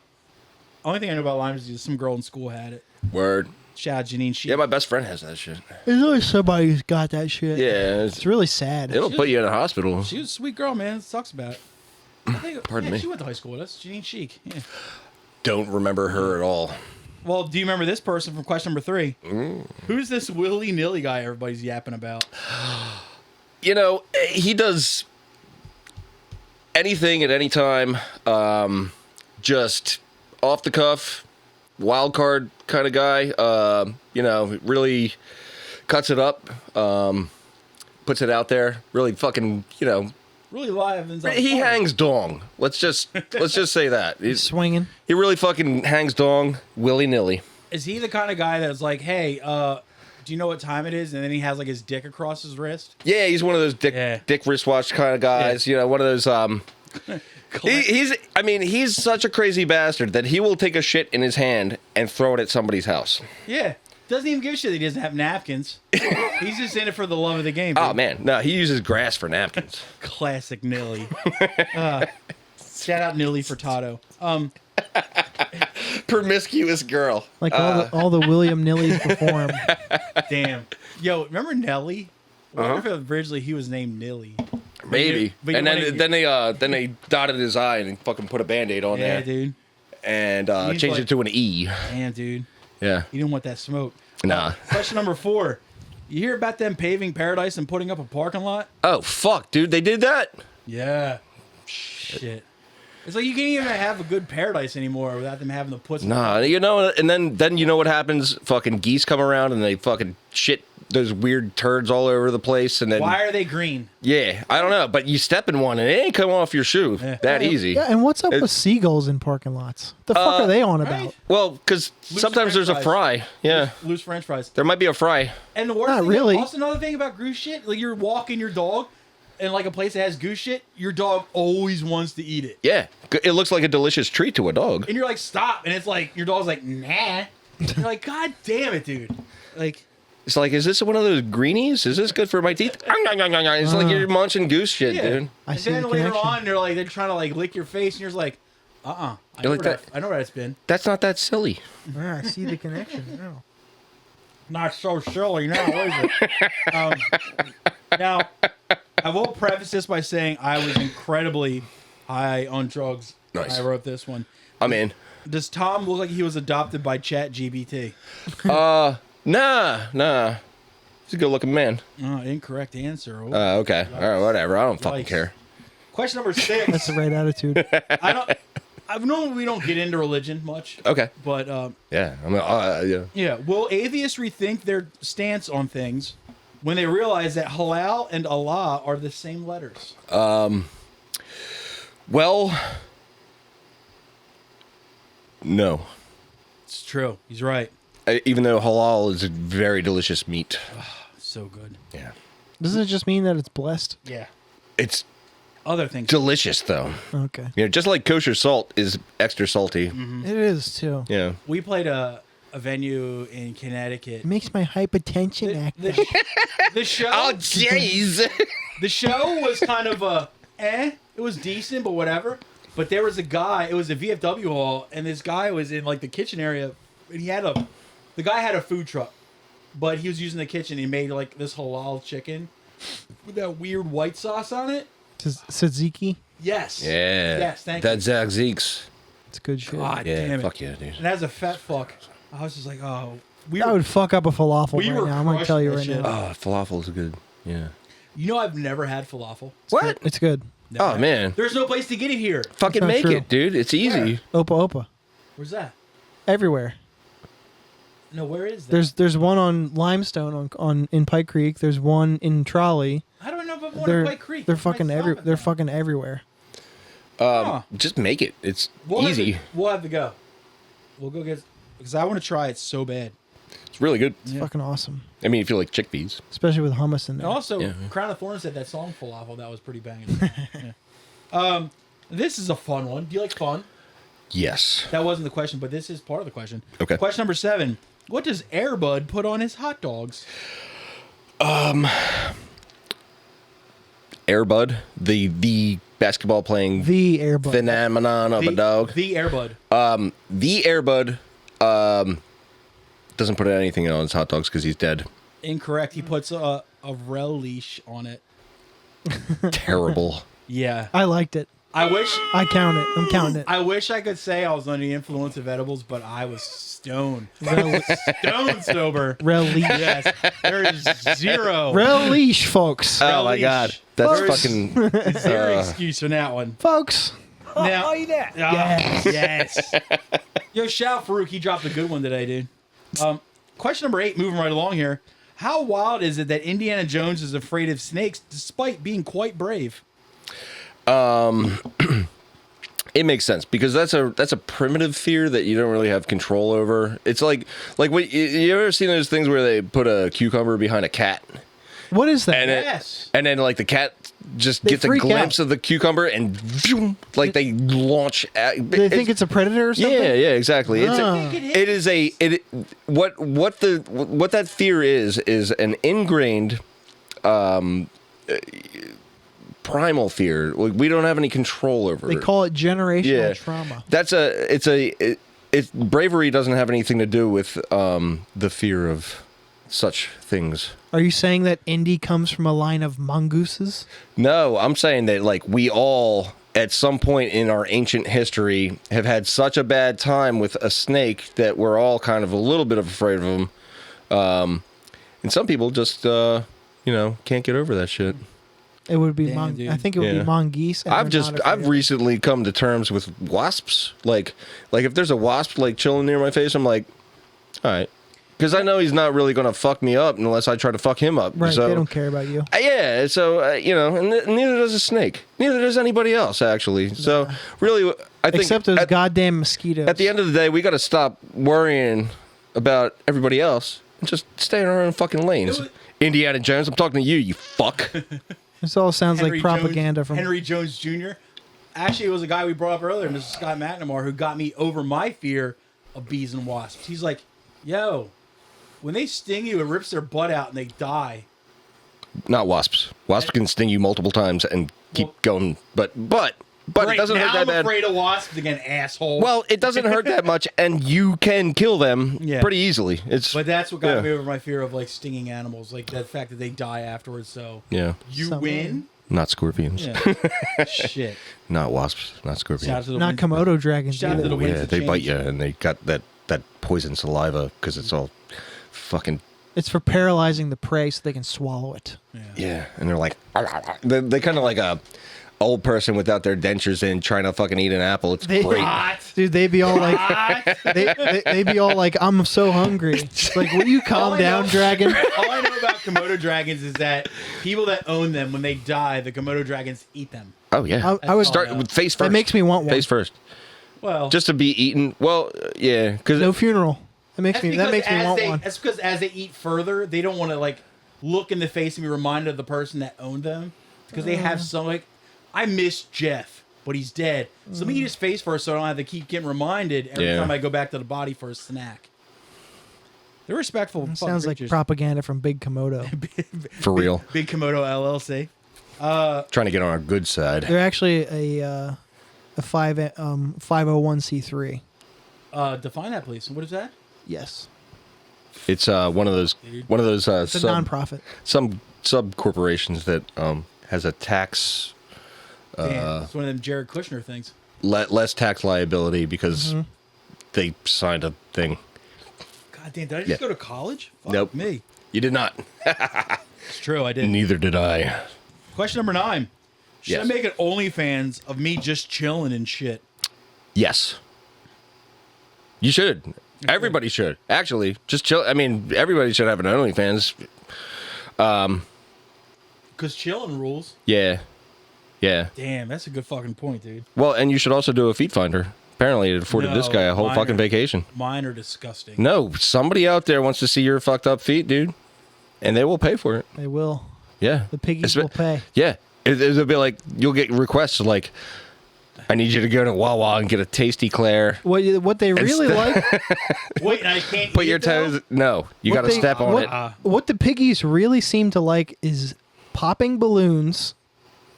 only thing I know about Lyme disease is some girl in school had it.
Word.
Shout out Janine Sheik.
Yeah, my best friend has that shit.
There's always somebody who's got that shit.
Yeah,
It's really sad.
it'll put you in a hospital.
She was a sweet girl, man. It sucks about it. I think,
Pardon me?
She went to high school with us. Janine Sheik. Yeah.
Don't remember her at all.
Well, do you remember this person from question number 3? Who's this willy-nilly guy everybody's yapping about?
He does anything at any time, just off the cuff, wild card kind of guy. Really cuts it up, puts it out there. Really fucking,
Really live. And
he hangs dong. Let's just say that
Swinging.
he really fucking hangs dong willy nilly.
Is he the kind of guy that's like, hey, do you know what time it is? And then he has like his dick across his wrist.
Yeah, he's one of those dick wristwatch kind of guys. One of those. He's such a crazy bastard that he will take a shit in his hand and throw it at somebody's house.
Yeah. Doesn't even give a shit that he doesn't have napkins. He's just in it for the love of the game.
Oh
dude.
man, no, he uses grass for napkins.
Classic Nilly. Shout out Nilly Furtado.
Promiscuous girl.
Like all the William Nillys before him.
Damn. Yo, remember Nelly? I wonder if originally he was named Nilly.
Maybe.
But you
And
wanna-
then they dotted his eye and fucking put a Band-Aid on
Yeah,
there.
dude.
And
He's
changed
like-
it to an E.
Damn, dude.
Yeah.
You didn't want that smoke.
Nah.
Question number 4. You hear about them paving Paradise and putting up a parking lot?
Oh fuck, dude, they did that?
Yeah. Shit. It's like you can't even have a good Paradise anymore without them having to put some...
Nah, and then you know what happens? Fucking geese come around and they fucking shit those weird turds all over the place, and then
Why are they green?
yeah, I don't know, but you step in one and it ain't come off your shoe that easy.
Yeah, and what's up with seagulls in parking lots? The fuck are they on about?
Right?
Well, because sometimes there's a
french
fry. Yeah,
Loose French fries.
there might be a fry.
And the worst
Not
thing,
really.
also another thing about goose shit, like you're walking your dog in like a place that has goose shit, your dog always wants to eat it.
Yeah, it looks like a delicious treat to a dog.
And you're like, stop. And it's like, your dog's like, nah. You're like, God damn it, dude. Like,
It's like, is this one of those greenies? Is this good for my teeth? It's like you're munching goose shit,
yeah.
dude.
I
And
see
then
the
later
connection.
on, they're trying to like lick your face, and you're just like, I
You're
know
like
where
that-
I know where that's been.
That's not that silly.
Yeah, I see the connection. No.
Not so silly now, is it? Now, I will preface this by saying I was incredibly high on drugs when
Nice.
I wrote this one.
I'm in.
Does Tom look like he was adopted by ChatGPT?
Nah. He's a good-looking man.
Oh, incorrect answer. Oh.
Okay. All right, whatever. I don't fucking
Yikes.
care.
Question number 6.
That's the right attitude.
I've known we don't get into religion much.
Okay.
But
Yeah. Yeah.
yeah, will atheists rethink their stance on things when they realize that halal and Allah are the same letters?
Well, no.
It's true. He's right.
Even though halal is a very delicious meat.
So good.
Yeah.
Doesn't it just mean that it's blessed?
Yeah.
It's
Other things.
delicious, though.
Okay.
You know, just like kosher salt is extra salty.
Mm-hmm.
It is, too.
Yeah.
We played a venue in Connecticut.
It makes my hypertension act
The,
up.
the show.
Oh, jeez.
The show was kind of it was decent, but whatever. But there was a guy, it was a VFW hall, and this guy was in like the kitchen area, and the guy had a food truck, but he was using the kitchen. He made like this halal chicken with that weird white sauce on it.
Tzatziki.
Yes.
Yeah.
Yes, thank
That's Zach Zeke's.
It's good shit.
God
Yeah,
damn it.
fuck yeah, dude.
And as a fat fuck, I was just like, oh.
I would fuck up a falafel
We
right
were
now. I'm going to tell you right
crushing that
now.
Oh, falafel is good. Yeah.
You know, I've never had falafel.
What?
It's good.
Never
Oh,
had-
man.
There's no place to get it here.
Fucking
not
make
true.
it, dude. It's easy.
Opa Opa.
Where's that?
Everywhere.
No, where is that?
There's one on Limestone on in Pike Creek. There's one in Trolley.
I don't know if I'm
They're
to Pike Creek.
they're
What's my
fucking
stop at
they're
that?
fucking everywhere.
Huh.
Just make it. It's
We'll have
easy.
we'll have to go. We'll go get because I want to try it so bad.
It's really good.
It's fucking awesome,
I mean, if you like chickpeas.
especially with hummus in
And
there.
also,
Yeah.
Crown of Thorns said that song falafel that was pretty banging. Yeah. This is a fun one. Do you like fun?
Yes.
That wasn't the question, but this is part of the question.
Okay.
Question number 7. What does Airbud put on his hot dogs?
Airbud, the basketball playing
The Airbud.
phenomenon of a dog.
The Airbud.
The Airbud doesn't put anything on his hot dogs because he's dead.
Incorrect. He puts a relish on it.
Terrible.
Yeah.
I liked it.
I wish
I count it. I'm counting it.
I wish I could say I was under the influence of edibles, but I was stoned.
Rel-
Stone sober.
Relish.
Yes. There is zero.
Relish, folks.
Oh my
Relish.
god. That's
There's
fucking
Zero excuse for that one.
Folks.
Now,
that?
yes. Yes. Yo, shout Farouk. He dropped a good one today, dude. Question number 8, moving right along here. How wild is it that Indiana Jones is afraid of snakes despite being quite brave?
it makes sense because that's a primitive fear that you don't really have control over. It's like what you ever seen those things where they put a cucumber behind a cat
What is that?
and
Yes.
and then like the cat just
They
gets a
freak
glimpse
out.
of the cucumber and zoom, like they launch at,
Do they think it's a predator or something?
yeah, exactly. It's
Ah.
it is a what that fear is an ingrained primal fear. Like, we don't have any control over
They
it.
call it generational
Yeah.
trauma.
That's it's bravery doesn't have anything to do with the fear of such things.
Are you saying that Indy comes from a line of mongooses?
No, I'm saying that like we all at some point in our ancient history have had such a bad time with a snake that we're all kind of a little bit afraid of them. And some people just can't get over that shit.
It would be
Damn, dude.
I think it would
Yeah.
be mongoose. and they're not afraid
I've
of it.
recently come to terms with wasps. Like if there's a wasp like chilling near my face, I'm like, all right, because I know he's not really gonna fuck me up unless I try to fuck him up.
Right,
So
they don't care about you.
yeah, so and neither does a snake. Neither does anybody else actually. So really, I think
Except those
at,
goddamn mosquitoes.
at the end of the day, we got to stop worrying about everybody else and just stay in our own fucking lanes.
It was-
Indiana Jones, I'm talking to you, you fuck.
This all sounds
Henry
like propaganda from.
Henry Jones Jr. Actually, it was a guy we brought up earlier, Mr. Scott McNamara, who got me over my fear of bees and wasps. He's like, yo, when they sting you, it rips their butt out and they die.
Not wasps. Wasps can sting you multiple times and keep
Well-
going, but but
Great,
it doesn't
now
hurt that
I'm
bad.
afraid of wasps again, asshole.
Well, it doesn't hurt that much, and you can kill them
Yeah.
pretty easily. It's
but that's what got
yeah.
me over my fear of like stinging animals, like the fact that they die afterwards. So
yeah,
you
Some-
win.
not scorpions,
Yeah. Shit.
not wasps, not scorpions.
Shout out to the
Not Komodo dragons.
Shout out to
either.
the winds
Yeah,
of
they bite
change.
you, and they got that poison saliva because it's all fucking.
It's for paralyzing the prey so they can swallow it.
Yeah, and they're like, they kind of like a old person without their dentures in trying to fucking eat an apple. It's
They-
great.
What?
Dude, they'd be all like,
What?
they'd be all like, I'm so hungry. It's like, will you
All
calm
I
down,
know-
dragon?
All I know about Komodo dragons is that people that own them, when they die, the Komodo dragons eat them.
Oh yeah,
I would
start with face first.
That makes me want one.
Face first,
Well,
just to be eaten. Well, yeah, because
No funeral. That makes me
because
want one.
That's because as they eat further, they don't want to like look in the face and be reminded of the person that owned them because they have some like, I miss Jeff, but he's dead. So let me eat his face first, so I don't have to keep getting reminded every
Yeah.
time I go back to the body for a snack. They're respectful. fucking
Sounds like
creatures.
propaganda from Big Komodo.
for real,
Big Komodo LLC.
trying to get on our good side.
They're actually a 501c3.
Define that, please. What is that?
Yes,
It's one of those
it's a nonprofit.
some sub corporations that has a tax
Damn, it's one of them Jared Kushner things.
less tax liability because they signed a thing.
God damn, did I just
Yeah.
go to college? Fuck
Nope.
me.
You did not.
It's true, I did.
Neither did I.
Question number 9. Should
Yes.
I make an OnlyFans of me just chilling and shit?
Yes. You should. Everybody should. Actually, just chill. I mean, everybody should have an OnlyFans.
Because chilling rules.
Yeah. Yeah.
Damn, that's a good fucking point, dude.
Well, and you should also do a feet finder. Apparently, it afforded this
No,
guy a whole
mine
fucking
are-
vacation.
Mine are disgusting.
No, somebody out there wants to see your fucked up feet, dude. And they will pay for it.
They will.
Yeah.
The piggies
Espe-
will pay.
Yeah. It'll be like, you'll get requests like, I need you to go to Wawa and get a Tasty Claire.
What they really like,
Wait, I can't
Put
eat
your
it, though?
toes. No, you
What
got to
they-
step on
what-
it.
what the piggies really seem to like is popping balloons,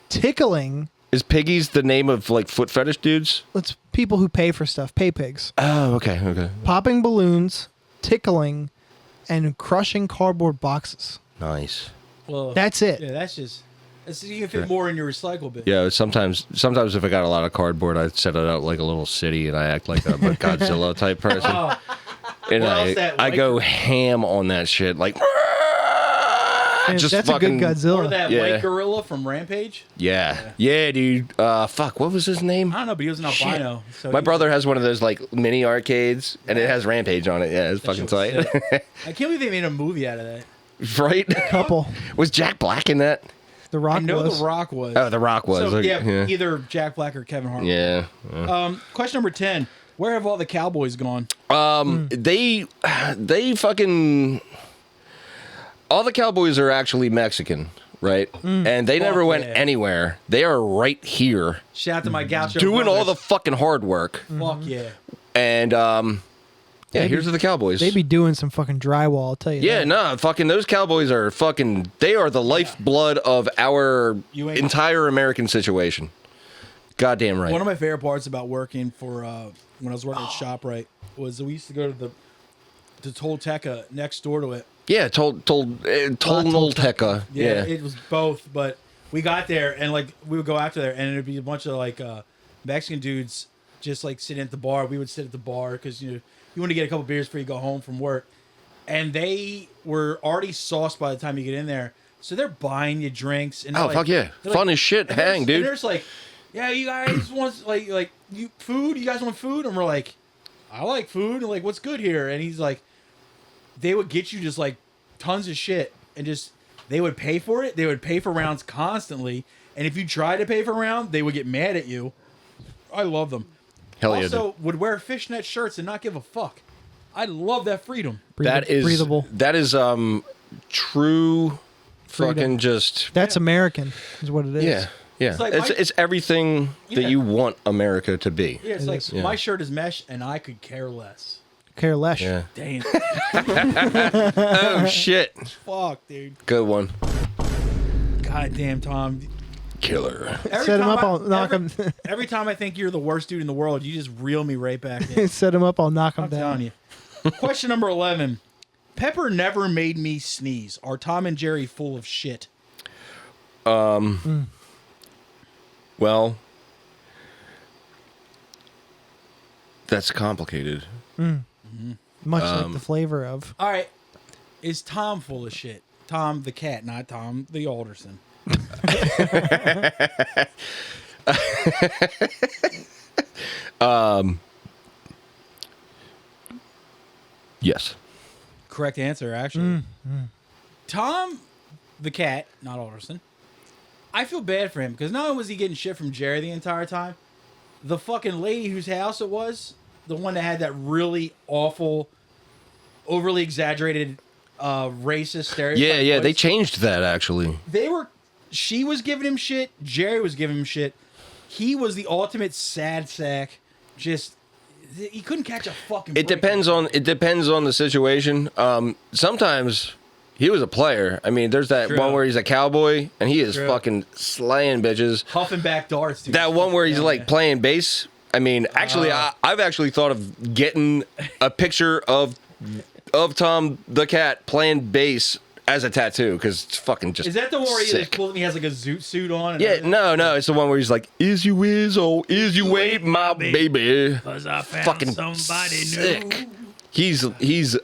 tickling.
Is Piggies the name of like foot fetish dudes?
It's people who pay for stuff, pay pigs.
Oh, okay, okay.
Popping balloons, tickling, and crushing cardboard boxes.
Nice.
Well,
That's it.
Yeah, that's just... That's, you can fit more in your recycle bin.
Yeah, sometimes if I got a lot of cardboard, I set it out like a little city, and I act like I'm a Godzilla type person,
Oh,
and
What else that
I
white
go
girl-
ham on that shit, like
And
just
that's
fucking
a good
or
Godzilla.
that
Yeah.
white gorilla from Rampage.
yeah, dude. Fuck, what was his name?
I don't know, but he was an albino. So
My
he-
brother has one of those like mini arcades, and it has Rampage on it. Yeah, it's
that
fucking
shit was
tight,
sick. I can't believe they made a movie out of that.
right?
Couple.
Was Jack Black in that?
The
I
Rock
know
was.
The Rock was.
Oh, The Rock was.
So,
Okay,
yeah, either Jack Black or Kevin Hart.
yeah.
Question number 10. Where have all the cowboys gone?
They fucking all the cowboys are actually Mexican, right? And they never went
yeah.
anywhere. They are right here
Shout out to my gaucho
doing all the
brothers.
fucking hard work.
Fuck yeah.
And yeah, here's to the cowboys.
They be doing some fucking drywall, I'll tell you.
Yeah,
that.
no, fucking those cowboys are fucking. They are the lifeblood of our
You ain't-
entire American situation. Goddamn right.
One of my favorite parts about working for when I was working at ShopRite was we used to go to the Tolteca next door to it.
Yeah, Tolteca. Yeah.
It was both, but we got there and like we would go after there and it'd be a bunch of like Mexican dudes just like sitting at the bar. We would sit at the bar because you want to get a couple beers before you go home from work, and they were already sauced by the time you get in there, so they're buying you drinks and they're
Oh,
like-
fuck yeah.
they're
Fun
like-
as shit.
and there's-
Hang, dude.
And there's like, yeah, you guys want like you food? You guys want food? And we're like, I like food. And like, what's good here? And he's like, they would get you just like tons of shit and just they would pay for it. They would pay for rounds constantly. And if you try to pay for a round, they would get mad at you. I love them.
Hell yeah.
Also, would wear fishnet shirts and not give a fuck. I love that freedom.
That is
breathable.
That is true.
Freedom.
Fucking just
That's American, is what it is.
yeah. Yeah,
It's like
it's,
my-
it's everything
Yeah.
that you want America to be.
Yeah, it's
It
like
is.
Yeah.
my shirt is mesh and I could care less.
Care less.
Yeah.
Damn.
Oh shit.
Fuck, dude.
Good one.
God damn, Tom.
killer.
Set him up, I'll knock him.
Every time I think you're the worst dude in the world, you just reel me right back in.
Set him up, I'll knock him
I'm
down.
telling you. Question number 11. Pepper never made me sneeze. Are Tom and Jerry full of shit?
Well, that's complicated.
Much like the flavor of.
All right. Is Tom full of shit? Tom the cat, not Tom the Alderson.
Yes.
Correct answer, actually. Tom the cat, not Alderson. I feel bad for him because not only was he getting shit from Jerry the entire time, the fucking lady whose house it was, the one that had that really awful, overly exaggerated, racist stereotype.
Yeah, they
voice,
changed that actually.
she was giving him shit. Jerry was giving him shit. He was the ultimate sad sack. Just he couldn't catch a fucking.
It
break.
depends on the situation. Sometimes he was a player. I mean, there's that
True.
one where he's a cowboy and he is
True.
fucking slaying bitches.
Huffing back darts. Dude.
That one where he's
Yeah,
like
yeah.
playing bass. I mean, actually, I've actually thought of getting a picture of Tom the cat playing bass as a tattoo because it's fucking just.
Is that the one where
sick.
he has like a zoot suit on? And
Yeah,
everything?
no, it's the one where he's like, "Is you is oh, is you wait, my baby?"
'Cause I found
Fucking
somebody
sick.
new.
He's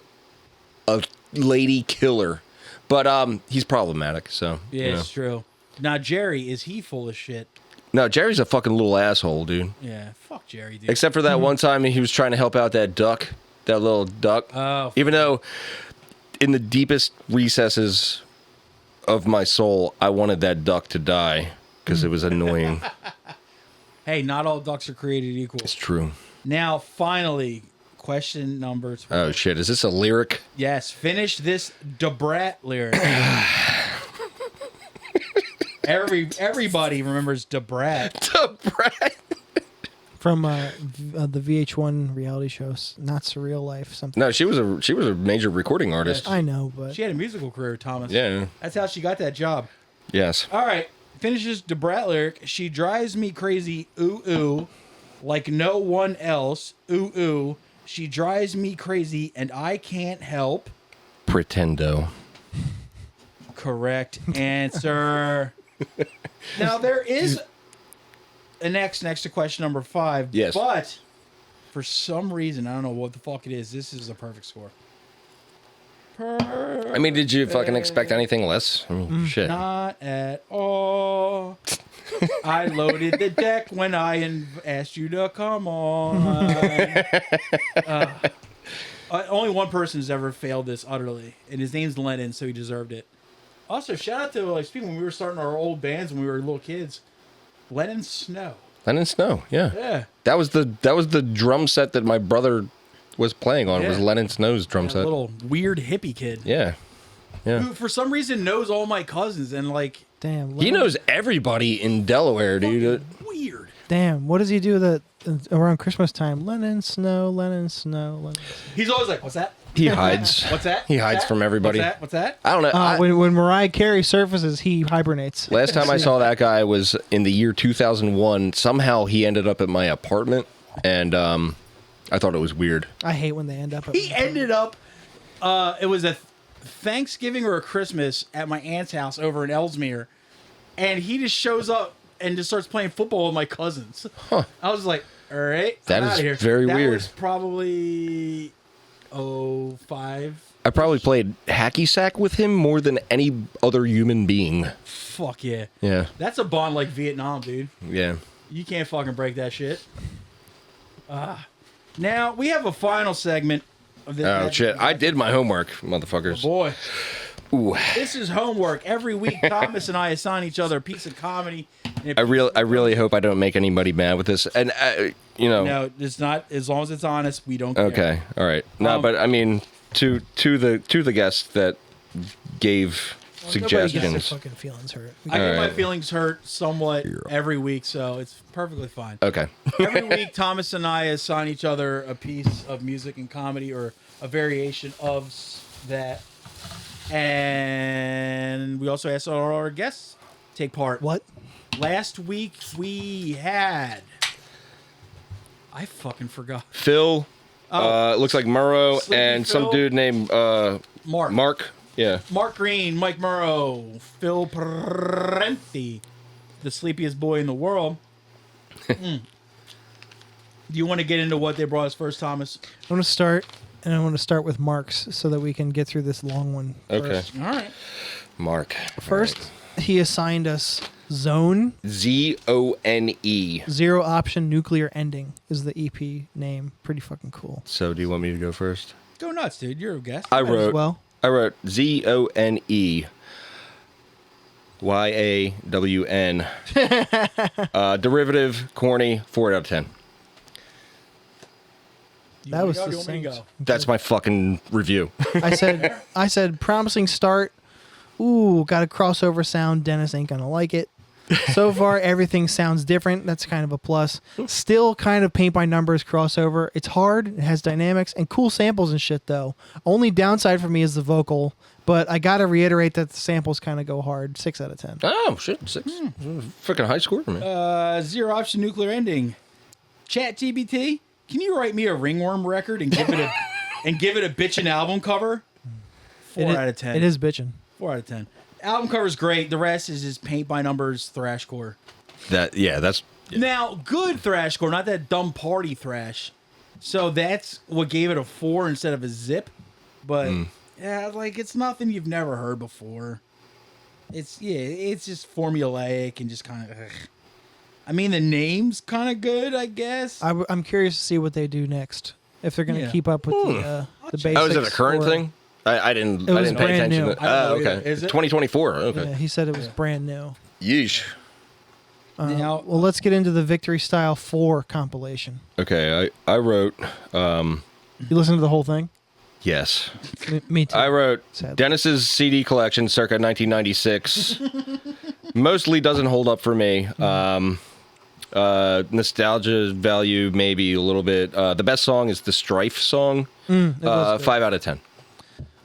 a lady killer, but he's problematic. So
Yeah,
you know.
it's true. Now Jerry, is he full of shit?
No, Jerry's a fucking little asshole, dude.
Yeah, fuck Jerry, dude.
Except for that one time he was trying to help out that duck, that little duck.
Oh,
Even though, in the deepest recesses of my soul, I wanted that duck to die because it was annoying.
hey, not all ducks are created equal.
It's true.
Now, finally, question number 12.
Oh shit! Is this a lyric?
Yes, finish this Debrat lyric. Everybody remembers Debrat.
From the VH1 reality shows, Not Surreal Life, something.
No, she was a major recording artist.
I know, but
She had a musical career, Thomas.
Yeah.
That's how she got that job.
Yes.
All right, finishes Debrat lyric. She drives me crazy, ooh, ooh, like no one else, ooh, ooh. She drives me crazy, and I can't help.
Pretendo.
Correct answer. Now, there is an X next to question number 5.
Yes.
But for some reason, I don't know what the fuck it is. This is a perfect score.
I mean, did you fucking expect anything less? I mean, shit.
Not at all. I loaded the deck when I asked you to come on. Only one person has ever failed this utterly, and his name's Lennon, so he deserved it. Also, shout out to like speaking when we were starting our old bands when we were little kids. Lennon Snow.
Lennon Snow, yeah.
Yeah.
That was the drum set that my brother was playing on.
Yeah.
Was Lennon Snow's drum
That
set?
little weird hippie kid.
Yeah.
Who for some reason knows all my cousins and like
damn.
He knows everybody in Delaware, dude.
weird.
Damn, what does he do that around Christmas time? Lennon Snow, Lennon Snow, Lennon Snow.
He's always like, "What's that?
He hides.
What's that?
He
What's
hides
that?
from everybody.
What's that? What's that?"
I don't know.
When Mariah Carey surfaces, he hibernates.
Last time I saw that guy was in the year 2001. Somehow he ended up at my apartment, and I thought it was weird.
I hate when they end up.
He ended up. It was a Thanksgiving or a Christmas at my aunt's house over in Ellesmere, and he just shows up and just starts playing football with my cousins.
Huh.
I was like, "All right,
That
I'm
is
outta here."
very
that
weird.
Was probably 05.
I probably played hacky sack with him more than any other human being.
Fuck yeah.
Yeah,
That's a bond like Vietnam, dude.
yeah.
You can't fucking break that shit. Now we have a final segment of this.
Oh shit! I did my homework, motherfuckers.
Boy,
Ooh.
this is homework. Every week, Thomas and I assign each other a piece of comedy. And
I really hope I don't make anybody mad with this. And you know,
No, it's not. As long as it's honest, we don't care.
okay, all right. No, but I mean, to the guests that gave
Nobody gets their
suggestions.
fucking feelings hurt.
I get my
Alright.
feelings hurt somewhat every week, so it's perfectly fine.
Okay.
Every week, Thomas and I assign each other a piece of music and comedy or a variation of that. And we also ask all our guests take part.
What?
Last week we had. I fucking forgot.
Phil. Looks like Murrow
Sleepy
and some
Phil.
dude named
Mark.
Mark. Yeah.
Mark Green, Mike Murrow, Phil Parenti, the sleepiest boy in the world. Do you want to get into what they brought us first, Thomas?
I want to start, and I want to start with Mark's so that we can get through this long one.
Okay.
First,
All right.
Mark.
First he assigned us Zone.
ZONE.
Zero Option Nuclear Ending is the EP name. Pretty fucking cool.
So do you want me to go first?
Go nuts, dude. You're a guest.
I
Might as
wrote
well.
ZONE. YAWN. Derivative, corny, 4 out of 10.
You
That
wanna
was
go? You want me to
succinct.
go?
That's my fucking review.
I said promising start. Ooh, got a crossover sound. Dennis ain't gonna like it. So far, everything sounds different. That's kind of a plus. Still kind of paint by numbers crossover. It's hard. It has dynamics and cool samples and shit, though. Only downside for me is the vocal, but I gotta reiterate that the samples kind of go hard. 6 out of 10.
Oh, shit. 6. Freaking high score, man.
Zero Option Nuclear Ending. Chat GBT, can you write me a Ringworm record and give it a bitchin' album cover? 4 out of 10.
It is bitchin'.
4 out of 10. Album cover's great. The rest is just paint by numbers thrashcore.
That's... Yeah.
Now, good thrashcore, not that dumb party thrash. So that's what gave it a 4 instead of a zip. But yeah, like it's nothing you've never heard before. It's just formulaic and just kind of. I mean, the name's kind of good, I guess.
I'm curious to see what they do next. If they're gonna keep up with the basics.
Oh, is it a current
or-
thing? I didn't
was
pay
brand
attention
new.
to
I don't know
okay.
either. Is it?
2024. Okay.
Yeah, he said it was brand new.
Yeesh.
Now,
Well, let's get into the Victory Style 4 compilation.
Okay, I wrote
You listen to the whole thing?
yes.
Me too.
I wrote
Sadly.
Dennis's CD collection circa 1996. Mostly doesn't hold up for me. Nostalgia value maybe a little bit. The best song is the Strife song.
It was good.
5 out of 10.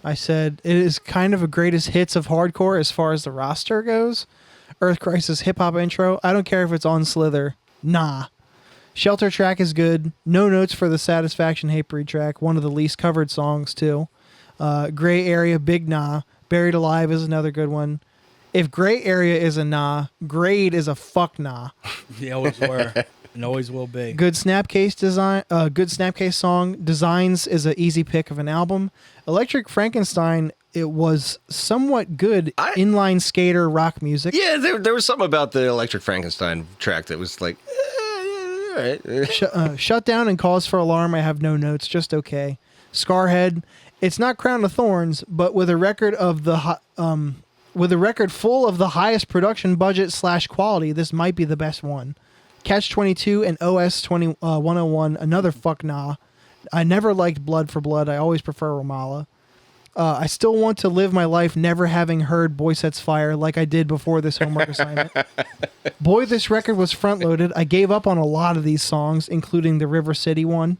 I said it is kind of a greatest hits of hardcore as far as the roster goes. Earth Crisis hip hop intro. I don't care if it's on Slither. Nah. Shelter track is good. No notes for the Satisfaction Hatebreed track. One of the least covered songs too. Gray Area, big nah. Buried Alive is another good one. If Gray Area is a nah, Grade is a fuck nah.
they always were and always will be.
Good Snapcase design. Good Snapcase song. Designs is an easy pick of an album. Electric Frankenstein. It was somewhat good inline skater rock music.
Yeah, there was something about the Electric Frankenstein track that was like, all right.
Shutdown and Cause for Alarm. I have no notes. Just okay. Scarhead. It's not Crown of Thorns, but with a record of the with a record full of the highest production budget / quality, this might be the best one. Catch 22 and OS 101. Another fuck nah. I never liked Blood for Blood. I always prefer Ramallah. I still want to live my life never having heard Boy Sets Fire like I did before this homework assignment. Boy, this record was front-loaded. I gave up on a lot of these songs, including the River City one.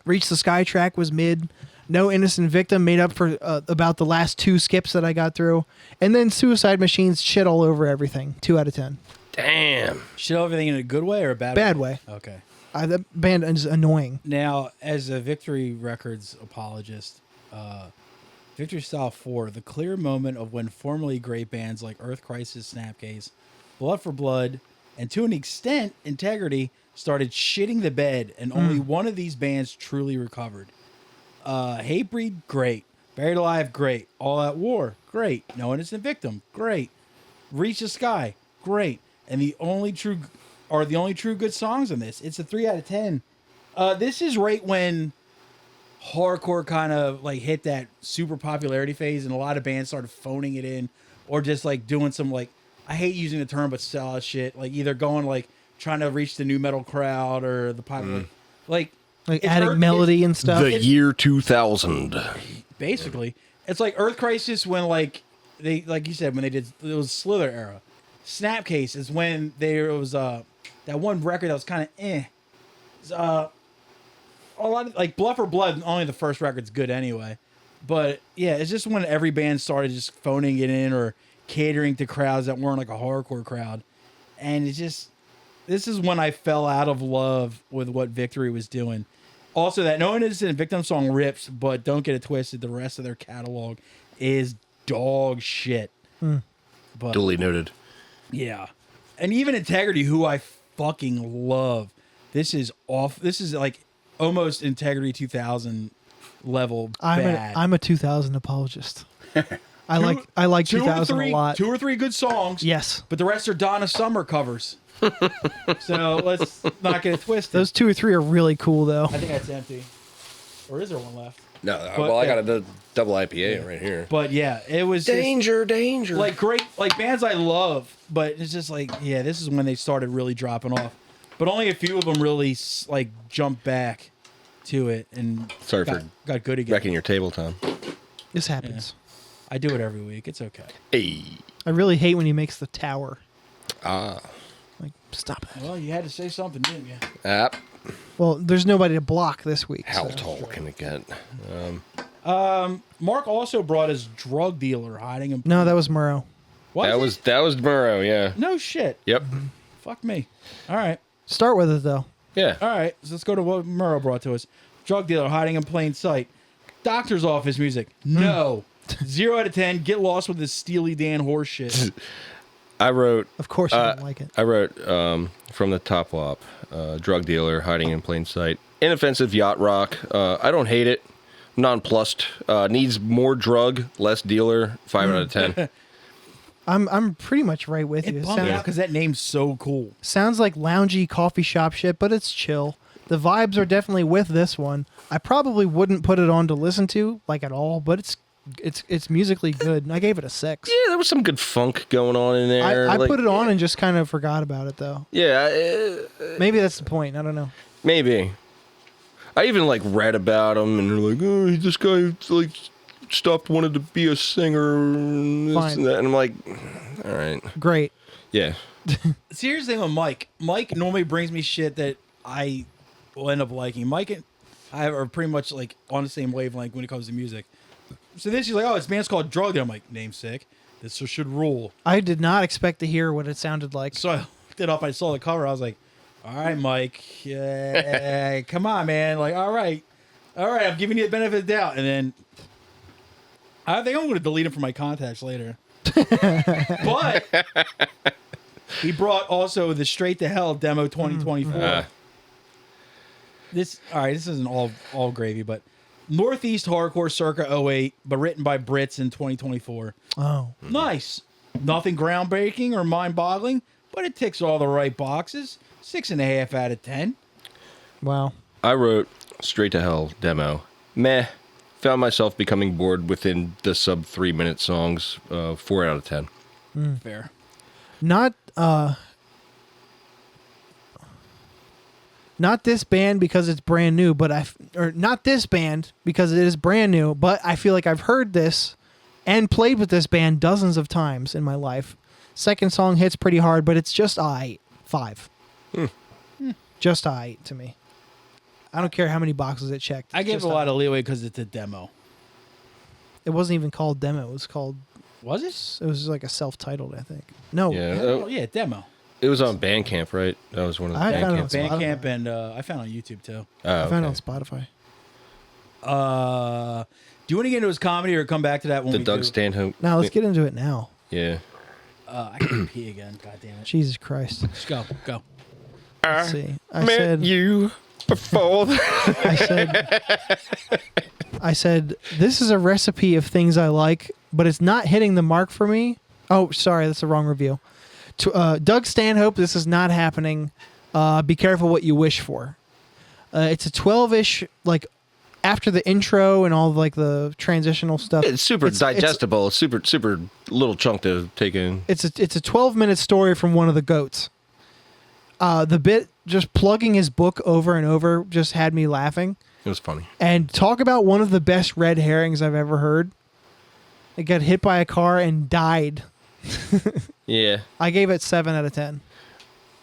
Reach the Sky track was mid. No Innocent Victim made up for about the last 2 skips that I got through. And then Suicide Machines shit all over everything. 2 out of 10.
Damn.
Shit everything in a good way or a bad
Bad way.
Okay.
The band is annoying.
Now, as a Victory Records apologist, Victory Style 4, the clear moment of when formerly great bands like Earth Crisis, Snapcase, Blood for Blood, and to an extent, Integrity started shitting the bed, and only one of these bands truly recovered. Hatebreed, great. Buried Alive, great. All Out War, great. No Innocent Victim, great. Reach the Sky, great. And the only true good songs in this. It's a 3 out of 10. This is right when hardcore kind of like hit that super popularity phase, and a lot of bands started phoning it in, or just like doing some like, I hate using the term, but style shit. Like either going like trying to reach the new metal crowd or the popular, like it's
adding melody and stuff.
The year 2000.
Basically, it's like Earth Crisis when like they, like you said, when they did, it was Slither era. Snapcase is when there was that one record that was kind of a lot of like Blood for Blood. Only the first record's good anyway, but yeah, it's just when every band started just phoning it in or catering to crowds that weren't like a hardcore crowd. And it's just, this is when I fell out of love with what Victory was doing. Also, that No Innocent Victim song rips, but don't get it twisted. The rest of their catalog is dog shit. But,
Duly noted.
yeah. And even Integrity, who I fucking love. This is off. This is like almost Integrity 2000 level bad.
I'm a 2000 apologist. I like 2000 a lot.
2 or 3 good songs.
Yes.
But the rest are Donna Summer covers. So let's not get it twisted.
Those 2 or 3 are really cool, though.
I think that's empty. Or is there one left?
No,
But,
well, I got a double IPA right here.
But yeah, it was
Danger.
like great, like bands I love, but it's just like, yeah, this is when they started really dropping off. But only a few of them really like jumped back to it and
Sorry
got,
for
got good again.
wrecking your table, Tom.
This happens.
I do it every week. It's okay.
Hey.
I really hate when he makes the tower.
Ah.
Like, stop it.
Well, you had to say something, didn't you?
App.
Well, there's nobody to block this week.
How
so.
tall can it get?
Mark also brought his drug dealer hiding him.
No, that was Murrow.
What?
That was Murrow, yeah.
No shit.
Yep.
Fuck me. All right.
Start with it, though.
Yeah.
All right. So let's go to what Murrow brought to us. Drug dealer hiding in plain sight. Doctor's office music. No. 0 out of 10. Get lost with this Steely Dan horse shit.
I wrote.
Of course you don't like it.
I wrote from the top wop, drug dealer hiding in plain sight. Inoffensive yacht rock. I don't hate it. Nonplussed. Needs more drug, less dealer. 5 out of 10.
I'm pretty much right with you.
It bummed me out because that name's so cool.
Sounds like loungy coffee shop shit, but it's chill. The vibes are definitely with this one. I probably wouldn't put it on to listen to, like at all, but it's musically good. And I gave it a 6.
Yeah, there was some good funk going on in there.
I put it on and just kind of forgot about it, though.
Yeah.
Maybe that's the point. I don't know.
Maybe. I even like read about him and they're like, oh, this guy like stopped wanted to be a singer and this
Fine.
and that. And I'm like, all right.
Great.
Yeah.
Here's the thing with Mike. Mike normally brings me shit that I will end up liking. Mike and I are pretty much like on the same wavelength when it comes to music. So then she's like, oh, this band's called Drug. And I'm like, namesake. This should rule.
I did not expect to hear what it sounded like.
So I looked it up. I saw the cover. I was like, all right, Mike. Come on, man. Like, all right. I'm giving you the benefit of the doubt. And then I think I'm going to delete him from my contacts later. But he brought also the Straight to Hell demo 2024. This isn't all gravy, but Northeast Hardcore circa 08, but written by Brits in 2024.
Oh.
Nice. Nothing groundbreaking or mind-boggling, but it ticks all the right boxes. 6.5 out of 10.
Wow.
I wrote Straight to Hell demo. Meh. Found myself becoming bored within the sub 3-minute songs. 4 out of 10.
Fair.
Not this band because it's brand new, but not this band because it is brand new, but I feel like I've heard this and played with this band dozens of times in my life. Second song hits pretty hard, but it's just 5. Just to me. I don't care how many boxes it checked.
I give it a lot of leeway because it's a demo.
It wasn't even called demo. It was called.
Was it?
It was like a self-titled, I think. No.
Yeah.
Demo.
It was on Bandcamp, right? That was one of the
I found it on
Bandcamp.
Bandcamp, and I found it on YouTube too.
Oh,
I found it on
okay.
Spotify.
Do you want to get into his comedy or come back to that when
The
we
Doug
do?
Stanhope.
Now let's get into it now.
Yeah.
I can pee again. God damn it.
Jesus Christ.
Just go.
Let's see.
Met you before.
I said, this is a recipe of things I like, but it's not hitting the mark for me. Oh, sorry, that's the wrong review. Doug Stanhope, this is not happening. Be careful what you wish for. It's a 12-ish, like, after the intro and all like the transitional stuff.
It's super digestible. Super little chunk to take in.
It's a 12-minute story from one of the goats. The bit just plugging his book over and over just had me laughing.
It was funny.
And talk about one of the best red herrings I've ever heard. It got hit by a car and died.
Yeah.
I gave it 7 out of 10.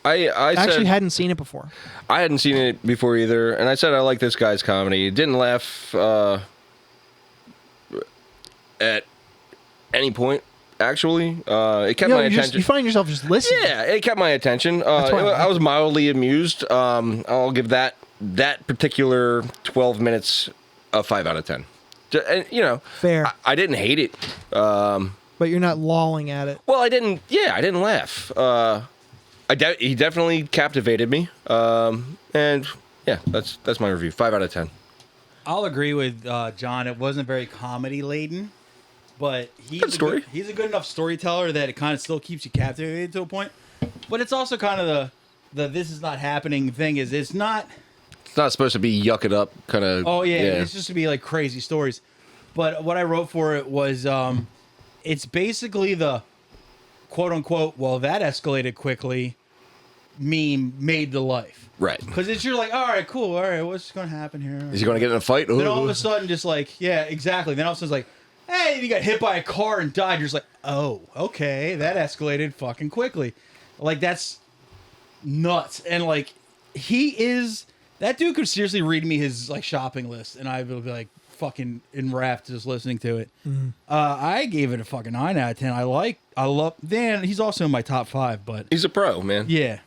I
actually
said,
hadn't seen it before.
I hadn't seen it before either, and I said I like this guy's comedy. Didn't laugh at any point. actually. It kept my attention.
You find yourself just listening.
Yeah, it kept my attention. I was mildly amused. I'll give that particular 12 minutes a 5 out of 10. And,
Fair.
I didn't hate it.
But you're not lolling at it.
Well, I didn't laugh. He definitely captivated me. And yeah, that's my review. 5 out of 10.
I'll agree with John. It wasn't very comedy laden, but he's a good enough storyteller that it kind of still keeps you captivated to a point. But it's also kind of the this is not happening thing. It's not
supposed to be yuck it up kind of.
Oh yeah, it's just to be like crazy stories. But what I wrote for it was it's basically the quote unquote, well, that escalated quickly meme made to life.
Right.
Because you're like, all right, cool. All right, what's going to happen here?
Is he going to get in a fight?
Then all of a sudden, just like, yeah, exactly. Then all of a sudden, it's like, hey, you got hit by a car and died. You're just like, oh, okay, that escalated fucking quickly. Like, that's nuts. And like, that dude could seriously read me his like shopping list, and I would be like fucking enwrapped just listening to it. Mm-hmm. I gave it a fucking 9 out of 10. I love Dan. He's also in my top 5, but
he's a pro, man.
Yeah.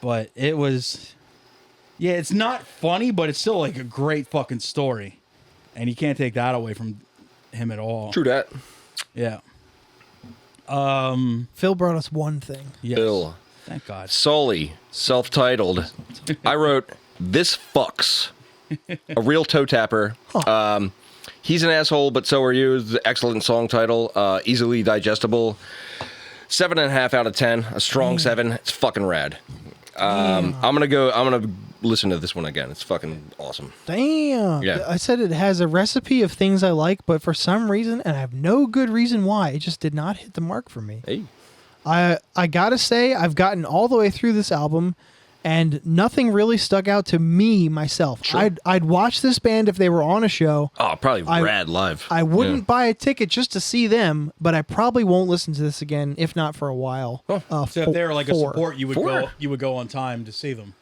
But it was, yeah, it's not funny, but it's still like a great fucking story. And you can't take that away from him at all.
True that.
Yeah.
Phil brought us one thing.
Yes.
Phil.
Thank God.
Sully, self-titled. I wrote, "This fucks." A real toe tapper. Huh. He's an asshole, but so are you. It's an excellent song title. Easily digestible. 7.5 out of 10. A strong 7. It's fucking rad. I'm gonna listen to this one again. It's fucking awesome.
Damn.
Yeah.
I said it has a recipe of things I like, but for some reason, and I have no good reason why, it just did not hit the mark for me.
Hey.
I gotta say, I've gotten all the way through this album, and nothing really stuck out to me myself.
Sure.
I'd watch this band if they were on a show.
Oh, probably rad live.
I wouldn't buy a ticket just to see them, but I probably won't listen to this again, if not for a while.
So if they were like
4.
a support, you would go on time to see them.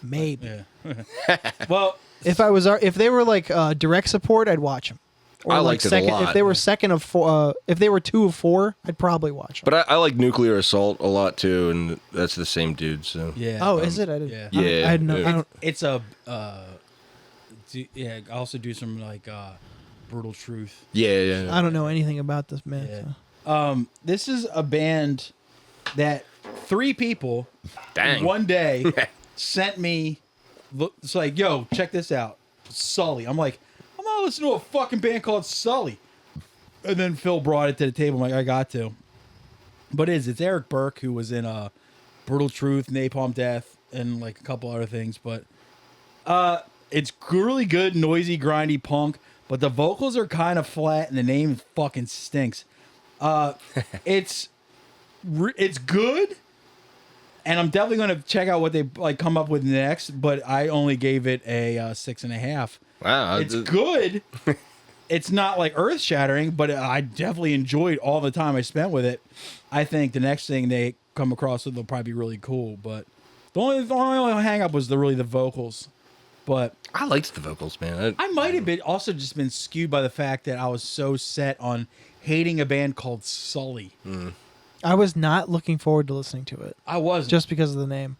Maybe.
Yeah. Well,
if they were like direct support, I'd watch them. Or
I
like
liked
second,
it a lot.
if they were second of 4, if they were 2 of 4, I'd probably watch them.
But I like Nuclear Assault a lot too, and that's the same dude. So
yeah.
Oh, is it? I didn't.
Yeah.
I don't.
It's a. I also do some like Brutal Truth.
Yeah.
I don't know anything about this man.
Yeah.
So.
This is a band that 3 people
Dang.
one day sent me. It's like, yo, check this out, Sully. I'm like, I'm gonna listen to a fucking band called Sully. And then Phil brought it to the table. I'm like, I got to. But it's Eric Burke, who was in Brutal Truth, Napalm Death, and like a couple other things. But it's really good, noisy, grindy punk. But the vocals are kind of flat, and the name fucking stinks. It's good, and I'm definitely going to check out what they like come up with next. But I only gave it a 6.5.
Wow,
it's good. It's not like earth shattering, but I definitely enjoyed all the time I spent with it. I think the next thing they come across with will probably be really cool. But the only hang up was the vocals. But
I liked the vocals, man.
I might have been also just been skewed by the fact that I was so set on hating a band called Sully.
I was not looking forward to listening to it.
I wasn't.
Just because of the name.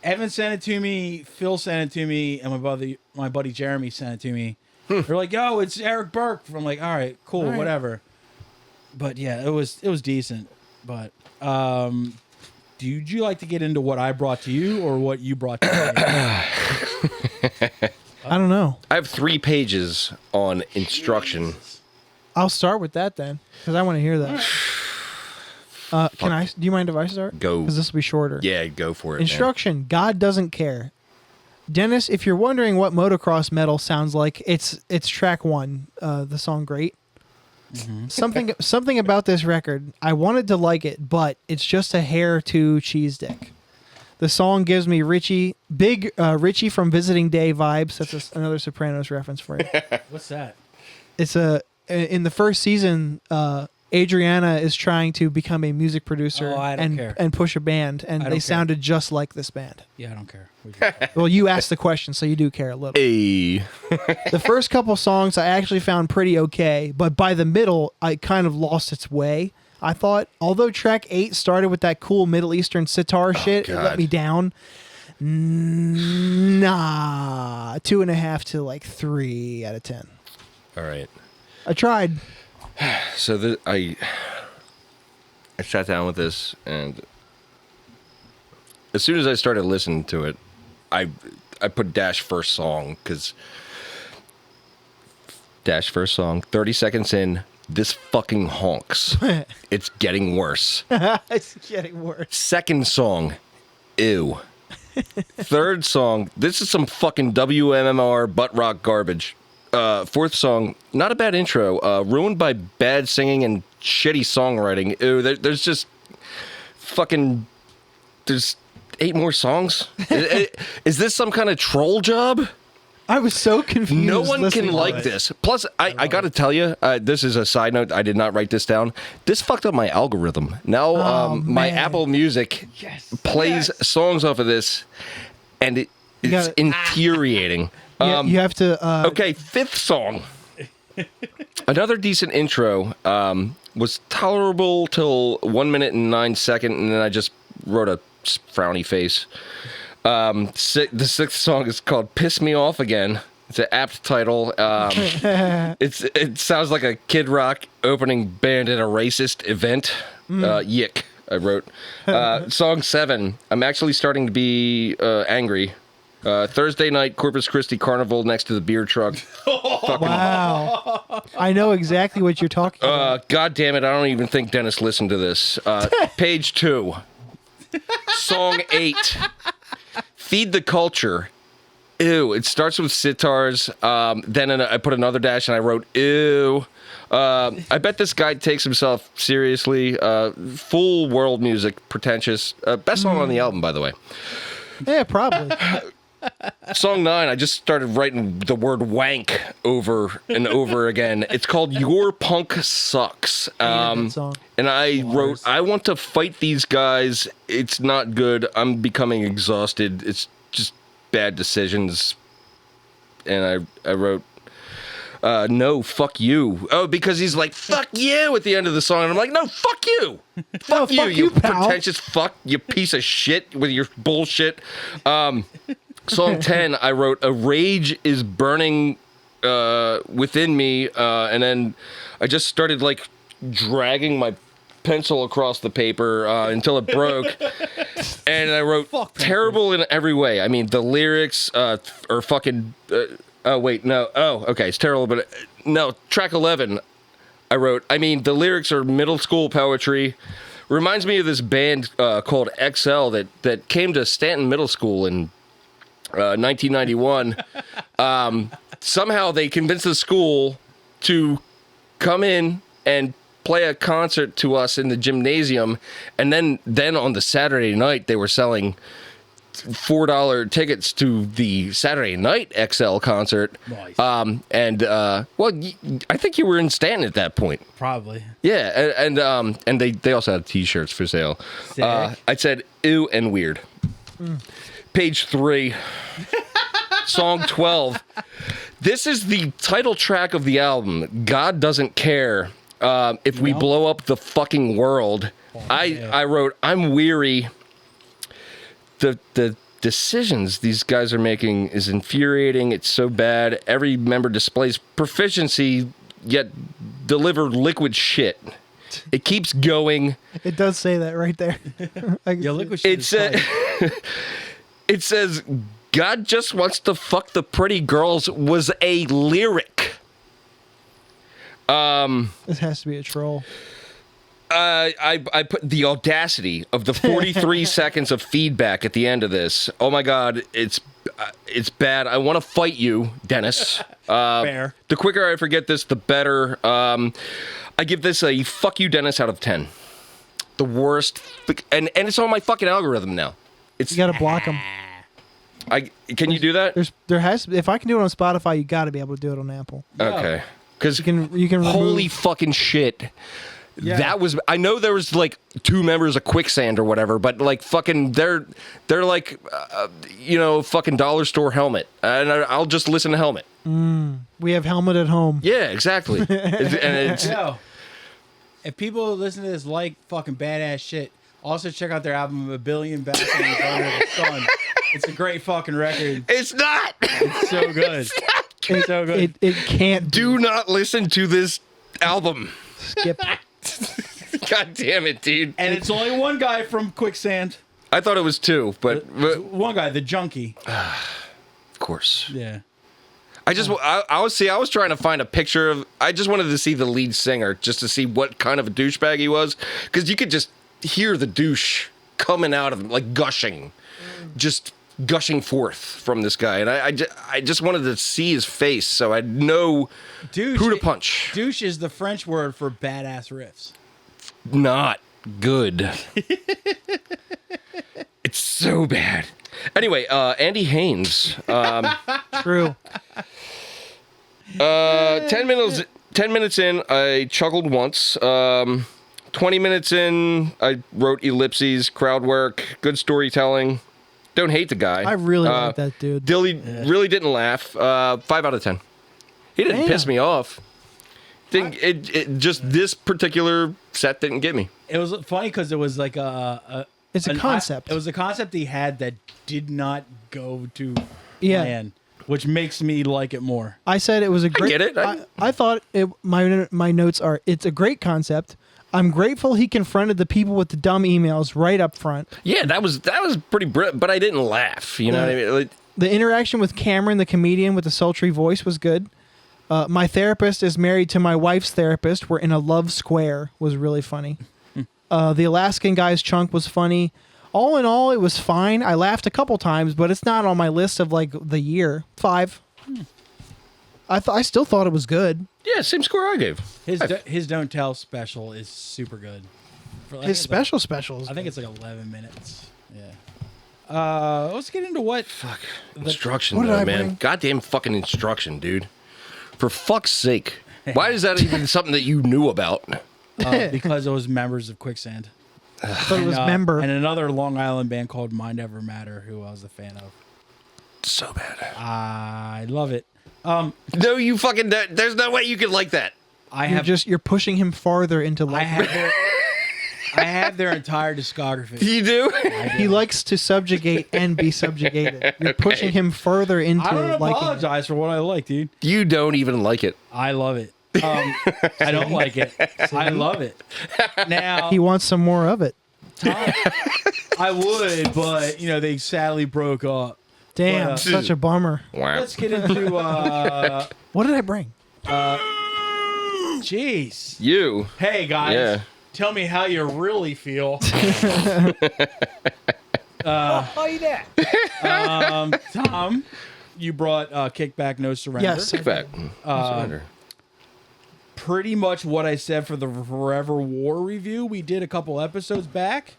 Evan sent it to me, Phil sent it to me, and my buddy Jeremy sent it to me. They're like, yo, it's Eric Burke. I'm like, all right, cool,
all right.
whatever. But yeah, it was decent. But would you like to get into what I brought to you or what you brought to me?
I don't know.
I have 3 pages on instruction.
I'll start with that then, because I want to hear that. Can I? Do you mind if I start?
Go.
Because this will be shorter.
Yeah, go for it.
Instruction. Man. God doesn't care. Dennis, if you're wondering what motocross metal sounds like, it's track 1, the song "Great." Mm-hmm. Something about this record. I wanted to like it, but it's just a hair too cheese dick. The song gives me Richie from Visiting Day vibes. That's another Sopranos reference for you.
What's that?
It's in the first season. Adriana is trying to become a music producer
Oh, I don't care.
and push a band, and
don't
they
care.
sounded just like this band.
Yeah, I don't care. We just-
Well, you asked the question, so you do care a little.
Hey.
The first couple songs I actually found pretty okay, but by the middle, I kind of lost its way. I thought, although track 8 started with that cool Middle Eastern sitar shit, it let
God.
me down. Nah, 2.5 to like 3 out of 10.
All right.
I tried.
So I sat down with this, and as soon as I started listening to it, I put dash first song, because dash first song, 30 seconds in, this fucking honks. It's getting worse.
It's getting worse.
Second song, ew. Third song, this is some fucking WMMR butt rock garbage. Fourth song, not a bad intro. Ruined by bad singing and shitty songwriting. Ew, there's just fucking. There's 8 more songs. Is this some kind of troll job?
I was so confused.
No one
listening
can
to
like
it.
this. Plus, I got to tell you, this is a side note. I did not write this down. This fucked up my algorithm. Now, my
man.
Apple Music plays songs off of this, and it's
gotta-
infuriating.
You have to.
Okay, 5th song. Another decent intro. Was tolerable till 1 minute and 9 seconds, and then I just wrote a frowny face. The 6th song is called "Piss Me Off Again." It's an apt title. It sounds like a Kid Rock opening band at a racist event. Yick, I wrote. Song 7. I'm actually starting to be angry. Thursday night, Corpus Christi Carnival next to the beer truck.
Wow. I know exactly what you're talking about.
God damn it! I don't even think Dennis listened to this. Page 2. Song 8. Feed the Culture. Ew. It starts with sitars. Then I put another dash and I wrote ew. I bet this guy takes himself seriously. Full world music, pretentious. Best song on the album, by the way.
Yeah, probably.
Song 9, I just started writing the word wank over and over again. It's called Your Punk Sucks.
That song.
And I wrote, I want to fight these guys. It's not good. I'm becoming exhausted. It's just bad decisions. And I wrote, no, fuck you. Oh, because he's like, fuck you at the end of the song. And I'm like, no, fuck you. Fuck you,
fuck you, pal.
pretentious fuck, you piece of shit with your bullshit. Song 10, I wrote, a rage is burning within me. And then I just started like dragging my pencil across the paper until it broke. And I wrote, terrible in every way. I mean, the lyrics are fucking... oh, wait, no. Oh, okay, it's terrible, but... no, track 11, I wrote, I mean, the lyrics are middle school poetry. Reminds me of this band called XL that came to Stanton Middle School in 1991. Somehow they convinced the school to come in and play a concert to us in the gymnasium, and then on the Saturday night they were selling $4 tickets to the Saturday night XL concert.
Nice.
I think you were in Stanton at that point.
Probably.
Yeah, and they also had T-shirts for sale.
Sick.
I said ew and weird. Page 3, song 12. This is the title track of the album. God Doesn't Care. If we blow up the fucking world. I wrote, I'm weary. The decisions these guys are making is infuriating. It's so bad. Every member displays proficiency, yet deliver liquid shit. It keeps going.
It does say that right there.
Yeah, look what she
It says, God just wants to fuck the pretty girls was a lyric.
This has to be a troll.
I put the audacity of the 43 seconds of feedback at the end of this. Oh my God, it's bad. I want to fight you, Dennis.
Fair.
The quicker I forget this, the better. I give this a fuck you, Dennis, out of 10. The worst, and it's on my fucking algorithm now.
You gotta block them.
Can you do that?
There has. If I can do it on Spotify, you got to be able to do it on Apple.
Okay, because
You can remove.
holy fucking shit.
Yeah.
That was, I know there was like 2 members of Quicksand or whatever, but like fucking, they're like, fucking dollar store Helmet. And I'll just listen to Helmet.
We have Helmet at home.
Yeah, exactly. And it's,
Yo, if people listen to this like fucking badass shit, also check out their album A Billion Balconies Under the Sun. It's a great fucking record.
it's not.
It's so good. It's so good.
It can't
Do not listen to this album.
skip.
God damn it, dude.
And it's only one guy from Quicksand.
I thought it was 2, but
One guy, the junkie.
of course.
Yeah.
I was trying to find a picture of, I just wanted to see the lead singer just to see what kind of a douchebag he was. Because you could just hear the douche coming out of him, like gushing. Just gushing forth from this guy. And I just wanted to see his face so I'd know who to punch.
Douche is the French word for badass riffs.
Not good. It's so bad. Anyway, Andy Haynes.
True.
10 minutes in, I chuckled once. 20 minutes in, I wrote ellipses, crowd work, good storytelling. Don't hate the guy.
I really like that dude.
Dilly really didn't laugh. 5 out of 10. He didn't
Damn.
piss me off. It just this particular set didn't get me.
It was funny because it was like
It's a concept.
It was a concept he had that did not go to
Yeah.
plan, which makes me like it more.
I said it was a great.
get it.
I thought my notes are. It's a great concept. I'm grateful he confronted the people with the dumb emails right up front.
Yeah, that was pretty brilliant, but I didn't laugh. You know what I mean? Like,
The interaction with Cameron, the comedian with the sultry voice, was good. My therapist is married to my wife's therapist. We're in a love square was really funny. The Alaskan guy's chunk was funny. All in all, it was fine. I laughed a couple times, but it's not on my list of like the year. 5. I still thought it was good.
yeah, same score I gave.
His Don't Tell special is super good.
His specials.
I think it's like 11 minutes. Yeah. Let's get into what.
Fuck. Instruction,
What did
though,
I
man.
bring?
Goddamn fucking instruction, dude. For fuck's sake. Why is that even something that you knew about?
Because it was members of Quicksand.
I thought it was
And,
member.
and another Long Island band called Mind Ever Matter, who I was a fan of.
So bad.
I love it.
No, you fucking. There's no way you can like that.
You're pushing him farther into
I
life.
have their entire discography.
You do?
He likes to subjugate and be subjugated. You're pushing him further into
I don't
liking it.
apologize for what I like, dude.
You don't even like it.
I love it. I don't like it. I love it. Now,
He wants some more of it.
I would, but they sadly broke up.
Damn,
But,
such a bummer.
Wow.
Let's get into
What did I bring?
jeez.
You.
Hey guys,
Yeah.
tell me how you really feel. Tom, you brought Kickback No Surrender.
Yes.
Kick back. Surrender.
Pretty much what I said for the Forever War review we did a couple episodes back,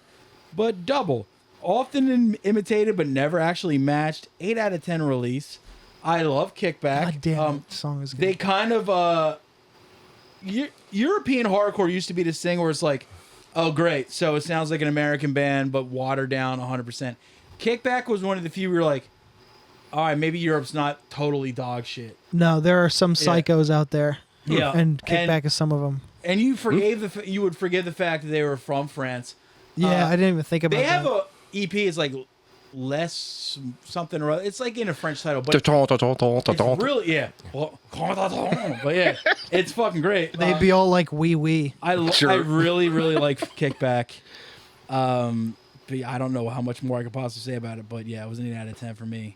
but double. Often imitated but never actually matched. 8 out of 10 release. I love Kickback.
God damn, that song is good.
They kind of European hardcore used to be this thing where it's like, oh great, so it sounds like an American band but watered down 100%. Kickback was one of the few we were like, all right, maybe Europe's not totally dog shit.
No, there are some psychos out there.
Yeah.
And Kickback is some of them.
And you you would forgive the fact that they were from France.
Yeah, I didn't even think about
They
that.
have a EP. It's like less something or other. It's like in a French title, but it's really but yeah, it's fucking great.
They'd be all like wee wee.
I
Sure.
really like Kickback. But I don't know how much more I could possibly say about it. But yeah, it was an 8 out of 10 for me.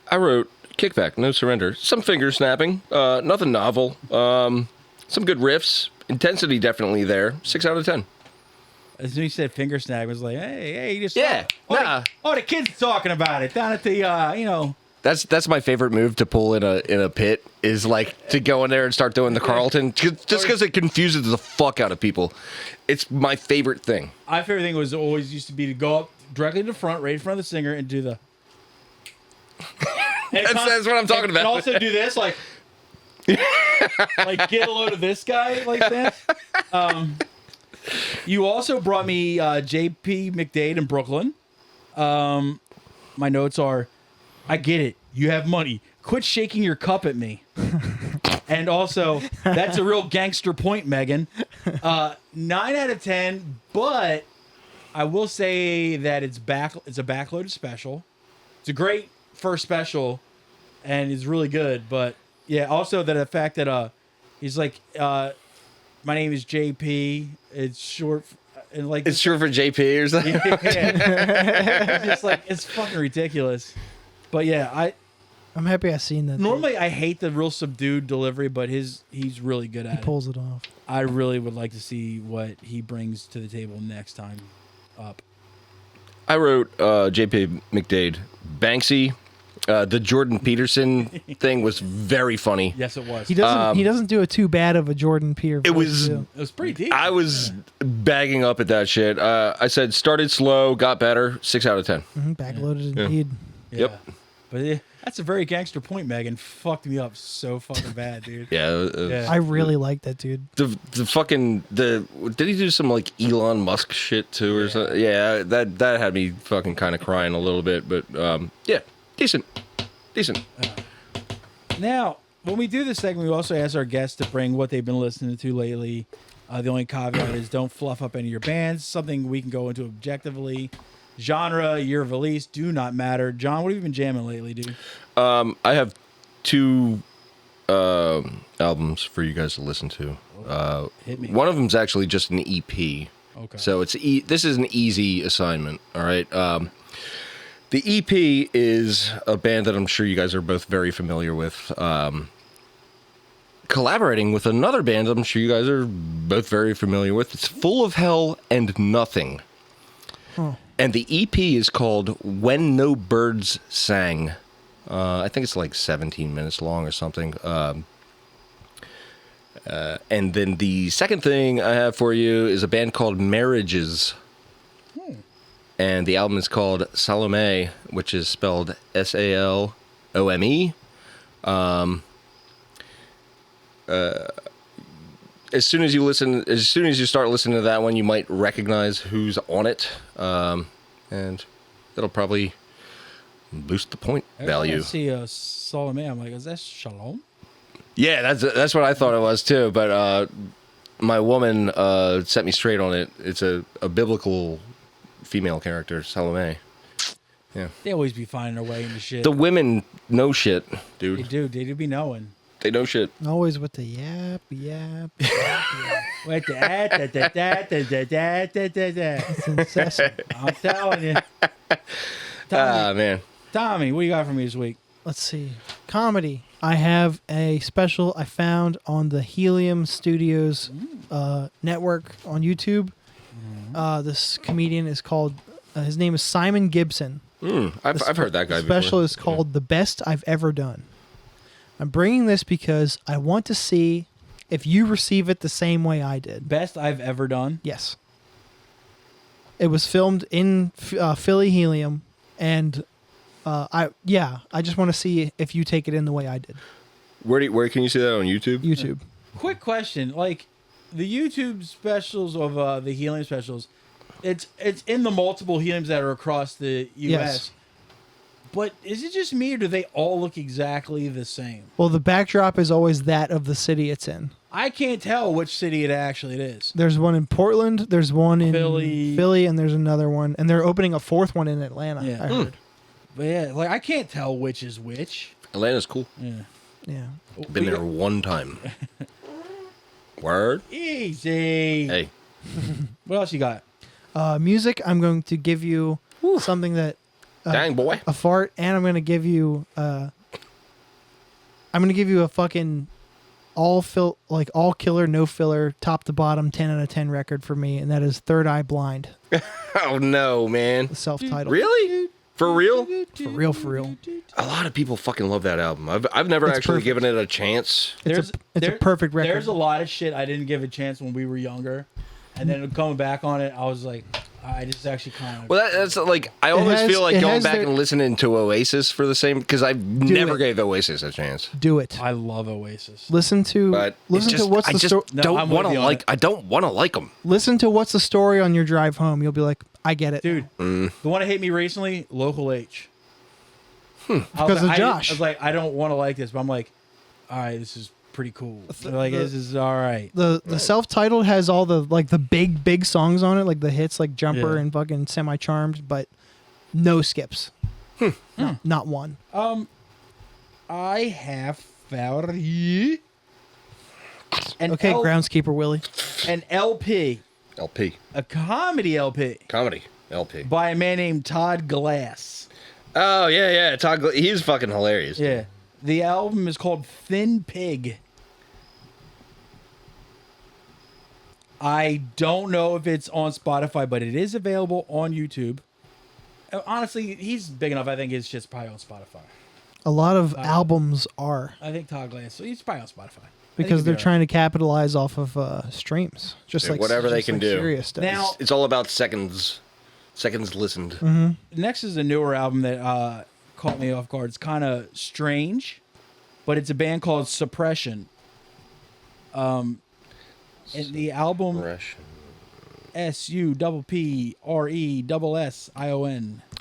I wrote Kickback, No Surrender. Some finger snapping. Nothing novel. Some good riffs. Intensity definitely there. 6 out of 10.
As soon as you said finger snag, I was like, hey, you just
Yeah, nah.
the kids talking about it down at the
That's my favorite move to pull in a pit is like to go in there and start doing the Carlton just because it confuses the fuck out of people. It's my favorite thing.
My favorite thing was always used to be to go up directly to the front, right in front of the singer, and do the.
That's what I'm talking about.
And also do this, like get a load of this guy like that. You also brought me JP McDade in Brooklyn. My notes are, I get it. You have money. Quit shaking your cup at me. And also, that's a real gangster point, Megan. 9 out of 10, but I will say that it's a backloaded special. It's a great first special, and it's really good. But yeah, also the fact that he's like, my name is JP. It's short, and like
It's short for JP or something.
yeah. It's just like it's fucking ridiculous. But yeah,
I'm happy I seen that.
normally I hate the real subdued delivery, but he's really good at
He
it.
pulls it off.
I really would like to see what he brings to the table next time up.
I wrote JP McDade. Banksy, the Jordan Peterson thing was very funny.
Yes, it was.
He doesn't do it too bad of a Jordan Peter.
It was-
It was pretty deep.
I was bagging up at that shit. I said started slow, got better, 6 out of 10.
Backloaded indeed.
Yeah.
Yep.
But yeah, that's a very gangster point, Megan. Fucked me up so fucking bad, dude.
Yeah.
Yeah.
I really like that dude.
The did he do some like Elon Musk shit too or something? Yeah, that had me fucking kind of crying a little bit, but yeah, decent.
Now, when we do this segment, we also ask our guests to bring what they've been listening to lately. The only caveat is don't fluff up any of your bands. Something we can go into objectively. Genre, year of release, do not matter. John, what have you been jamming lately, dude?
I have 2 albums for you guys to listen to.
Hit me.
One of them's actually just an EP.
Okay.
So this is an easy assignment. All right. The EP is a band that I'm sure you guys are both very familiar with. Collaborating with another band I'm sure you guys are both very familiar with. It's Full of Hell and Nothing.
Oh.
And the EP is called When No Birds Sang. I think it's like 17 minutes long or something. And then the second thing I have for you is a band called Marriages. And the album is called Salome, which is spelled Salome. As soon as you start listening to that one, you might recognize who's on it, and it'll probably boost the point value.
I see Salome. I'm like, is that Shalom?
Yeah, that's what I thought it was too. But my woman set me straight on it. It's a biblical female character, Salome. Yeah,
They always be finding their way into shit.
the women know shit,
They
dude.
do. They do be knowing.
They know shit.
Always with the yap.
Wait, da.
It's incessant.
I'm telling you.
Ah, man.
Tommy, what you got for me this week?
Let's see. Comedy. I have a special I found on the Helium Studios network on YouTube. This comedian is called, his name is Simon Gibson.
I've heard that guy
The special
before.
is called The Best I've Ever Done. I'm bringing this because I want to see if you receive it the same way I did.
Best I've ever done.
Yes. It was filmed in Philly Helium, and I just want to see if you take it in the way I did.
Where can you see that on YouTube?
YouTube.
Quick question: like the YouTube specials of the helium specials, it's in the multiple heliums that are across the U.S.
Yes.
But is it just me, or do they all look exactly the same?
Well, the backdrop is always that of the city it's in.
I can't tell which city it actually is.
There's one in Portland, there's one in
Philly.
and there's another one. And they're opening a 4th one in Atlanta,
Yeah.
I heard.
But yeah, like I can't tell which is which.
Atlanta's cool.
Yeah.
Yeah.
Been there one time. Word.
Easy.
Hey.
What else you got?
Music, I'm going to give you something that...
Dang, boy.
A fart, and I'm going to give you... a fucking all killer, no filler, top to bottom, 10 out of 10 record for me, and that is Third Eye Blind,
Oh, no, man.
the self-titled.
Really? For real?
For real.
A lot of people fucking love that album. I've never
It's
actually
perfect.
given it a chance.
It's a perfect record.
There's a lot of shit I didn't give a chance when we were younger, and then coming back on it, I was like, I just actually kind of.
Well, that's like I always feel like
it
going
has
back
their-
and listening to Oasis for the same because I never
it.
gave Oasis a chance.
Do it.
I love Oasis.
Listen to
But
listen
it's just,
to what's
I
the
just
story.
No,
don't
I'm
want
with
to
you on
like.
it.
I don't want to like them.
Listen to what's the story on your drive home. You'll be like, I get it,
Dude, the one that hit me recently, Local H.
Because of Josh.
I was like, I don't want to like this, but I'm like, all right, this is pretty cool. Like, this is all right.
The self-titled has all the like the big songs on it, like the hits like Jumper
Yeah.
and fucking Semi Charmed, but no skips. No, not one.
I have found an
Okay, groundskeeper Willie.
an LP,
LP
a comedy LP
comedy LP.
by a man named Todd Glass.
Oh yeah. Todd, he's fucking hilarious.
Yeah. The album is called Thin Pig. I don't know if it's on Spotify, but it is available on YouTube. Honestly, he's big enough. I think it's just probably on Spotify.
A lot of albums are
I think Todd Glass. So he's probably on Spotify.
because they're trying to capitalize off of streams, just
Yeah,
like
whatever they
just
can
like
do.
Sirius does.
Now,
It's all about seconds listened.
Mm-hmm.
next is a newer album that caught me off guard. It's kind of strange, but it's a band called Suppression. And the album
Russian.
SUPPRESSION.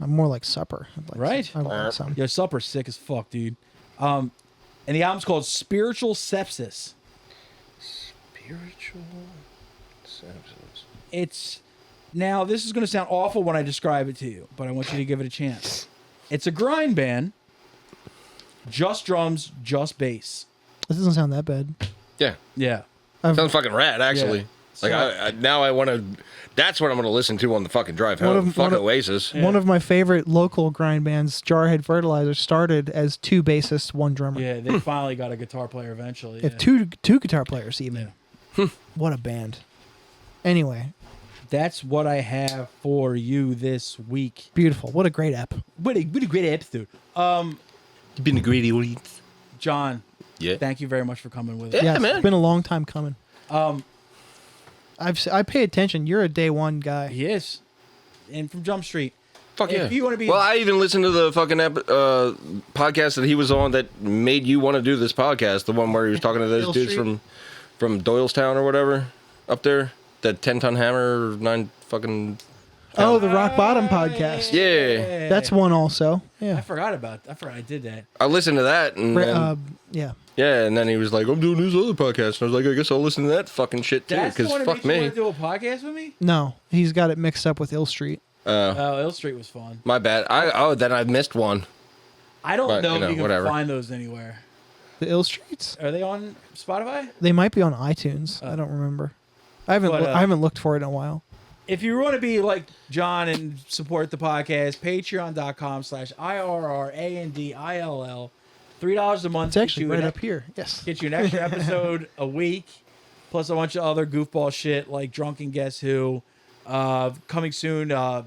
I'm more like Supper. I'd like
Right?
some- I like some.
Yo, Supper's sick as fuck, dude. And the album's called Spiritual Sepsis.
Spiritual sepsis.
It's now this is going to sound awful when I describe it to you, but I want you to give it a chance. It's a grind band, just drums, just bass.
This doesn't sound that bad.
Yeah.
Yeah.
Sounds fucking rad, actually.
Yeah.
Like I now I want to. That's what I'm going to listen to on the fucking drive home. Fuck Oasis.
One of my favorite local grind bands, Jarhead Fertilizer, started as 2 bassists, 1 drummer.
Yeah, they finally got a guitar player eventually.
If
Yeah.
two guitar players even. What a band. Anyway,
That's what I have for you this week.
beautiful. What a great ep.
What a great episode.
You've been a greedy weed.
John,
Yeah.
thank you very much for coming with us.
Yeah,
Yes,
man.
It's been a long time coming.
Um,
I pay attention. You're a day one guy.
he is. And from Jump Street.
Fuck
If
yeah.
you wanna be-
Well, I even listened to the fucking podcast that he was on that made you want to do this podcast. The one where he was talking to those
Hill
dudes
Street?
from Doylestown or whatever up there. That 10-ton hammer, 9 fucking.
Oh, the Rock Bottom podcast.
Yeah.
That's one also.
I
Yeah.
forgot I did that.
I listened to that and
Yeah.
yeah, and then he was like, "I'm doing this other podcast," and I was like, "I guess I'll listen to that fucking shit too."
That's the
Because
one that
fuck
makes you
me.
want to do a podcast with me?
No, he's got it mixed up with Ill Street.
Oh, Ill Street was fun.
My bad. Then I missed one.
I don't
But,
know
you
if
know,
you can
whatever.
find those anywhere.
The Ill Streets?
Are they on Spotify?
They might be on iTunes. I don't remember. I haven't
But,
I haven't looked for it in a while.
If you want to be like John and support the podcast, patreon.com/IRRANDILL. $3 a month.
It's actually
gets you
right
an-
up here. Yes.
Get you an extra episode a week, plus a bunch of other goofball shit like Drunken Guess Who. Coming soon, Are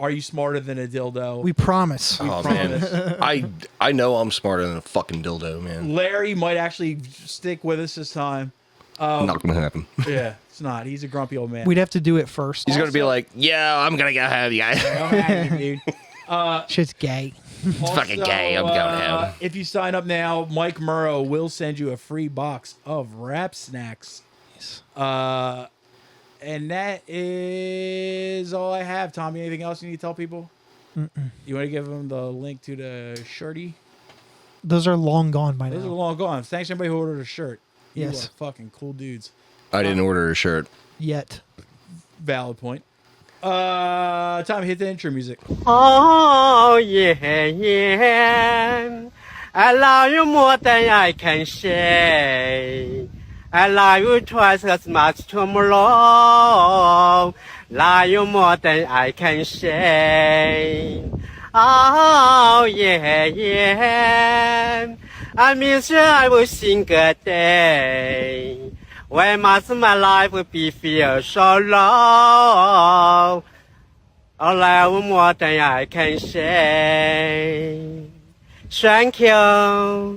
You Smarter Than a Dildo?
We promise.
Oh
promise.
man, I know I'm smarter than a fucking dildo, man.
Larry might actually stick with us this time.
Not gonna happen.
Yeah, it's not. He's a grumpy old man.
We'd have to do it first.
He's gonna be like, "Yeah, I'm gonna go home, you guys."
I'm happy, dude.
Shit's gay.
It's fucking gay. I'm going home.
If you sign up now, Mike Murrow will send you a free box of Rap Snacks. And that is all I have. Tommy, anything else you need to tell people? You want to give them the link to the shirty?
Those are long gone by
Those are
now.
long gone. Thanks to everybody who ordered a shirt. You
Yes.
are fucking cool dudes.
I didn't order a shirt.
Yet.
Valid point. Tommy, hit the intro music.
Oh yeah, yeah. I love you more than I can say. I love you twice as much tomorrow. Love you more than I can say. Oh yeah, yeah. I miss you every single day. Why must my life be feel so long? I love you more than I can say. Thank you.